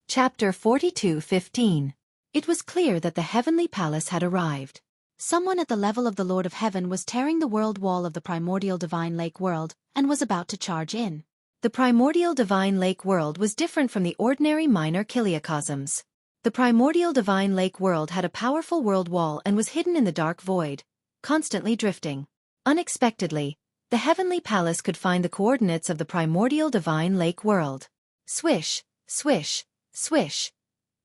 Chapter 42:15. It was clear that the heavenly palace had arrived. Someone at the level of the Lord of Heaven was tearing the world wall of the primordial divine lake world and was about to charge in. The primordial divine lake world was different from the ordinary minor kiliacosms. The primordial divine lake world had a powerful world wall and was hidden in the dark void, constantly drifting. Unexpectedly, the heavenly palace could find the coordinates of the primordial divine lake world. Swish, swish, swish.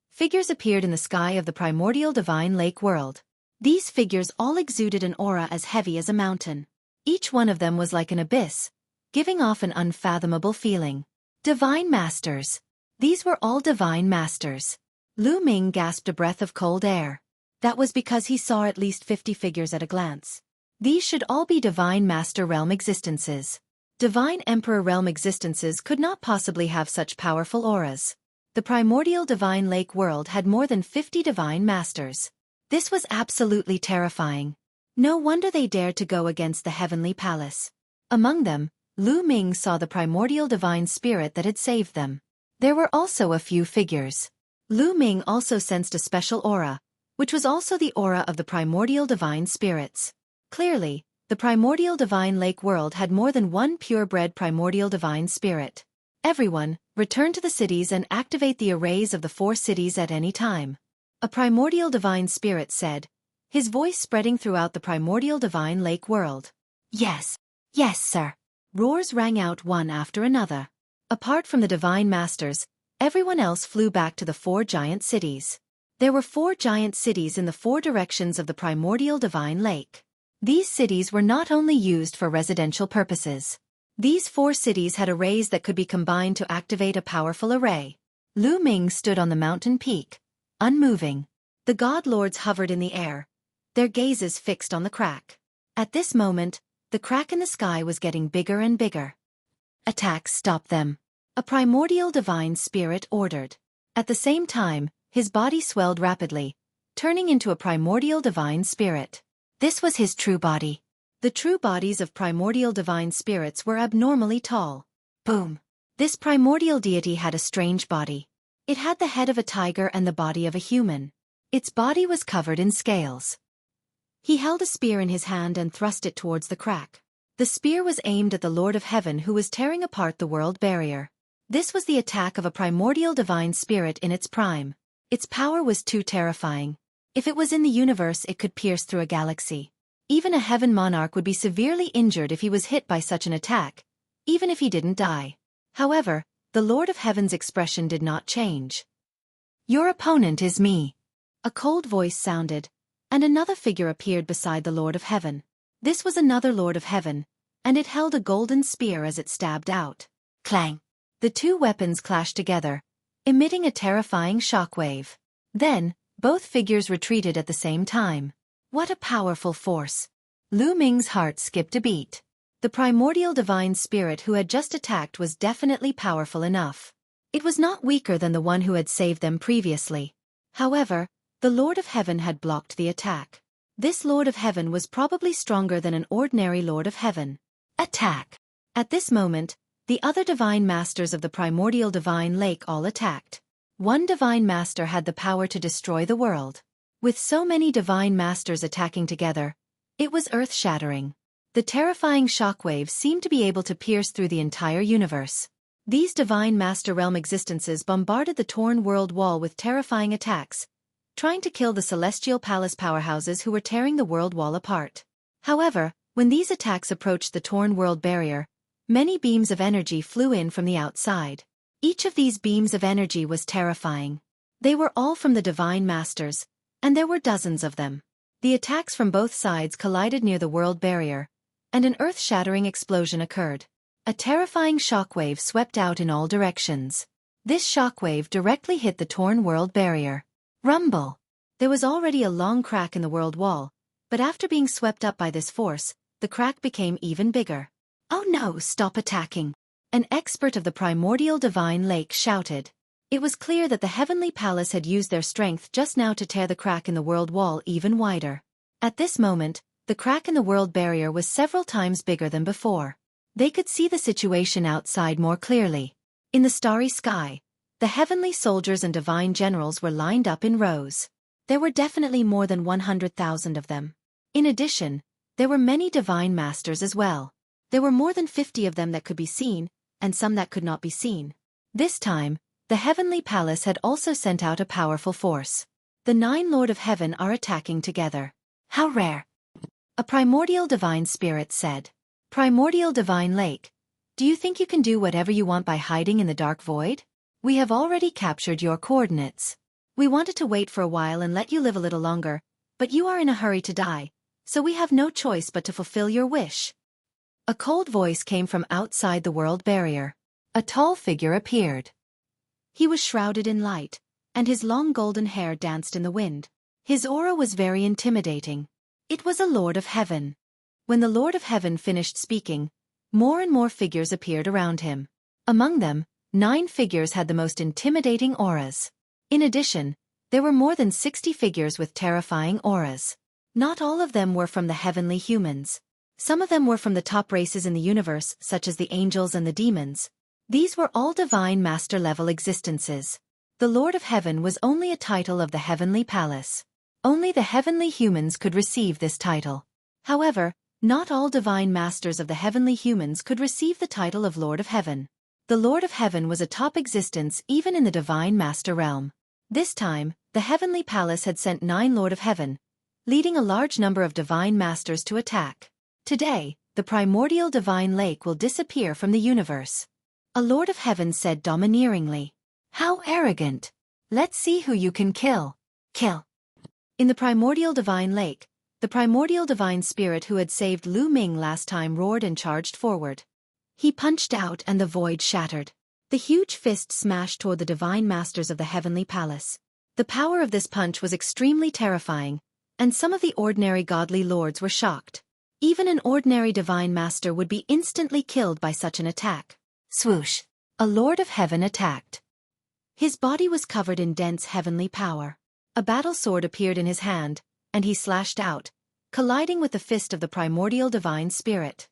Figures appeared in the sky of the primordial divine lake world. These figures all exuded an aura as heavy as a mountain. Each one of them was like an abyss, giving off an unfathomable feeling. Divine Masters. These were all divine masters. Lu Ming gasped a breath of cold air. That was because he saw at least 50 figures at a glance. These should all be divine master realm existences. Divine emperor realm existences could not possibly have such powerful auras. The primordial divine lake world had more than 50 divine masters. This was absolutely terrifying. No wonder they dared to go against the heavenly palace. Among them, Lu Ming saw the primordial divine spirit that had saved them. There were also a few figures. Lu Ming also sensed a special aura, which was also the aura of the primordial divine spirits. Clearly, the primordial divine lake world had more than one purebred primordial divine spirit. Everyone, return to the cities and activate the arrays of the 4 cities at any time. A primordial divine spirit said, his voice spreading throughout the primordial divine lake world. Yes, yes, sir. Roars rang out one after another. Apart from the divine masters, everyone else flew back to the 4 giant cities. There were 4 giant cities in the 4 directions of the primordial divine lake. These cities were not only used for residential purposes. These 4 cities had arrays that could be combined to activate a powerful array. Lu Ming stood on the mountain peak, unmoving. The god lords hovered in the air, their gazes fixed on the crack. At this moment, the crack in the sky was getting bigger and bigger. Attacks, stop them. A primordial divine spirit ordered. At the same time, his body swelled rapidly, turning into a primordial divine spirit. This was his true body. The true bodies of primordial divine spirits were abnormally tall. Boom! This primordial deity had a strange body. It had the head of a tiger and the body of a human. Its body was covered in scales. He held a spear in his hand and thrust it towards the crack. The spear was aimed at the Lord of Heaven, who was tearing apart the world barrier. This was the attack of a primordial divine spirit in its prime. Its power was too terrifying. If it was in the universe, it could pierce through a galaxy. Even a heaven monarch would be severely injured if he was hit by such an attack, even if he didn't die. However, the Lord of Heaven's expression did not change. "Your opponent is me." A cold voice sounded, and another figure appeared beside the Lord of Heaven. This was another Lord of Heaven, and it held a golden spear as it stabbed out. Clang! The two weapons clashed together, emitting a terrifying shockwave. Then, both figures retreated at the same time. What a powerful force! Lu Ming's heart skipped a beat. The primordial divine spirit who had just attacked was definitely powerful enough. It was not weaker than the one who had saved them previously. However, the Lord of Heaven had blocked the attack. This Lord of Heaven was probably stronger than an ordinary Lord of Heaven. Attack! At this moment, the other divine masters of the primordial divine lake all attacked. One divine master had the power to destroy the world. With so many divine masters attacking together, it was earth-shattering. The terrifying shockwaves seemed to be able to pierce through the entire universe. These divine master realm existences bombarded the torn world wall with terrifying attacks, trying to kill the celestial palace powerhouses who were tearing the world wall apart. However, when these attacks approached the torn world barrier, many beams of energy flew in from the outside. Each of these beams of energy was terrifying. They were all from the divine masters, and there were dozens of them. The attacks from both sides collided near the world barrier, and an earth-shattering explosion occurred. A terrifying shockwave swept out in all directions. This shockwave directly hit the torn world barrier. Rumble! There was already a long crack in the world wall, but after being swept up by this force, the crack became even bigger. "Oh no, stop attacking!" An expert of the primordial divine lake shouted. It was clear that the heavenly palace had used their strength just now to tear the crack in the world wall even wider. At this moment, the crack in the world barrier was several times bigger than before. They could see the situation outside more clearly. In the starry sky, the heavenly soldiers and divine generals were lined up in rows. There were definitely more than 100,000 of them. In addition, there were many divine masters as well. There were more than 50 of them that could be seen, and some that could not be seen. This time, the heavenly palace had also sent out a powerful force. The 9 Lord of Heaven are attacking together. How rare! A primordial divine spirit said. "Primordial divine lake, do you think you can do whatever you want by hiding in the dark void? We have already captured your coordinates. We wanted to wait for a while and let you live a little longer, but you are in a hurry to die, so we have no choice but to fulfill your wish." A cold voice came from outside the world barrier. A tall figure appeared. He was shrouded in light, and his long golden hair danced in the wind. His aura was very intimidating. It was a Lord of Heaven. When the Lord of Heaven finished speaking, more and more figures appeared around him. Among them, 9 figures had the most intimidating auras. In addition, there were more than 60 figures with terrifying auras. Not all of them were from the heavenly humans. Some of them were from the top races in the universe, such as the angels and the demons. These were all divine master-level existences. The Lord of Heaven was only a title of the heavenly palace. Only the heavenly humans could receive this title. However, not all divine masters of the heavenly humans could receive the title of Lord of Heaven. The Lord of Heaven was a top existence even in the divine master realm. This time, the heavenly palace had sent 9 Lord of Heaven, leading a large number of divine masters to attack. Today, the primordial divine lake will disappear from the universe. A Lord of Heaven said domineeringly. "How arrogant! Let's see who you can kill." Kill! In the primordial divine lake, the primordial divine spirit who had saved Lu Ming last time roared and charged forward. He punched out and the void shattered. The huge fist smashed toward the divine masters of the heavenly palace. The power of this punch was extremely terrifying, and some of the ordinary godly lords were shocked. Even an ordinary divine master would be instantly killed by such an attack. Swoosh! A Lord of Heaven attacked. His body was covered in dense heavenly power. A battle sword appeared in his hand, and he slashed out, colliding with the fist of the primordial divine spirit.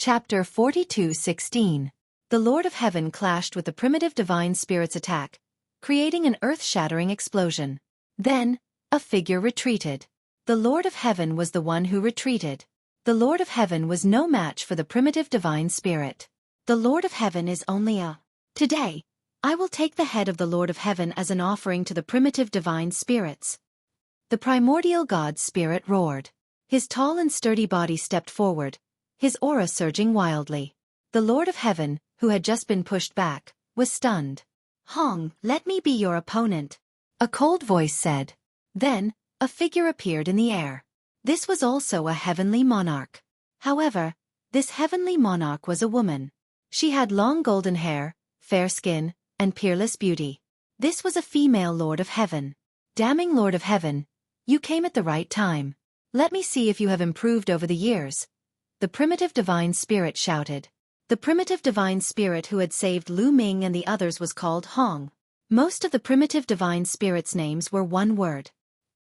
Chapter 42:16. The Lord of Heaven clashed with the primitive divine spirit's attack, creating an earth-shattering explosion. Then, a figure retreated. The Lord of Heaven was the one who retreated. The Lord of Heaven was no match for the primitive divine spirit. The Lord of Heaven is only a. Today, I will take the head of the Lord of Heaven as an offering to the primitive divine spirits. The primordial God's spirit roared. His tall and sturdy body stepped forward, his aura surging wildly. The Lord of Heaven, who had just been pushed back, was stunned. "Hong, let me be your opponent," a cold voice said. Then, a figure appeared in the air. This was also a heavenly monarch. However, this heavenly monarch was a woman. She had long golden hair, fair skin, and peerless beauty. This was a female Lord of Heaven. "Damning Lord of Heaven, you came at the right time. Let me see if you have improved over the years," the primitive divine spirit shouted. The primitive divine spirit who had saved Lu Ming and the others was called Hong. Most of the primitive divine spirits' names were one word.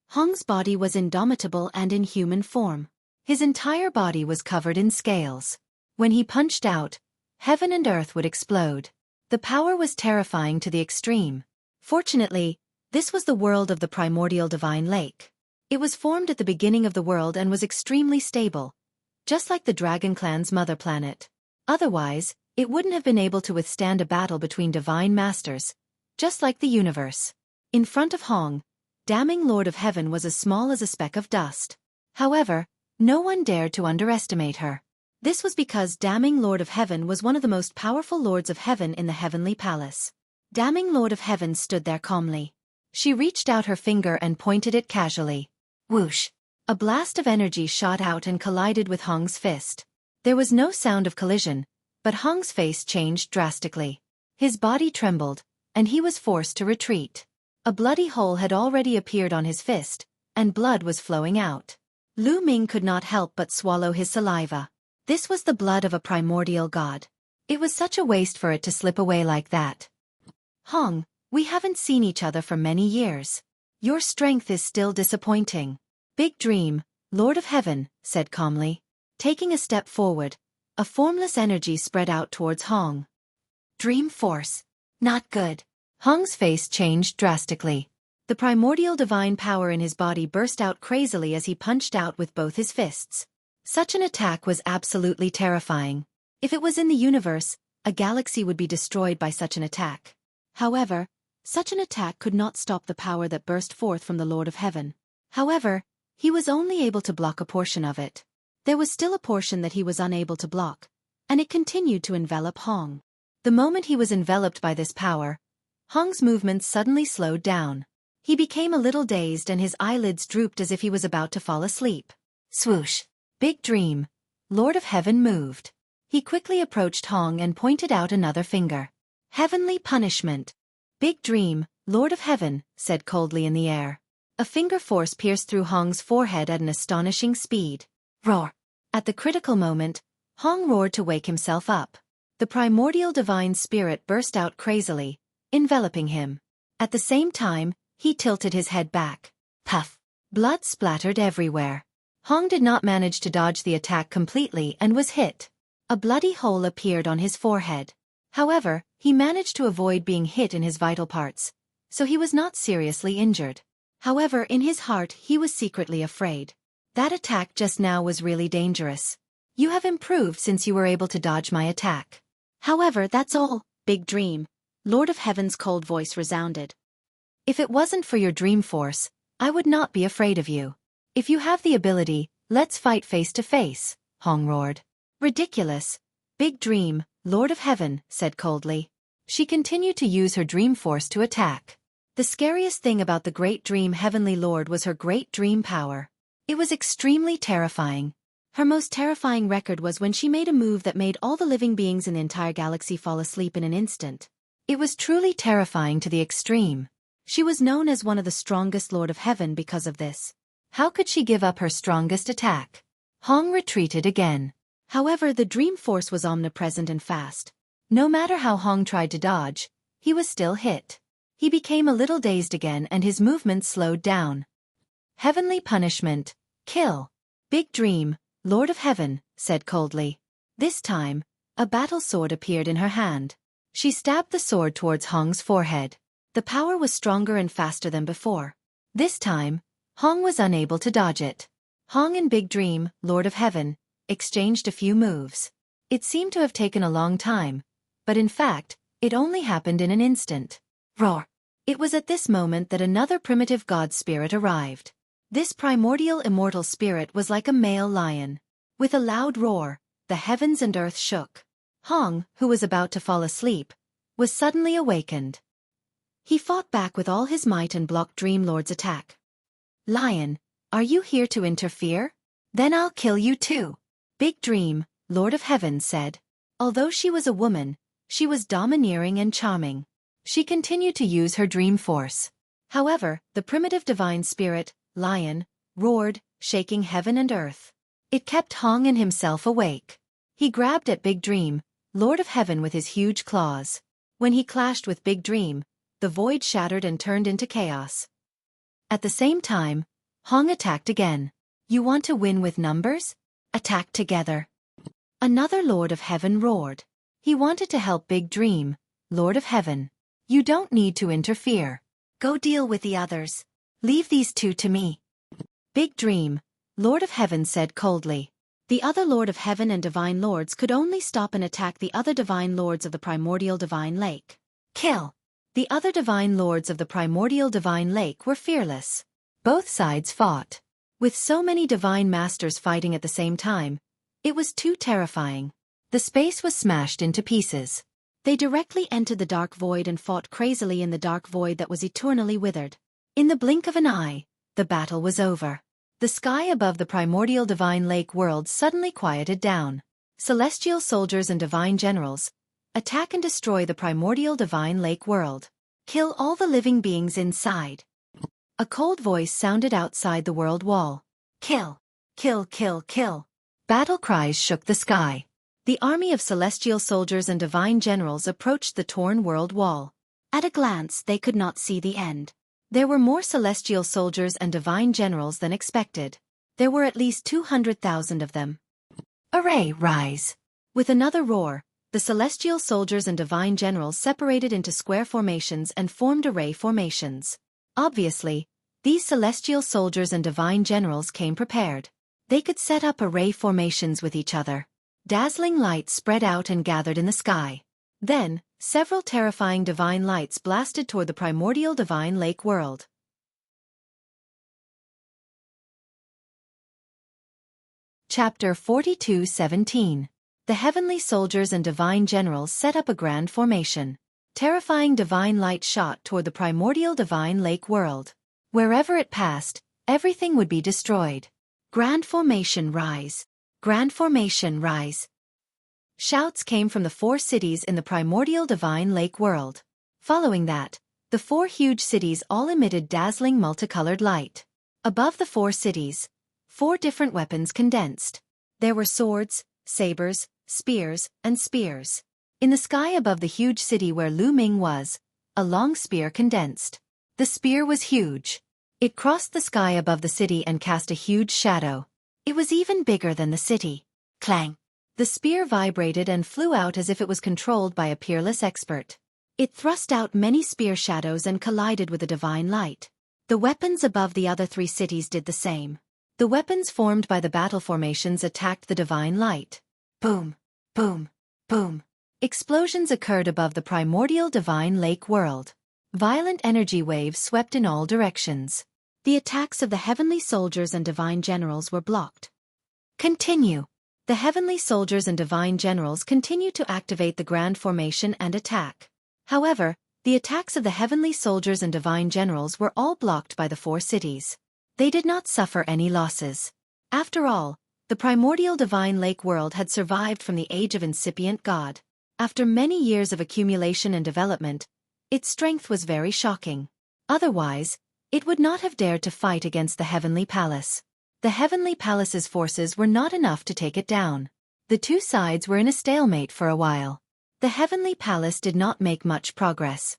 Hong's body was indomitable and in human form. His entire body was covered in scales. When he punched out, heaven and earth would explode. The power was terrifying to the extreme. Fortunately, this was the world of the primordial divine lake. It was formed at the beginning of the world and was extremely stable, just like the Dragon Clan's mother planet. Otherwise, it wouldn't have been able to withstand a battle between divine masters, just like the universe. In front of Hong, damning Lord of Heaven was as small as a speck of dust. However, no one dared to underestimate her. This was because damning Lord of Heaven was one of the most powerful lords of heaven in the heavenly palace. Damning Lord of Heaven stood there calmly. She reached out her finger and pointed it casually. Whoosh! A blast of energy shot out and collided with Hong's fist. There was no sound of collision, but Hong's face changed drastically. His body trembled, and he was forced to retreat. A bloody hole had already appeared on his fist, and blood was flowing out. Lu Ming could not help but swallow his saliva. This was the blood of a primordial god. It was such a waste for it to slip away like that. "Hong, we haven't seen each other for many years. Your strength is still disappointing." "Big Dream, Lord of Heaven," said calmly. Taking a step forward, a formless energy spread out towards Hong. "Dream Force. Not good." Hong's face changed drastically. The primordial divine power in his body burst out crazily as he punched out with both his fists. Such an attack was absolutely terrifying. If it was in the universe, a galaxy would be destroyed by such an attack. However, such an attack could not stop the power that burst forth from the Lord of Heaven. However, he was only able to block a portion of it. There was still a portion that he was unable to block, and it continued to envelop Hong. The moment he was enveloped by this power, Hong's movements suddenly slowed down. He became a little dazed and his eyelids drooped as if he was about to fall asleep. Swoosh! Big Dream, Lord of Heaven moved. He quickly approached Hong and pointed out another finger. "Heavenly punishment." "Big Dream, Lord of Heaven," said coldly in the air. A finger force pierced through Hong's forehead at an astonishing speed. Roar! At the critical moment, Hong roared to wake himself up. The primordial divine spirit burst out crazily, enveloping him. At the same time, he tilted his head back. Puff! Blood splattered everywhere. Hong did not manage to dodge the attack completely and was hit. A bloody hole appeared on his forehead. However, he managed to avoid being hit in his vital parts, so he was not seriously injured. However, in his heart he was secretly afraid. That attack just now was really dangerous. "You have improved since you were able to dodge my attack." "However, that's all, Big Dream," Lord of Heaven's cold voice resounded. "If it wasn't for your dream force, I would not be afraid of you. If you have the ability, let's fight face to face," Hong roared. "Ridiculous. Big Dream, Lord of Heaven," said coldly. She continued to use her dream force to attack. The scariest thing about the Great Dream Heavenly Lord was her great dream power. It was extremely terrifying. Her most terrifying record was when she made a move that made all the living beings in the entire galaxy fall asleep in an instant. It was truly terrifying to the extreme. She was known as one of the strongest Lord of Heaven because of this. How could she give up her strongest attack? Hong retreated again. However, the dream force was omnipresent and fast. No matter how Hong tried to dodge, he was still hit. He became a little dazed again and his movements slowed down. "Heavenly punishment. Kill." "Big Dream, Lord of Heaven," said coldly. This time, a battle sword appeared in her hand. She stabbed the sword towards Hong's forehead. The power was stronger and faster than before. This time, Hong was unable to dodge it. Hong and Big Dream, Lord of Heaven, exchanged a few moves. It seemed to have taken a long time, but in fact, it only happened in an instant. Roar! It was at this moment that another primitive god spirit arrived. This primordial immortal spirit was like a male lion. With a loud roar, the heavens and earth shook. Hong, who was about to fall asleep, was suddenly awakened. He fought back with all his might and blocked Dream Lord's attack. Lion, are you here to interfere? Then I'll kill you too. Big Dream, Lord of Heaven said. Although she was a woman, she was domineering and charming. She continued to use her dream force. However, the primitive divine spirit, Lion, roared, shaking heaven and earth. It kept Hong and himself awake. He grabbed at Big Dream, Lord of Heaven with his huge claws. When he clashed with Big Dream, the void shattered and turned into chaos. At the same time, Hong attacked again. You want to win with numbers? Attack together. Another Lord of Heaven roared. He wanted to help Big Dream, Lord of Heaven. You don't need to interfere. Go deal with the others. Leave these two to me. Big Dream, Lord of Heaven said coldly. The other Lord of Heaven and Divine Lords could only stop and attack the other Divine Lords of the Primordial Divine Lake. Kill! The other Divine Lords of the Primordial Divine Lake were fearless. Both sides fought. With so many Divine Masters fighting at the same time, it was too terrifying. The space was smashed into pieces. They directly entered the dark void and fought crazily in the dark void that was eternally withered. In the blink of an eye, the battle was over. The sky above the primordial divine lake world suddenly quieted down. Celestial soldiers and divine generals, attack and destroy the primordial divine lake world. Kill all the living beings inside. A cold voice sounded outside the world wall. Kill! Kill, kill, kill! Battle cries shook the sky. The army of celestial soldiers and divine generals approached the torn world wall. At a glance they could not see the end. There were more celestial soldiers and divine generals than expected. There were at least 200,000 of them. Array, rise! With another roar, the celestial soldiers and divine generals separated into square formations and formed array formations. Obviously, these celestial soldiers and divine generals came prepared. They could set up array formations with each other. Dazzling lights spread out and gathered in the sky. Then, several terrifying divine lights blasted toward the primordial divine lake world. Chapter 42:17. The heavenly soldiers and divine generals set up a grand formation. Terrifying divine light shot toward the primordial divine lake world. Wherever it passed, everything would be destroyed. Grand formation rise. Grand formation rise. Shouts came from the 4 cities in the primordial divine lake world. Following that, the 4 huge cities all emitted dazzling multicolored light. Above the 4 cities, 4 different weapons condensed. There were swords, sabers, spears, and spears. In the sky above the huge city where Lu Ming was, a long spear condensed. The spear was huge. It crossed the sky above the city and cast a huge shadow. It was even bigger than the city. Clang! The spear vibrated and flew out as if it was controlled by a peerless expert. It thrust out many spear shadows and collided with the divine light. The weapons above the other 3 cities did the same. The weapons formed by the battle formations attacked the divine light. Boom! Boom! Boom! Explosions occurred above the primordial divine lake world. Violent energy waves swept in all directions. The attacks of the heavenly soldiers and divine generals were blocked. Continue. The heavenly soldiers and divine generals continued to activate the grand formation and attack. However, the attacks of the heavenly soldiers and divine generals were all blocked by the 4 cities. They did not suffer any losses. After all, the primordial divine lake world had survived from the age of incipient God. After many years of accumulation and development, its strength was very shocking. Otherwise, it would not have dared to fight against the heavenly palace. The heavenly palace's forces were not enough to take it down. The 2 sides were in a stalemate for a while. The heavenly palace did not make much progress.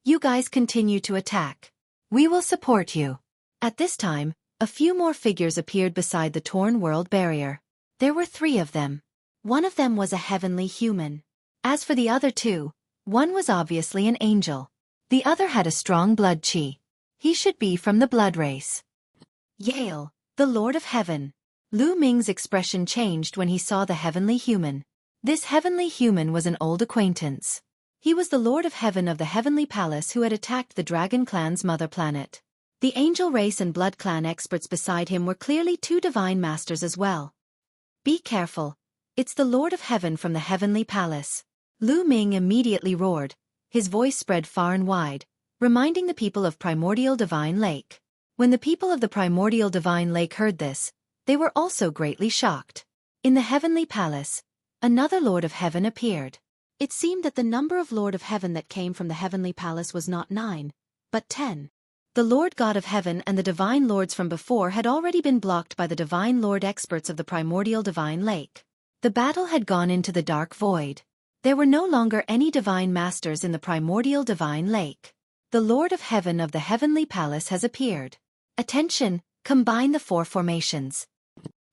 You guys continue to attack. We will support you. At this time, a few more figures appeared beside the torn world barrier. There were 3 of them. One of them was a heavenly human. As for the other two, one was obviously an angel. The other had a strong blood chi. He should be from the blood race. Yale, the Lord of Heaven. Lu Ming's expression changed when he saw the heavenly human. This heavenly human was an old acquaintance. He was the Lord of Heaven of the Heavenly Palace who had attacked the Dragon Clan's mother planet. The angel race and blood clan experts beside him were clearly two divine masters as well. Be careful. It's the Lord of Heaven from the Heavenly Palace. Lu Ming immediately roared. His voice spread far and wide, reminding the people of Primordial Divine Lake. When the people of the Primordial Divine Lake heard this, they were also greatly shocked. In the Heavenly Palace, another Lord of Heaven appeared. It seemed that the number of Lord of Heaven that came from the Heavenly Palace was not 9, but 10. The Lord God of Heaven and the Divine Lords from before had already been blocked by the Divine Lord experts of the Primordial Divine Lake. The battle had gone into the dark void. There were no longer any divine masters in the Primordial Divine Lake. The Lord of Heaven of the Heavenly Palace has appeared. Attention, combine the 4 formations.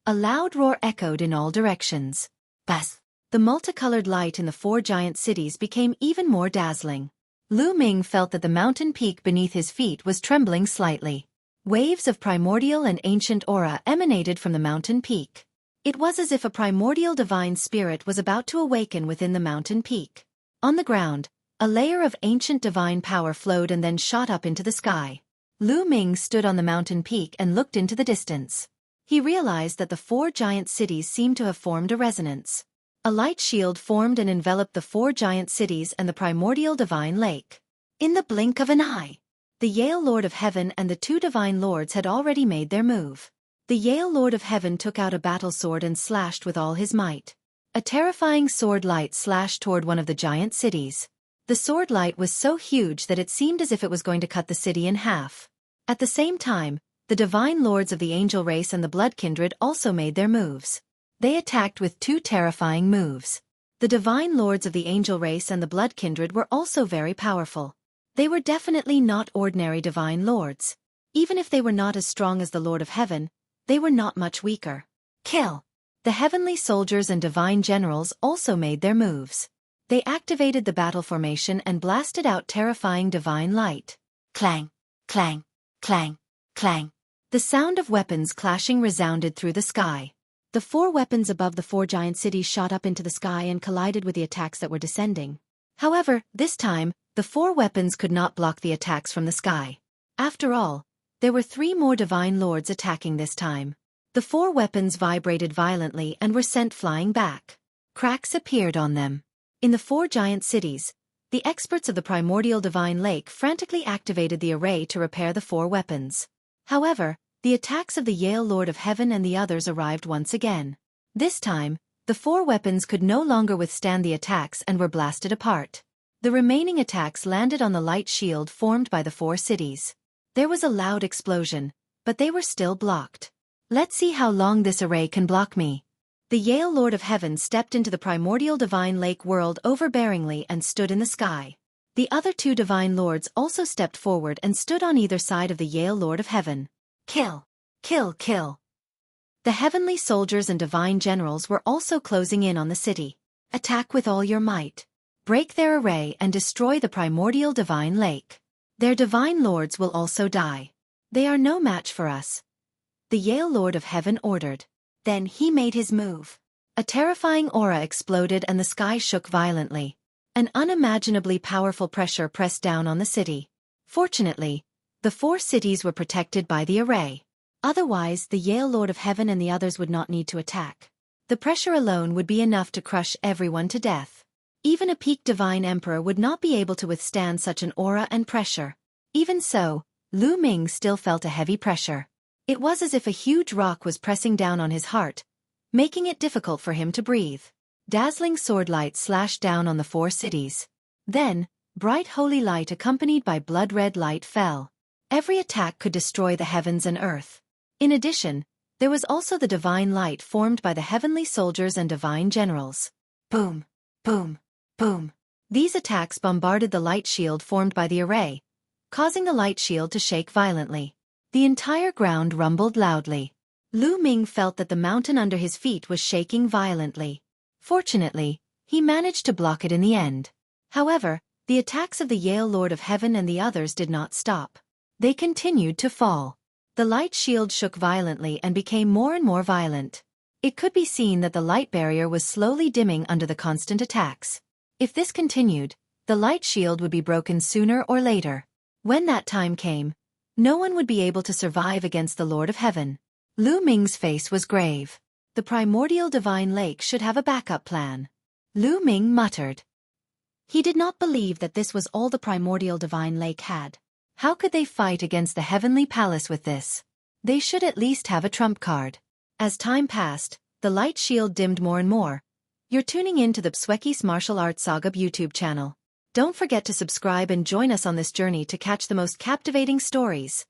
A loud roar echoed in all directions. Bas! The multicolored light in the 4 giant cities became even more dazzling. Lu Ming felt that the mountain peak beneath his feet was trembling slightly. Waves of primordial and ancient aura emanated from the mountain peak. It was as if a primordial divine spirit was about to awaken within the mountain peak. On the ground, a layer of ancient divine power flowed and then shot up into the sky. Lu Ming stood on the mountain peak and looked into the distance. He realized that the 4 giant cities seemed to have formed a resonance. A light shield formed and enveloped the 4 giant cities and the primordial divine lake. In the blink of an eye, the Yale Lord of Heaven and the 2 divine lords had already made their move. The Yale Lord of Heaven took out a battle sword and slashed with all his might. A terrifying sword light slashed toward one of the giant cities. The sword light was so huge that it seemed as if it was going to cut the city in half. At the same time, the divine lords of the angel race and the blood kindred also made their moves. They attacked with 2 terrifying moves. The divine lords of the angel race and the blood kindred were also very powerful. They were definitely not ordinary divine lords. Even if they were not as strong as the Lord of Heaven, they were not much weaker. Kill! The heavenly soldiers and divine generals also made their moves. They activated the battle formation and blasted out terrifying divine light. Clang! Clang! Clang! Clang! The sound of weapons clashing resounded through the sky. The 4 weapons above the 4 giant cities shot up into the sky and collided with the attacks that were descending. However, this time, the 4 weapons could not block the attacks from the sky. After all, there were 3 more divine lords attacking this time. The 4 weapons vibrated violently and were sent flying back. Cracks appeared on them. In the 4 giant cities, the experts of the primordial divine lake frantically activated the array to repair the 4 weapons. However, the attacks of the Yale Lord of Heaven and the others arrived once again. This time, the 4 weapons could no longer withstand the attacks and were blasted apart. The remaining attacks landed on the light shield formed by the 4 cities. There was a loud explosion, but they were still blocked. Let's see how long this array can block me. The Yale Lord of Heaven stepped into the primordial divine lake world overbearingly and stood in the sky. The other 2 divine lords also stepped forward and stood on either side of the Yale Lord of Heaven. Kill! Kill! Kill! The heavenly soldiers and divine generals were also closing in on the city. Attack with all your might. Break their array and destroy the primordial divine lake. Their divine lords will also die. They are no match for us. The Yale Lord of Heaven ordered. Then he made his move. A terrifying aura exploded and the sky shook violently. An unimaginably powerful pressure pressed down on the city. Fortunately, the 4 cities were protected by the array. Otherwise, the Yale Lord of Heaven and the others would not need to attack. The pressure alone would be enough to crush everyone to death. Even a peak divine emperor would not be able to withstand such an aura and pressure. Even so, Lu Ming still felt a heavy pressure. It was as if a huge rock was pressing down on his heart, making it difficult for him to breathe. Dazzling sword light slashed down on the 4 cities. Then, bright holy light accompanied by blood-red light fell. Every attack could destroy the heavens and earth. In addition, there was also the divine light formed by the heavenly soldiers and divine generals. Boom! Boom! Boom! These attacks bombarded the light shield formed by the array, causing the light shield to shake violently. The entire ground rumbled loudly. Lu Ming felt that the mountain under his feet was shaking violently. Fortunately, he managed to block it in the end. However, the attacks of the Yale Lord of Heaven and the others did not stop. They continued to fall. The light shield shook violently and became more and more violent. It could be seen that the light barrier was slowly dimming under the constant attacks. If this continued, the light shield would be broken sooner or later. When that time came, no one would be able to survive against the Lord of Heaven. Lu Ming's face was grave. The primordial divine lake should have a backup plan. Lu Ming muttered. He did not believe that this was all the primordial divine lake had. How could they fight against the heavenly palace with this? They should at least have a trump card. As time passed, the light shield dimmed more and more. You're tuning in to the Xueqi's Martial Arts Saga YouTube channel. Don't forget to subscribe and join us on this journey to catch the most captivating stories.